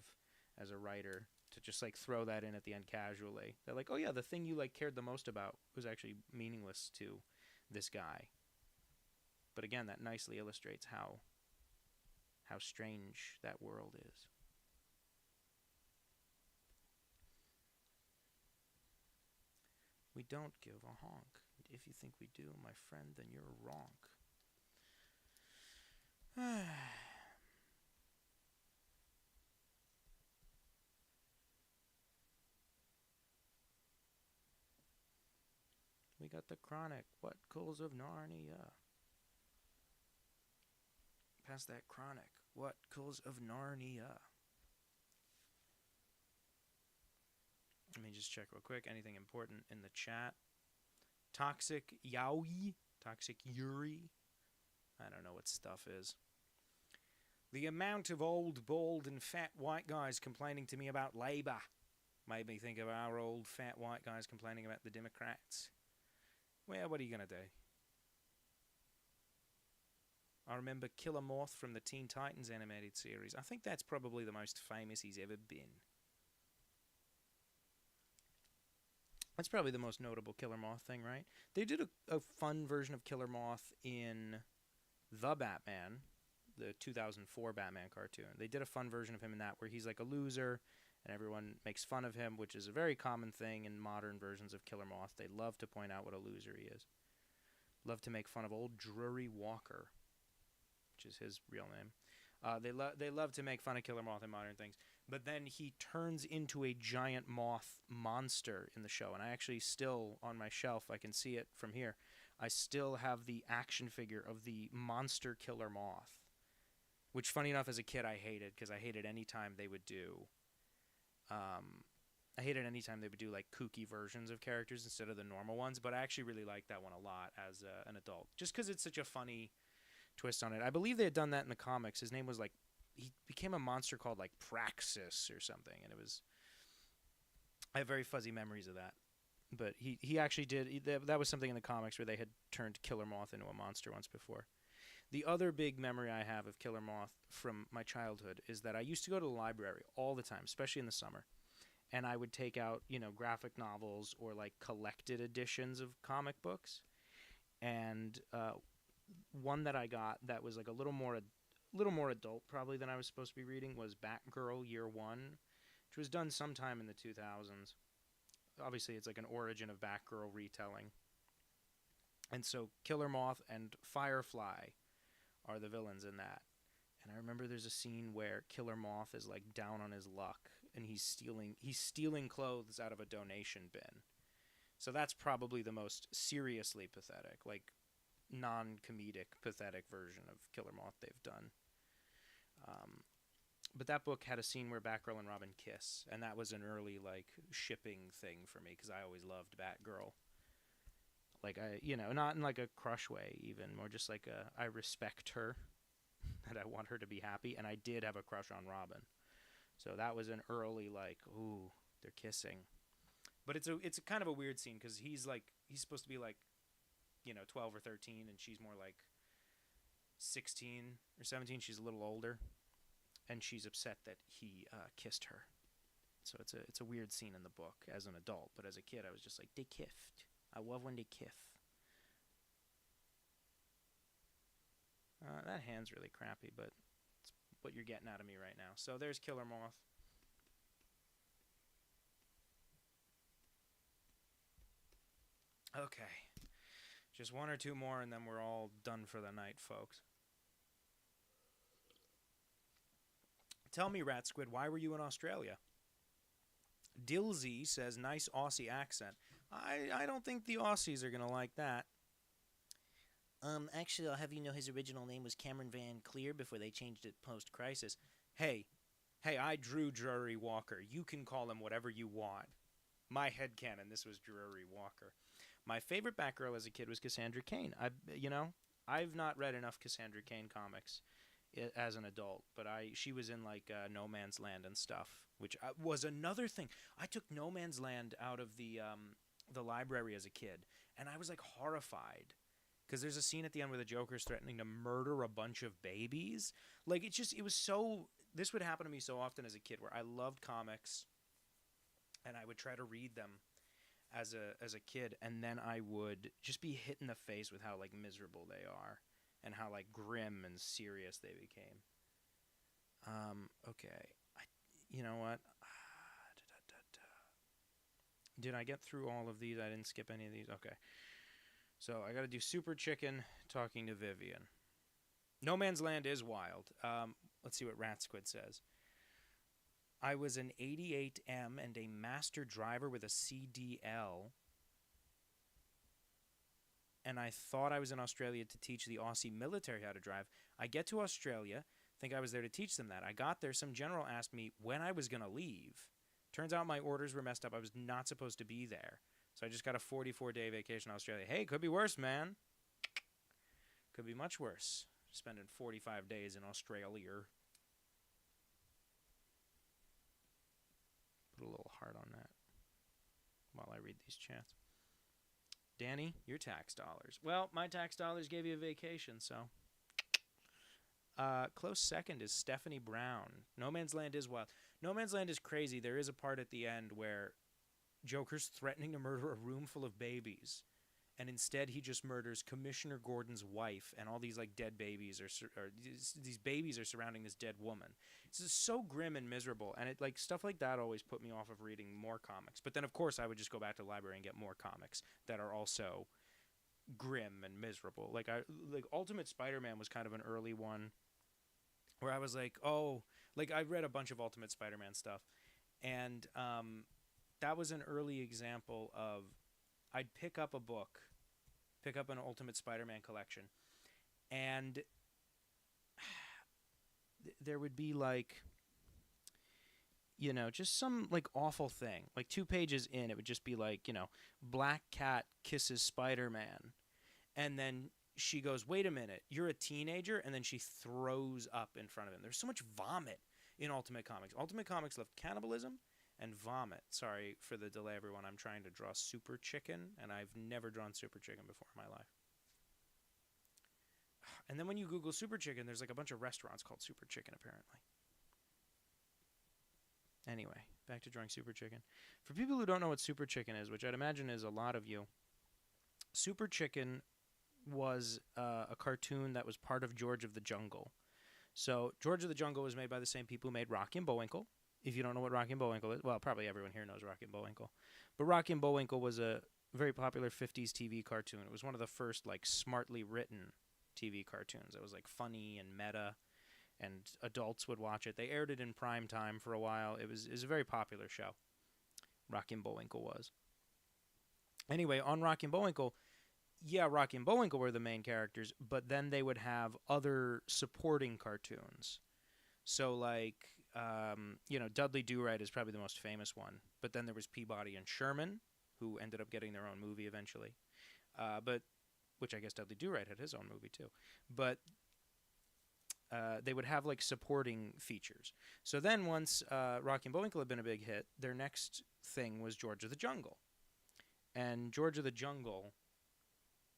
as a writer, to just like throw that in at the end casually. They're like, oh yeah, the thing you like cared the most about was actually meaningless to this guy. But again, that nicely illustrates how strange that world is. We don't give a honk. If you think we do, my friend, then you're wrong. We got the Chronic. What Calls of Narnia? Past that Chronic. What Calls of Narnia? Let me just check real quick. Anything important in the chat? Toxic Yaoi? Toxic Yuri? I don't know what stuff is. The amount of old, bald, and fat white guys complaining to me about Labour made me think of our old, fat white guys complaining about the Democrats. Well, what are you going to do? I remember Killer Moth from the Teen Titans animated series. I think that's probably the most famous he's ever been. That's probably the most notable Killer Moth thing, right? They did a fun version of Killer Moth in The Batman, the 2004 Batman cartoon. They did a fun version of him in that where he's like a loser and everyone makes fun of him, which is a very common thing in modern versions of Killer Moth. They love to point out what a loser he is. Love to make fun of old Drury Walker, which is his real name. They love to make fun of Killer Moth in modern things. But then he turns into a giant moth monster in the show. And I actually still, on my shelf, I can see it from here, I still have the action figure of the monster Killer Moth. Which, funny enough, as a kid, I hated, because I hated any time they would do... like kooky versions of characters instead of the normal ones. But I actually really liked that one a lot as an adult. Just because it's such a funny twist on it. I believe they had done that in the comics. His name was like... He became a monster called like Praxis or something, and it was... I have very fuzzy memories of that. But he actually did... That was something in the comics where they had turned Killer Moth into a monster once before. The other big memory I have of Killer Moth from my childhood is that I used to go to the library all the time, especially in the summer. And I would take out, graphic novels or like collected editions of comic books. And one that I got that was like a little more adult probably than I was supposed to be reading was Batgirl Year One, which was done sometime in the 2000s. Obviously, it's like an origin of Batgirl retelling. And so Killer Moth and Firefly are the villains in that. And I remember there's a scene where Killer Moth is like down on his luck and he's stealing clothes out of a donation bin. So that's probably the most seriously pathetic, like non-comedic, pathetic version of Killer Moth they've done. But that book had a scene where Batgirl and Robin kiss, and that was an early like shipping thing for me because I always loved Batgirl. Like not in like a crush way, even more just like I respect her, that I want her to be happy, and I did have a crush on Robin. So that was an early like, ooh, they're kissing. But it's a kind of a weird scene because he's supposed to be like, 12 or 13, and she's more like 16 or 17. She's a little older, and she's upset that he kissed her. So it's a weird scene in the book as an adult, but as a kid I was just like, they kiffed. I love when they kiff. That hand's really crappy, but it's what you're getting out of me right now. So there's Killer Moth. Okay. Just one or two more, and then we're all done for the night, folks. Tell me, Rat Squid, why were you in Australia? Dilsey says, nice Aussie accent. I don't think the Aussies are going to like that. Actually, I'll have you know his original name was Cameron Van Cleer before they changed it post-crisis. Hey, I drew Drury Walker. You can call him whatever you want. My headcanon, this was Drury Walker. My favorite Batgirl as a kid was Cassandra Cain. I've not read enough Cassandra Cain comics as an adult, but she was in like No Man's Land and stuff, which was another thing. I took No Man's Land out of the library as a kid, and I was like horrified because there's a scene at the end where the Joker's threatening to murder a bunch of babies. Like this would happen to me so often as a kid where I loved comics, and I would try to read them as a kid, and then I would just be hit in the face with how like miserable they are and how like grim and serious they became. Okay. You know what? Did I get through all of these? I didn't skip any of these. Okay. So I got to do Super Chicken talking to Vivian. No Man's Land is wild. Let's see what Rat Squid says. I was an 88M and a master driver with a CDL, and I thought I was in Australia to teach the Aussie military how to drive. I get to Australia, think I was there to teach them that. I got there, some general asked me when I was going to leave. Turns out my orders were messed up. I was not supposed to be there. So I just got a 44-day vacation in Australia. Hey, could be worse, man. Could be much worse. Spending 45 days in Australia. Put a little heart on that while I read these chats. Danny, your tax dollars. Well, my tax dollars gave you a vacation, so. Close second is Stephanie Brown. No Man's Land is wild. No Man's Land is crazy. There is a part at the end where Joker's threatening to murder a room full of babies, and instead he just murders Commissioner Gordon's wife, and all these like dead babies these babies are surrounding this dead woman. It's just so grim and miserable, and it like stuff like that always put me off of reading more comics. But then of course I would just go back to the library and get more comics that are also grim and miserable. Like Ultimate Spider-Man was kind of an early one where I was like, oh, like I read a bunch of Ultimate Spider-Man stuff, and that was an early example of I'd pick up an Ultimate Spider-Man collection, and there would be like, just some like awful thing. Like 2 pages in, it would just be like, Black Cat kisses Spider-Man, and then she goes, wait a minute, you're a teenager? And then she throws up in front of him. There's so much vomit in Ultimate Comics. Ultimate Comics love cannibalism and vomit. Sorry for the delay, everyone. I'm trying to draw Super Chicken, and I've never drawn Super Chicken before in my life. And then when you Google Super Chicken, there's like a bunch of restaurants called Super Chicken, apparently. Anyway, back to drawing Super Chicken. For people who don't know what Super Chicken is, which I'd imagine is a lot of you, Super Chicken was a cartoon that was part of George of the Jungle. So George of the Jungle was made by the same people who made Rocky and Bullwinkle. If you don't know what Rocky and Bullwinkle is, well, probably everyone here knows Rocky and Bullwinkle. But Rocky and Bullwinkle was a very popular 50s TV cartoon. It was one of the first like smartly written TV cartoons. It was like funny and meta, and adults would watch it. They aired it in prime time for a while. It was a very popular show. Rocky and Bullwinkle was. Anyway, on Rocky and Bullwinkle, yeah, Rocky and Bullwinkle were the main characters, but then they would have other supporting cartoons. So, like, Dudley Do Right is probably the most famous one. But then there was Peabody and Sherman, who ended up getting their own movie eventually. But which I guess Dudley Do Right had his own movie too. But they would have like supporting features. So then once Rocky and Bullwinkle had been a big hit, their next thing was George of the Jungle. And George of the Jungle,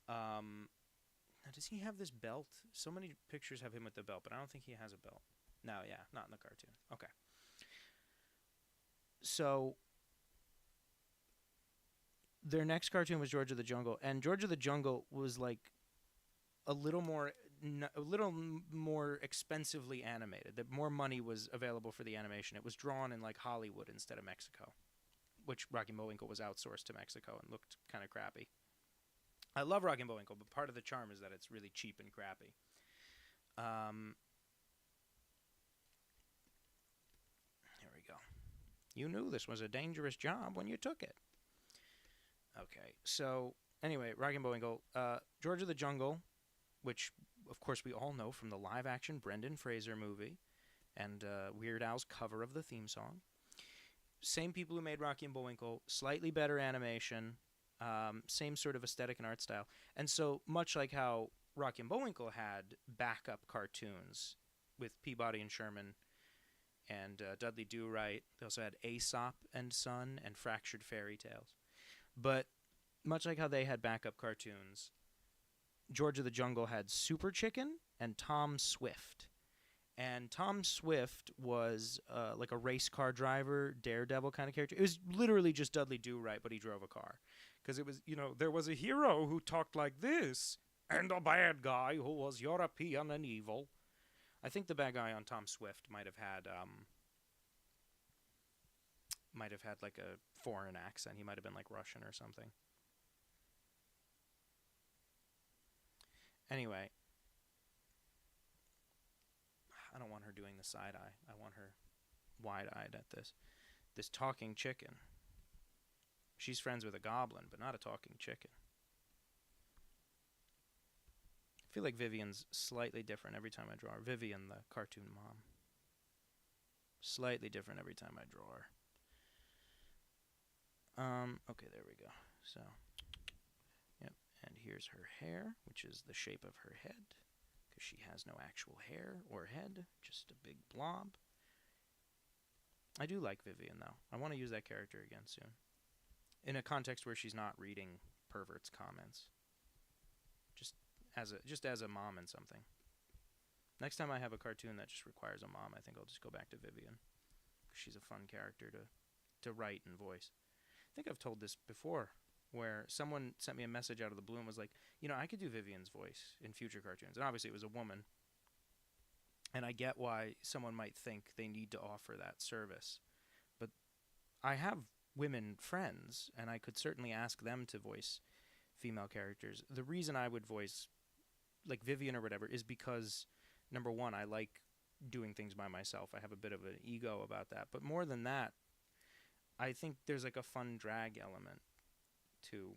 now does he have this belt? So many pictures have him with the belt, but I don't think he has a belt. No, yeah, not in the cartoon. Okay. So their next cartoon was George of the Jungle, and George of the Jungle was like a little more expensively animated. That more money was available for the animation. It was drawn in like Hollywood instead of Mexico, which Rocky and Bullwinkle was outsourced to Mexico and looked kind of crappy. I love Rocky and Bullwinkle, but part of the charm is that it's really cheap and crappy. Here we go. You knew this was a dangerous job when you took it. Okay, so anyway, Rocky and Bullwinkle, George of the Jungle, which of course we all know from the live-action Brendan Fraser movie and Weird Al's cover of the theme song. Same people who made Rocky and Bullwinkle, slightly better animation, same sort of aesthetic and art style. And so much like how Rocky and Bullwinkle had backup cartoons with Peabody and Sherman and Dudley Do Right, they also had Aesop and Son and Fractured Fairy Tales. But much like how they had backup cartoons, George of the Jungle had Super Chicken and Tom Swift. And Tom Swift was like a race car driver, daredevil kind of character. It was literally just Dudley Do Right, but he drove a car. Because it was, there was a hero who talked like this, and a bad guy who was European and evil. I think the bad guy on Tom Swift might have had like a foreign accent. He might have been like Russian or something. Anyway, I don't want her doing the side eye. I want her wide-eyed at this. This talking chicken. She's friends with a goblin, but not a talking chicken. I feel like Vivian's slightly different every time I draw her. Vivian, the cartoon mom. Slightly different every time I draw her. Okay, there we go. So, yep, and here's her hair, which is the shape of her head, because she has no actual hair or head, just a big blob. I do like Vivian, though. I want to use that character again soon. In a context where she's not reading perverts' comments. Just as a mom in something. Next time I have a cartoon that just requires a mom, I think I'll just go back to Vivian. She's a fun character to write and voice. I think I've told this before, where someone sent me a message out of the blue and was like, I could do Vivian's voice in future cartoons. And obviously it was a woman. And I get why someone might think they need to offer that service. But I have women friends, and I could certainly ask them to voice female characters. The reason I would voice, like Vivian or whatever, is because, number one, I like doing things by myself. I have a bit of an ego about that. But more than that, I think there's like a fun drag element to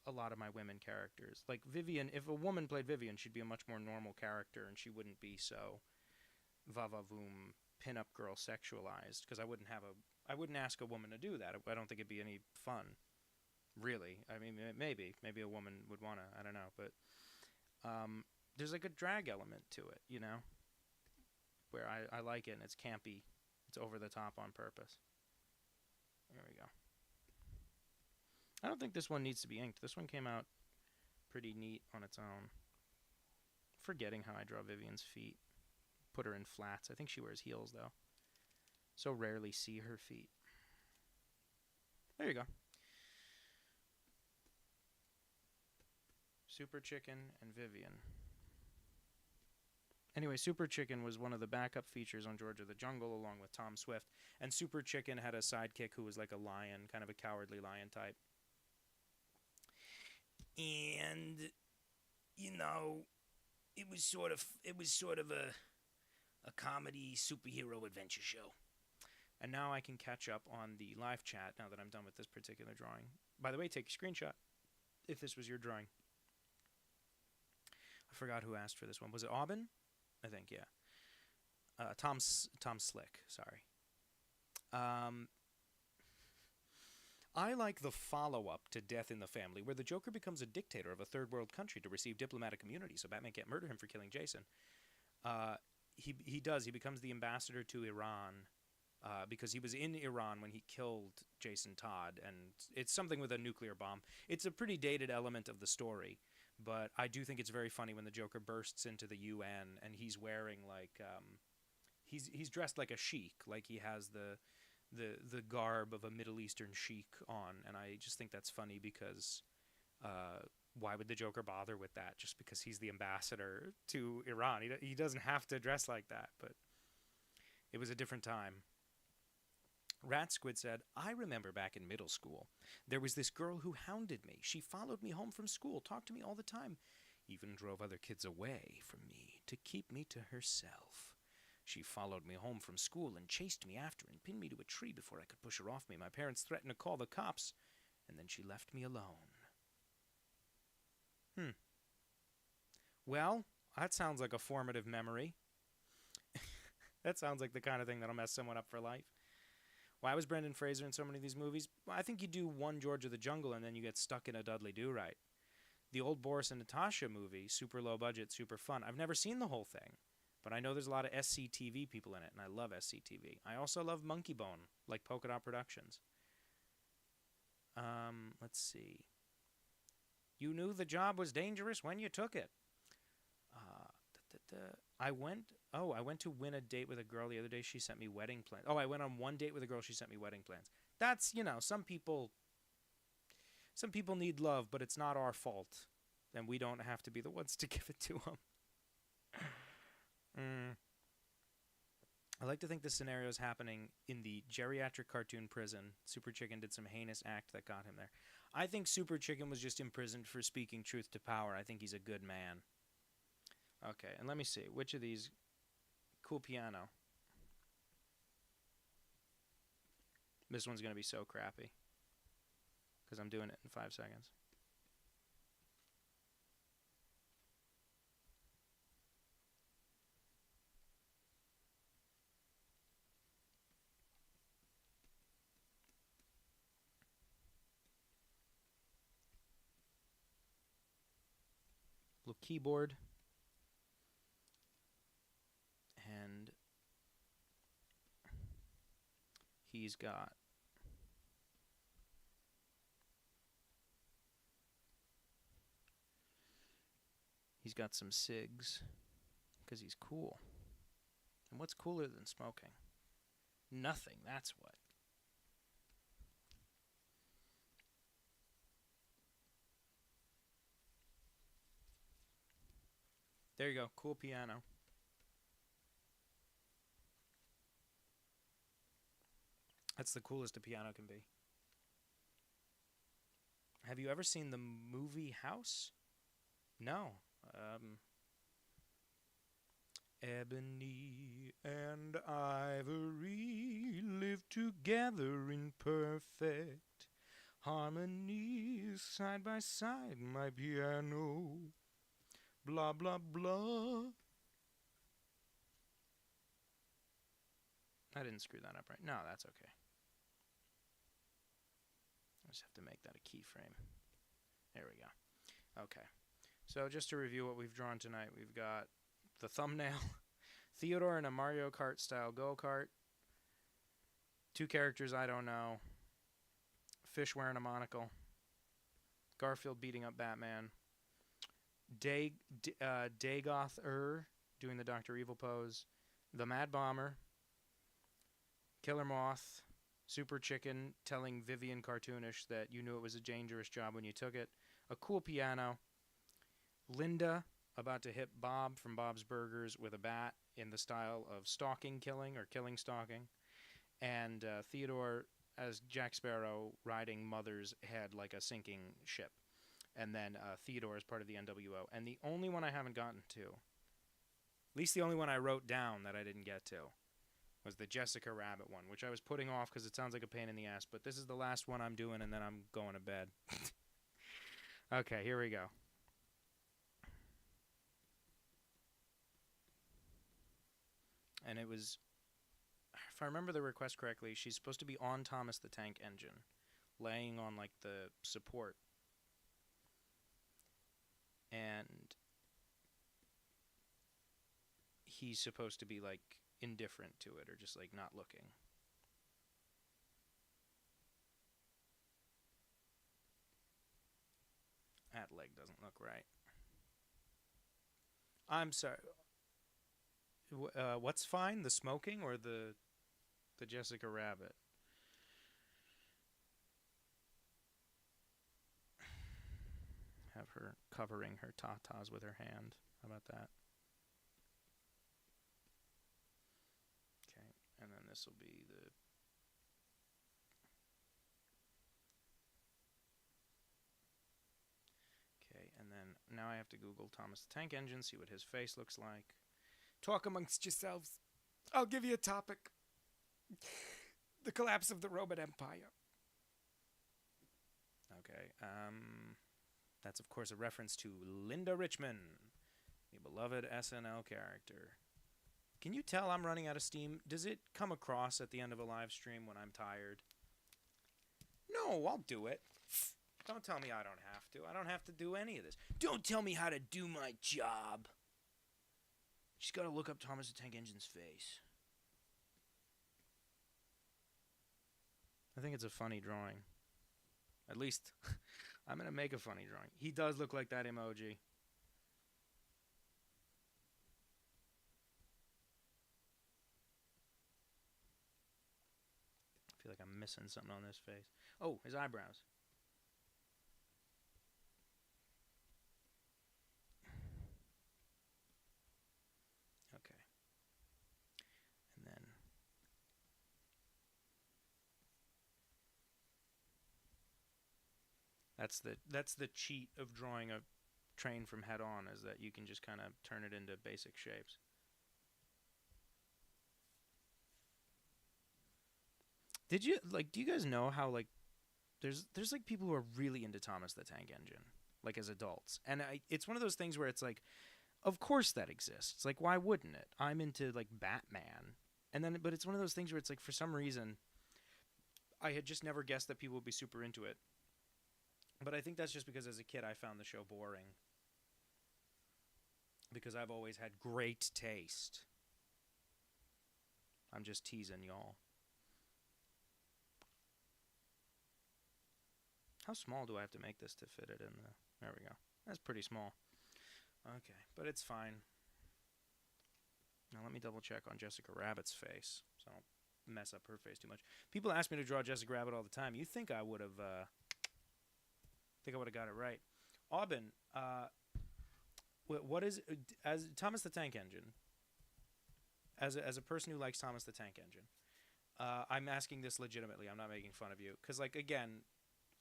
a lot of my women characters. Like Vivian, if a woman played Vivian, she'd be a much more normal character, and she wouldn't be so va-va-voom pin-up girl sexualized, because I wouldn't ask a woman to do that. I don't think it'd be any fun, really. I mean, maybe a woman would want to, I don't know, but there's like a drag element to it, where I like it, and it's campy. It's over the top on purpose. There we go. I don't think this one needs to be inked. This one came out pretty neat on its own. Forgetting how I draw Vivian's feet. Put her in flats. I think she wears heels, though. So rarely see her feet. There you go. Super Chicken and Vivian. Anyway, Super Chicken was one of the backup features on George of the Jungle, along with Tom Swift. And Super Chicken had a sidekick who was like a lion, kind of a cowardly lion type. And, it was sort of a comedy superhero adventure show. And now I can catch up on the live chat, now that I'm done with this particular drawing. By the way, take a screenshot if this was your drawing. I forgot who asked for this one. Was it Aubin? I think, yeah. Tom Slick, sorry. I like the follow-up to Death in the Family, where the Joker becomes a dictator of a third world country to receive diplomatic immunity, so Batman can't murder him for killing Jason. He does. He becomes the ambassador to Iran because he was in Iran when he killed Jason Todd, and it's something with a nuclear bomb. It's a pretty dated element of the story, but I do think it's very funny when the Joker bursts into the UN and he's wearing like he's dressed like a sheik, like he has the garb of a Middle Eastern sheik on, and I just think that's funny because why would the Joker bother with that just because he's the ambassador to Iran? He doesn't have to dress like that, but it was a different time. Rat Squid said, I remember back in middle school, there was this girl who hounded me. She followed me home from school, talked to me all the time, even drove other kids away from me to keep me to herself. She followed me home from school and chased me after and pinned me to a tree before I could push her off me. My parents threatened to call the cops, and then she left me alone. Well, that sounds like a formative memory. That sounds like the kind of thing that'll mess someone up for life. Why was Brendan Fraser in so many of these movies? Well, I think you do one George of the Jungle and then you get stuck in a Dudley Do-Right. The old Boris and Natasha movie, super low budget, super fun. I've never seen the whole thing, but I know there's a lot of SCTV people in it, and I love SCTV. I also love Monkey Bone, like Polka Dot Productions. Let's see. You knew the job was dangerous when you took it. I went to win a date with a girl the other day. She sent me wedding plans. I went on one date with a girl. She sent me wedding plans. That's, some people need love, but it's not our fault. And we don't have to be the ones to give it to them. I like to think this scenario is happening in the geriatric cartoon prison. Super Chicken did some heinous act that got him there. I think Super Chicken was just imprisoned for speaking truth to power. I think he's a good man. Okay, and let me see. Which of these... Cool piano. This one's going to be so crappy. Because I'm doing it in 5 seconds. Little keyboard. And he's got some cigs because he's cool. And what's cooler than smoking? Nothing, that's what. There you go, cool piano. That's the coolest a piano can be. Have you ever seen the movie House? No. Ebony and ivory live together in perfect harmony, side by side, my piano. Blah, blah, blah. I didn't screw that up right. No, that's okay. I just have to make that a keyframe. There we go. Okay. So just to review what we've drawn tonight, we've got the thumbnail, Theodore in a Mario Kart style go-kart, 2 characters I don't know, Fish wearing a monocle, Garfield beating up Batman, Dagoth doing the Dr. Evil pose, the Mad Bomber, Killer Moth, Super Chicken telling Vivian cartoonish that you knew it was a dangerous job when you took it, a cool piano, Linda about to hit Bob from Bob's Burgers with a bat in the style of stalking killing or killing stalking, and Theodore as Jack Sparrow riding Mother's head like a sinking ship, and then Theodore as part of the NWO. And the only one I haven't gotten to, at least the only one I wrote down that I didn't get to, was the Jessica Rabbit one, which I was putting off because it sounds like a pain in the ass, but this is the last one I'm doing, and then I'm going to bed. Okay, here we go. And it was, if I remember the request correctly, she's supposed to be on Thomas the Tank Engine, laying on, like, the support. And he's supposed to be, like, indifferent to it, or just, like, not looking. That leg doesn't look right. I'm sorry. What's fine? The smoking or the Jessica Rabbit? Have her covering her tatas with her hand. How about that? Okay, and then this will be the... Okay, and then now I have to Google Thomas the Tank Engine, see what his face looks like. Talk amongst yourselves. I'll give you a topic. The collapse of the Roman Empire. Okay, that's of course a reference to Linda Richman, the beloved SNL character. Can you tell I'm running out of steam? Does it come across at the end of a live stream when I'm tired? No, I'll do it. Don't tell me I don't have to. I don't have to do any of this. Don't tell me how to do my job. Just gotta look up Thomas the Tank Engine's face. I think it's a funny drawing. At least, I'm gonna make a funny drawing. He does look like that emoji. I feel like I'm missing something on this face. Oh, his eyebrows. Okay. And then that's the cheat of drawing a train from head on, is that you can just kind of turn it into basic shapes. Did you do you guys know how there's like people who are really into Thomas the Tank Engine, like as adults, and it's one of those things where it's like, of course that exists. Like, why wouldn't it? I'm into like Batman, and then but it's one of those things where it's like, for some reason, I had just never guessed that people would be super into it. But I think that's just because as a kid I found the show boring. Because I've always had great taste. I'm just teasing y'all. How small do I have to make this to fit it in the... There we go. That's pretty small. Okay, but it's fine. Now let me double check on Jessica Rabbit's face, so I don't mess up her face too much. People ask me to draw Jessica Rabbit all the time. You think I would have... got it right. Aubin, what is... As Thomas the Tank Engine, as a person who likes Thomas the Tank Engine, I'm asking this legitimately. I'm not making fun of you. Because, like, again...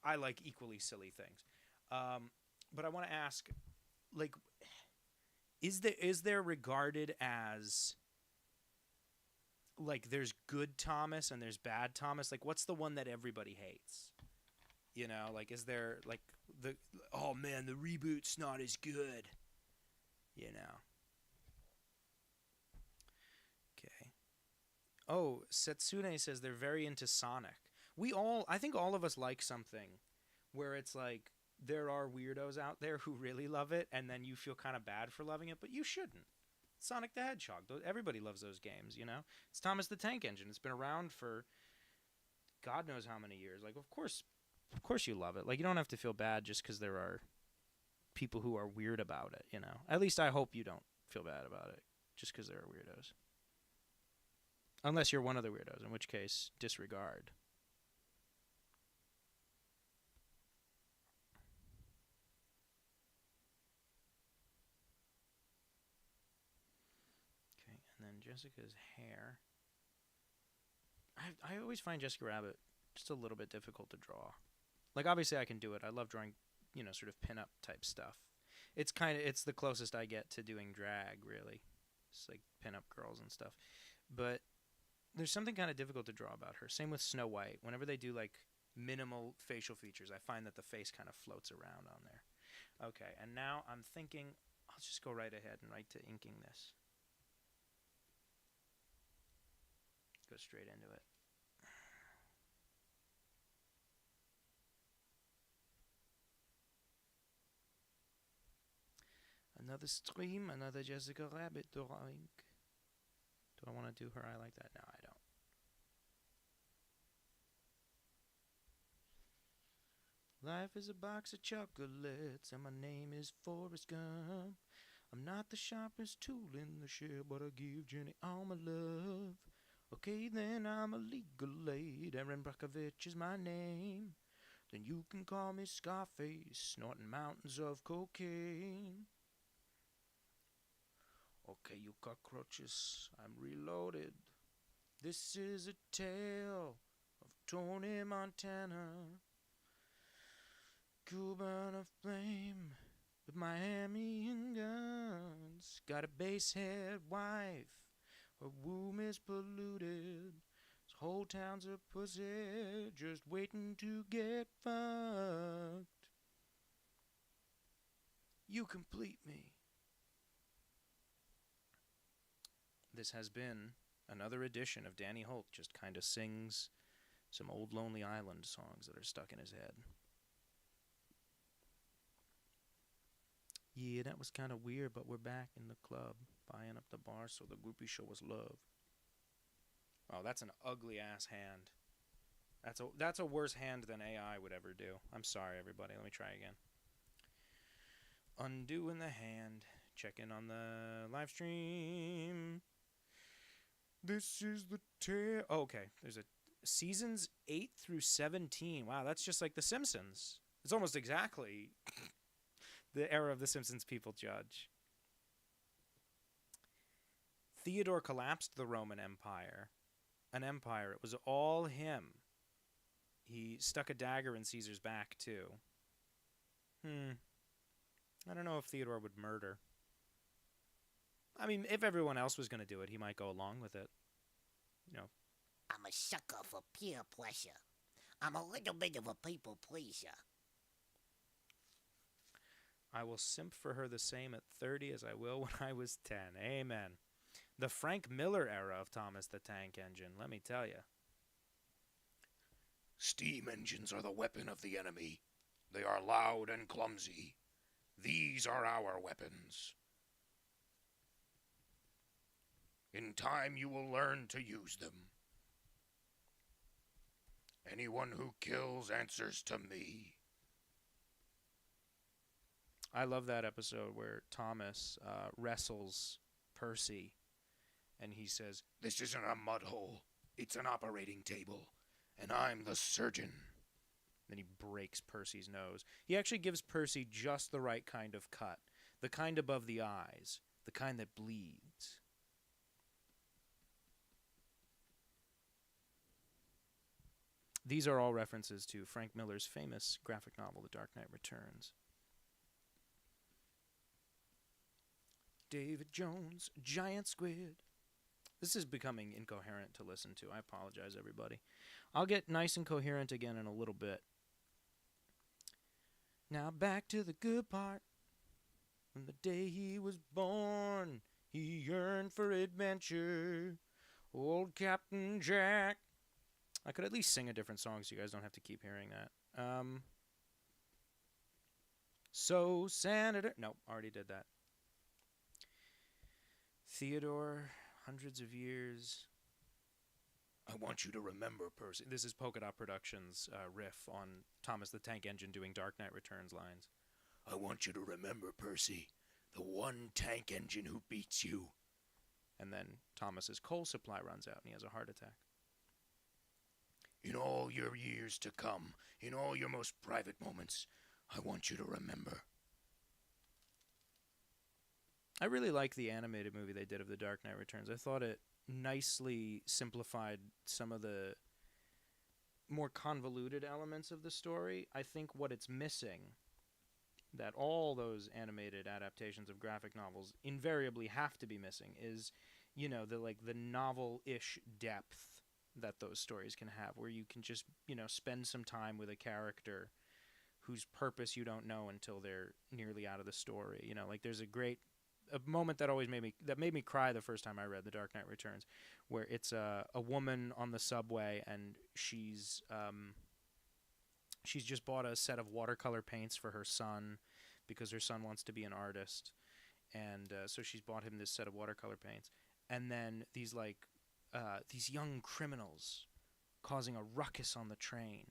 I like equally silly things. But I want to ask, like, is there regarded as, like, there's good Thomas and there's bad Thomas? Like, what's the one that everybody hates? You know, like, is there, like, oh man, the reboot's not as good. You know. Okay. Oh, Setsune says they're very into Sonic. I think all of us like something where it's like there are weirdos out there who really love it, and then you feel kind of bad for loving it, but you shouldn't. Sonic the Hedgehog, everybody loves those games, you know? It's Thomas the Tank Engine. It's been around for God knows how many years. Like, of course you love it. Like, you don't have to feel bad just because there are people who are weird about it, you know? At least I hope you don't feel bad about it just because there are weirdos. Unless you're one of the weirdos, in which case, disregard. And then Jessica's hair. I always find Jessica Rabbit just a little bit difficult to draw. Like, obviously I can do it. I love drawing, you know, sort of pin-up type stuff. It's the closest I get to doing drag, really. It's like pin-up girls and stuff. But there's something kind of difficult to draw about her. Same with Snow White. Whenever they do like minimal facial features, I find that the face kind of floats around on there. Okay, and now I'm thinking I'll just go right ahead and right to inking this. Go straight into it. Another stream, another Jessica Rabbit drawing. Do I want to do her eye like that? No, I don't. Life is a box of chocolates, and my name is Forrest Gump. I'm not the sharpest tool in the shed, but I give Jenny all my love. Okay, then I'm a legal aid. Aaron Brockovich is my name. Then you can call me Scarface, snorting mountains of cocaine. Okay, you cockroaches, I'm reloaded. This is a tale of Tony Montana. Cuban of flame with Miami and guns. Got a basehead wife, her womb is polluted. This whole town's a pussy, just waiting to get fucked. You complete me. This has been another edition of Danny Holt just kind of sings some old Lonely Island songs that are stuck in his head. Yeah, that was kind of weird, but we're back in the club, buying up the bar so the groupie show us love. Oh, that's an ugly ass hand. That's a worse hand than AI would ever do. I'm sorry, everybody. Let me try again. Undoing the hand. Check in on the live stream. This is the tale. Oh, okay. There's a seasons 8 through 17. Wow, that's just like The Simpsons. It's almost exactly the era of The Simpsons people judge. Theodore collapsed the Roman Empire. An empire. It was all him. He stuck a dagger in Caesar's back, too. I don't know if Theodore would murder. I mean, if everyone else was going to do it, he might go along with it. You know. I'm a sucker for peer pleasure. I'm a little bit of a people pleaser. I will simp for her the same at 30 as I will when I was 10. Amen. The Frank Miller era of Thomas the Tank Engine, let me tell you. Steam engines are the weapon of the enemy. They are loud and clumsy. These are our weapons. In time you will learn to use them. Anyone who kills answers to me. I love that episode where Thomas wrestles Percy, and he says, "This isn't a mud hole. It's an operating table, and I'm the surgeon." Then he breaks Percy's nose. He actually gives Percy just the right kind of cut, the kind above the eyes, the kind that bleeds. These are all references to Frank Miller's famous graphic novel, The Dark Knight Returns. David Jones, Giant Squid. This is becoming incoherent to listen to. I apologize, everybody. I'll get nice and coherent again in a little bit. Now back to the good part. From the day he was born, he yearned for adventure. Old Captain Jack. I could at least sing a different song so you guys don't have to keep hearing that. So, Senator... Nope, already did that. Theodore, hundreds of years. I want you to remember, Percy. This is Polka Dot Productions' riff on Thomas the Tank Engine doing Dark Knight Returns lines. I want you to remember, Percy, the one tank engine who beats you. And then Thomas's coal supply runs out and he has a heart attack. In all your years to come, in all your most private moments, I want you to remember. I really like the animated movie they did of The Dark Knight Returns. I thought it nicely simplified some of the more convoluted elements of the story. I think what it's missing, that all those animated adaptations of graphic novels invariably have to be missing, is you know, the novel-ish depth that those stories can have, where you can just, you know, spend some time with a character whose purpose you don't know until they're nearly out of the story. You know, like there's a moment that always made me cry the first time I read The Dark Knight Returns, where it's a woman on the subway, and she's just bought a set of watercolor paints for her son because her son wants to be an artist, and so she's bought him this set of watercolor paints, and then these young criminals causing a ruckus on the train,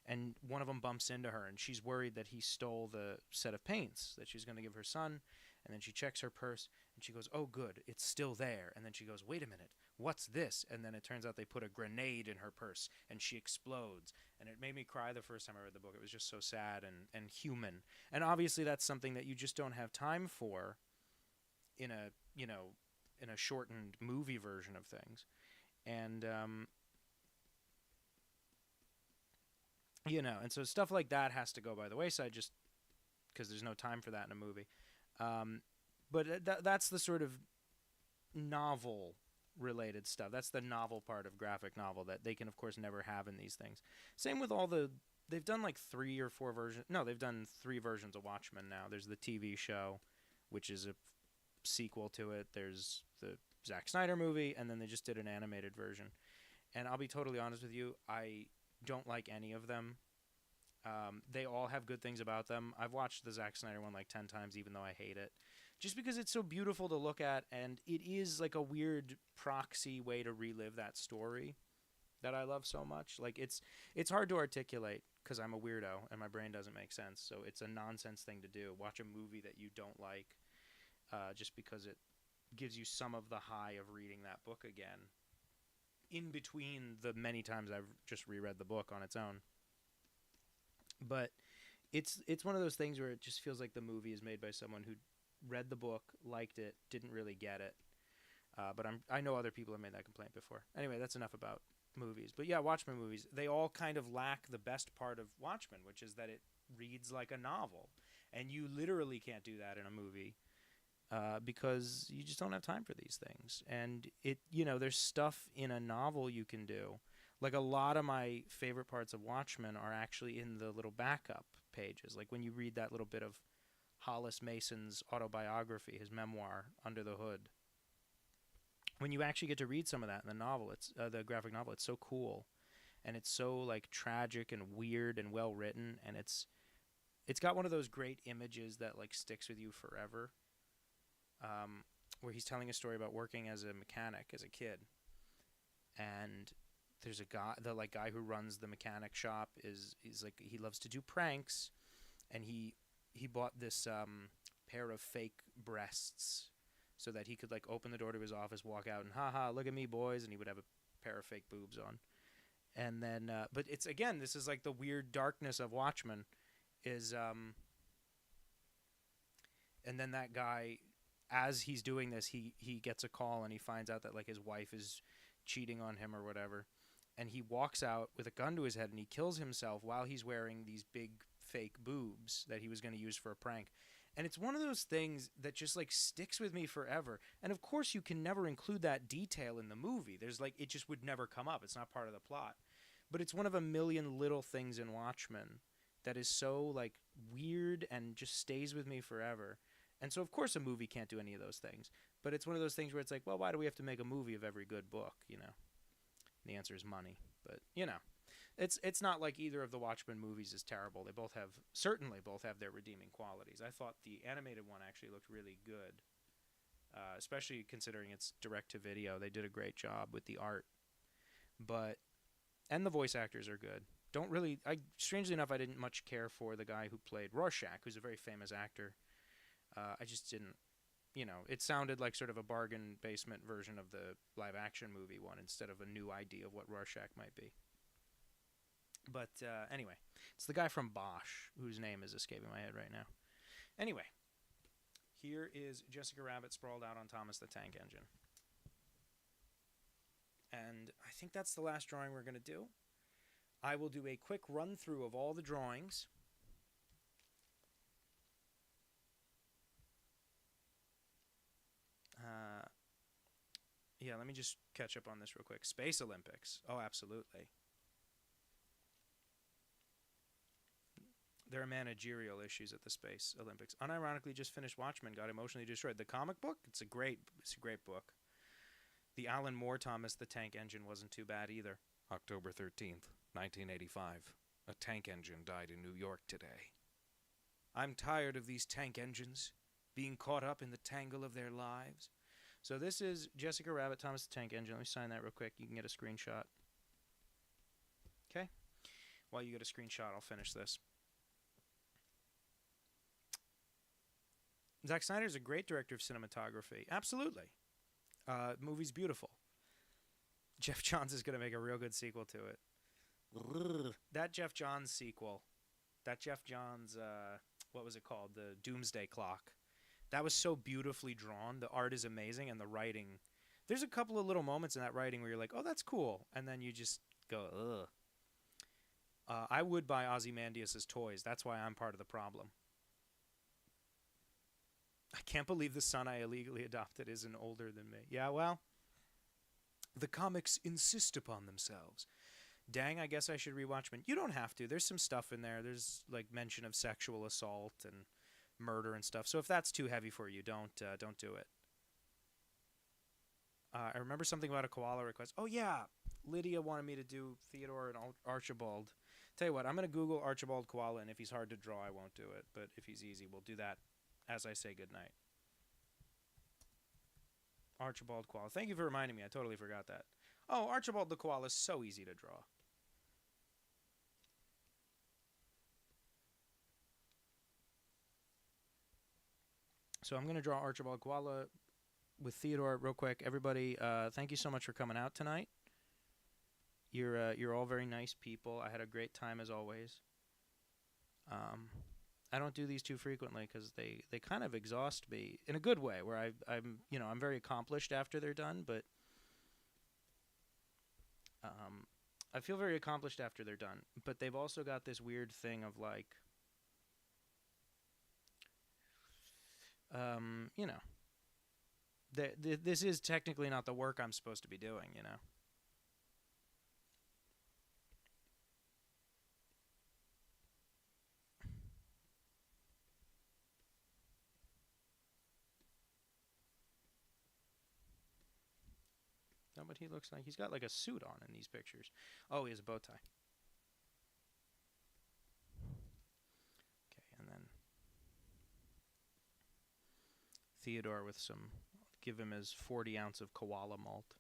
and one of them bumps into her, and she's worried that he stole the set of paints that she's going to give her son. And then she checks her purse, and she goes, "Oh, good, it's still there." And then she goes, "Wait a minute, what's this?" And then it turns out they put a grenade in her purse, and she explodes. And it made me cry the first time I read the book. It was just so sad and human. And obviously that's something that you just don't have time for in a, you know, in a shortened movie version of things. And, you know, and so stuff like that has to go by the wayside just because there's no time for that in a movie. But that's the sort of novel-related stuff. That's the novel part of graphic novel that they can, of course, never have in these things. Same with all the... They've done like 3 or 4 versions... No, they've done 3 versions of Watchmen now. There's the TV show, which is a sequel to it. There's the Zack Snyder movie, and then they just did an animated version. And I'll be totally honest with you, I don't like any of them. They all have good things about them. I've watched the Zack Snyder one like 10 times, even though I hate it. Just because it's so beautiful to look at, and it is like a weird proxy way to relive that story that I love so much. Like, it's hard to articulate because I'm a weirdo and my brain doesn't make sense. So it's a nonsense thing to do. Watch a movie that you don't like just because it gives you some of the high of reading that book again in between the many times I've just reread the book on its own. But it's one of those things where it just feels like the movie is made by someone who read the book, liked it, didn't really get it. But I know other people have made that complaint before. Anyway, that's enough about movies. But yeah, Watchmen movies, they all kind of lack the best part of Watchmen, which is that it reads like a novel. And you literally can't do that in a movie because you just don't have time for these things. And there's stuff in a novel you can do. Like, a lot of my favorite parts of Watchmen are actually in the little backup pages. Like when you read that little bit of Hollis Mason's autobiography, his memoir, Under the Hood. When you actually get to read some of that in the novel, it's the graphic novel, it's so cool. And it's so, like, tragic and weird and well written, and it's got one of those great images that, like, sticks with you forever. Where he's telling a story about working as a mechanic as a kid. And there's a guy, the guy who runs the mechanic shop is like, he loves to do pranks, and he bought this pair of fake breasts so that he could, like, open the door to his office, walk out, and haha, look at me, boys, and he would have a pair of fake boobs on. And then, but it's, again, this is like the weird darkness of Watchmen is, and then that guy, as he's doing this, he gets a call and he finds out that, like, his wife is cheating on him or whatever. And he walks out with a gun to his head and he kills himself while he's wearing these big fake boobs that he was going to use for a prank. And it's one of those things that just, like, sticks with me forever. And of course you can never include that detail in the movie. There's, like, it just would never come up. It's not part of the plot. But it's one of a million little things in Watchmen that is so, like, weird and just stays with me forever. And so of course a movie can't do any of those things. But it's one of those things where it's like, well, why do we have to make a movie of every good book, you know? And the answer is money. But, you know, it's not like either of the Watchmen movies is terrible. They certainly both have their redeeming qualities. I thought the animated one actually looked really good, especially considering it's direct-to-video. They did a great job with the art. And the voice actors are good. Strangely enough, I didn't much care for the guy who played Rorschach, who's a very famous actor. I just didn't, it sounded like sort of a bargain basement version of the live-action movie one instead of a new idea of what Rorschach might be. But anyway, it's the guy from Bosch, whose name is escaping my head right now. Anyway, here is Jessica Rabbit sprawled out on Thomas the Tank Engine. And I think that's the last drawing we're going to do. I will do a quick run-through of all the drawings. Yeah, let me just catch up on this real quick. Space Olympics. Oh, absolutely. There are managerial issues at the Space Olympics. Unironically, just finished Watchmen. Got emotionally destroyed. The comic book. It's a great book. The Alan Moore Thomas the Tank Engine wasn't too bad either. October 13th, 1985. A tank engine died in New York today. I'm tired of these tank engines being caught up in the tangle of their lives. So this is Jessica Rabbit, Thomas the Tank Engine. Let me sign that real quick. You can get a screenshot. Okay. While you get a screenshot, I'll finish this. Zack Snyder's a great director of cinematography. Absolutely. Movie's beautiful. Jeff Johns is going to make a real good sequel to it. That Jeff Johns sequel, that Jeff Johns, what was it called? The Doomsday Clock. That was so beautifully drawn. The art is amazing, and the writing. There's a couple of little moments in that writing where you're like, oh, that's cool. And then you just go, ugh. I would buy Ozymandias' toys. That's why I'm part of the problem. I can't believe the son I illegally adopted isn't older than me. Yeah, well, the comics insist upon themselves. Dang, I guess I should rewatch them. You don't have to. There's some stuff in there. There's like mention of sexual assault and murder and stuff. So if that's too heavy for you, don't do it. I remember something about a koala request. Oh yeah, Lydia wanted me to do Theodore and Archibald. Tell you what, I'm gonna Google Archibald Koala, and if he's hard to draw, I won't do it. But if he's easy, we'll do that as I say goodnight. Archibald Koala. Thank you for reminding me. I totally forgot that. Oh, Archibald the Koala is so easy to draw. So I'm going to draw Archibald Koala with Theodore real quick. Everybody, thank you so much for coming out tonight. You're all very nice people. I had a great time as always. I don't do these too frequently because they kind of exhaust me in a good way. Where I'm very accomplished after they're done, but I feel very accomplished after they're done. But they've also got this weird thing of like, this is technically not the work I'm supposed to be doing, you know. That what he looks like? He's got like a suit on in these pictures. Oh, he has a bow tie. Okay, and then Theodore with some, give him his 40 ounce of koala malt.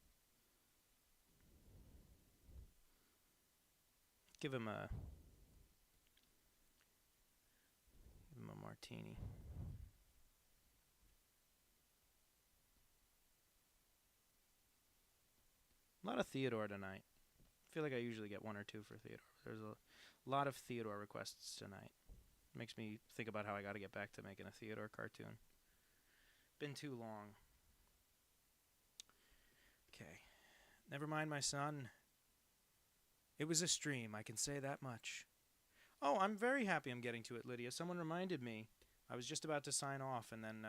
Give him a martini. A lot of Theodore tonight. I feel like I usually get one or two for Theodore. There's a lot of Theodore requests tonight. Makes me think about how I got to get back to making a Theodore cartoon. Been too long. Okay. Never mind, my son. It was a stream, I can say that much. Oh, I'm very happy I'm getting to it, Lydia. Someone reminded me. I was just about to sign off, and then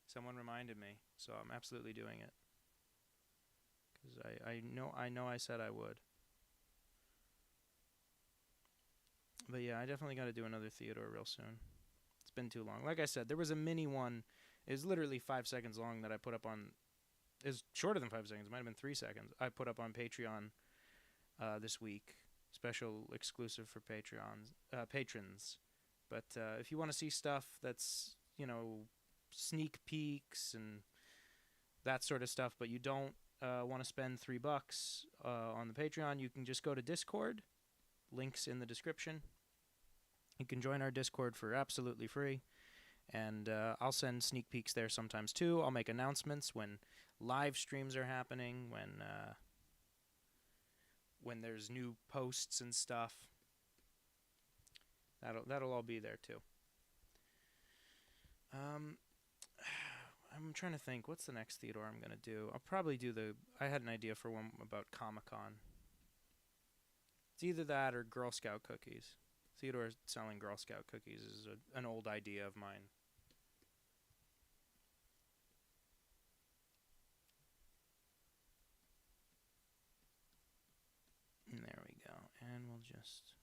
someone reminded me. So I'm absolutely doing it. Because I know I said I would. But yeah, I definitely got to do another Theodore real soon. It's been too long. Like I said, there was a mini one. It was literally 5 seconds long that I put up on... It was shorter than 5 seconds. It might have been 3 seconds. I put up on Patreon this week. Special exclusive for patrons. But if you want to see stuff that's, sneak peeks and that sort of stuff, but you don't want to spend $3 on the Patreon, you can just go to Discord. Links in the description. You can join our Discord for absolutely free. And I'll send sneak peeks there sometimes too. I'll make announcements when live streams are happening, when there's new posts and stuff. That'll all be there too. I'm trying to think, what's the next Theodore I'm gonna do? I'll probably do I had an idea for one about Comic-Con. It's either that or Girl Scout cookies. Theodore selling Girl Scout cookies is an old idea of mine. I'll just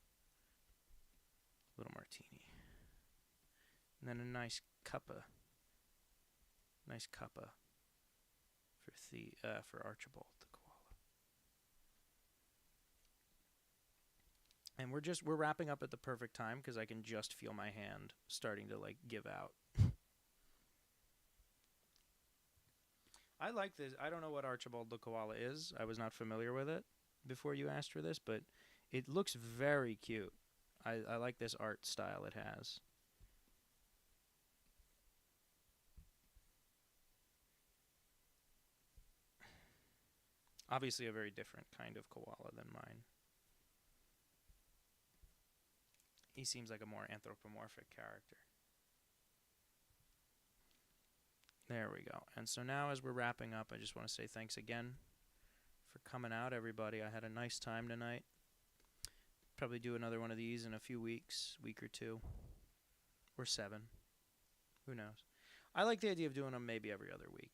little martini, and then a nice cuppa for Archibald the koala. And we're wrapping up at the perfect time because I can just feel my hand starting to like give out. I like this. I don't know what Archibald the koala is. I was not familiar with it before you asked for this, but it looks very cute. I like this art style it has. Obviously a very different kind of koala than mine. He seems like a more anthropomorphic character. There we go. And so now as we're wrapping up, I just want to say thanks again for coming out, everybody. I had a nice time tonight. Probably do another one of these in a few weeks, week or two. Or 7. Who knows? I like the idea of doing them maybe every other week.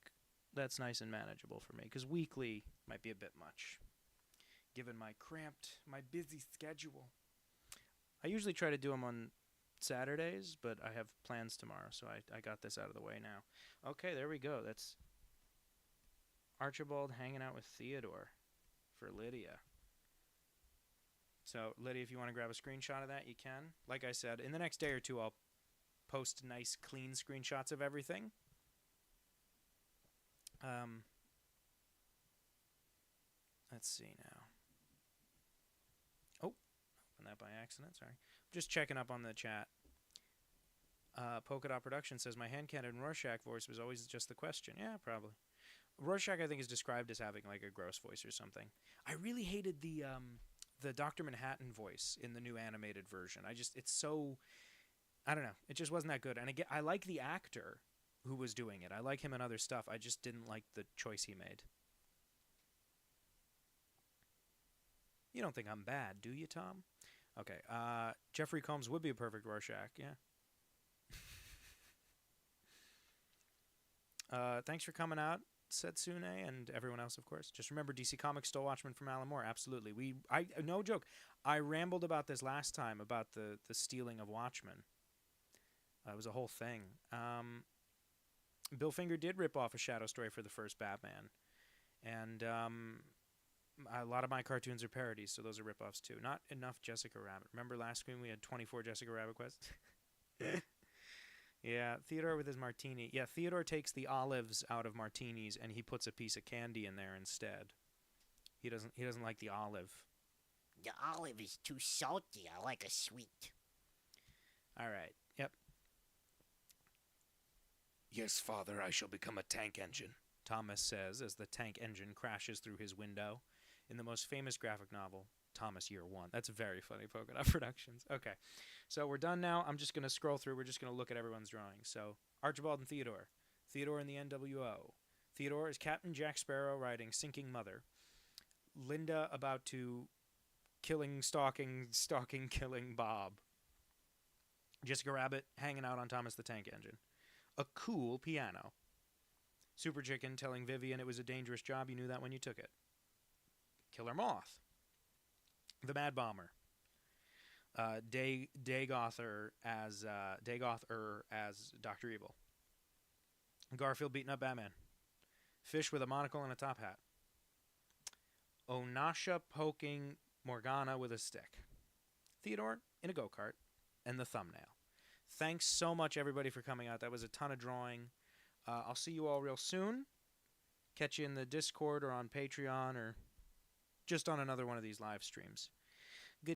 That's nice and manageable for me, because weekly might be a bit much, given my busy schedule. I usually try to do them on Saturdays, but I have plans tomorrow, so I got this out of the way now. Okay, there we go. That's Archibald hanging out with Theodore for Lydia. So, Lydia, if you want to grab a screenshot of that, you can. Like I said, in the next day or two, I'll post nice, clean screenshots of everything. Let's see now. Oh, opened that by accident, sorry. Just checking up on the chat. Polka Dot Production says, my hand cannon Rorschach voice was always just the question. Yeah, probably. Rorschach, I think, is described as having like a gross voice or something. I really hated the Dr. Manhattan voice in the new animated version. It's so, I don't know. It just wasn't that good. And again, I like the actor who was doing it. I like him in other stuff. I just didn't like the choice he made. You don't think I'm bad, do you, Tom? Okay. Jeffrey Combs would be a perfect Rorschach. Yeah. Thanks for coming out, Setsune, and everyone else, of course. Just remember, DC Comics stole Watchmen from Alan Moore. Absolutely. No joke. I rambled about this last time, about the stealing of Watchmen. It was a whole thing. Bill Finger did rip off a shadow story for the first Batman. And a lot of my cartoons are parodies, so those are rip-offs too. Not enough Jessica Rabbit. Remember last screen we had 24 Jessica Rabbit quests? Yeah, Theodore with his martini. Yeah, Theodore takes the olives out of martinis and he puts a piece of candy in there instead. He doesn't like the olive. The olive is too salty. I like a sweet. All right. Yep. Yes, Father, I shall become a tank engine. Thomas says as the tank engine crashes through his window in the most famous graphic novel, Thomas Year One. That's very funny, Polka Dot Productions. Okay, so we're done now. I'm just going to scroll through. We're just going to look at everyone's drawings. So Archibald and Theodore. Theodore in the NWO. Theodore is Captain Jack Sparrow riding Sinking Mother. Linda about to stalking, killing Bob. Jessica Rabbit hanging out on Thomas the Tank Engine. A cool piano. Super Chicken telling Vivian it was a dangerous job. You knew that when you took it. Killer Moth. The Mad Bomber. Dagother as Dr. Evil. Garfield beating up Batman. Fish with a monocle and a top hat. Onasha poking Morgana with a stick. Theodore in a go-kart. And the thumbnail. Thanks so much, everybody, for coming out. That was a ton of drawing. I'll see you all real soon. Catch you in the Discord or on Patreon or just on another one of these live streams.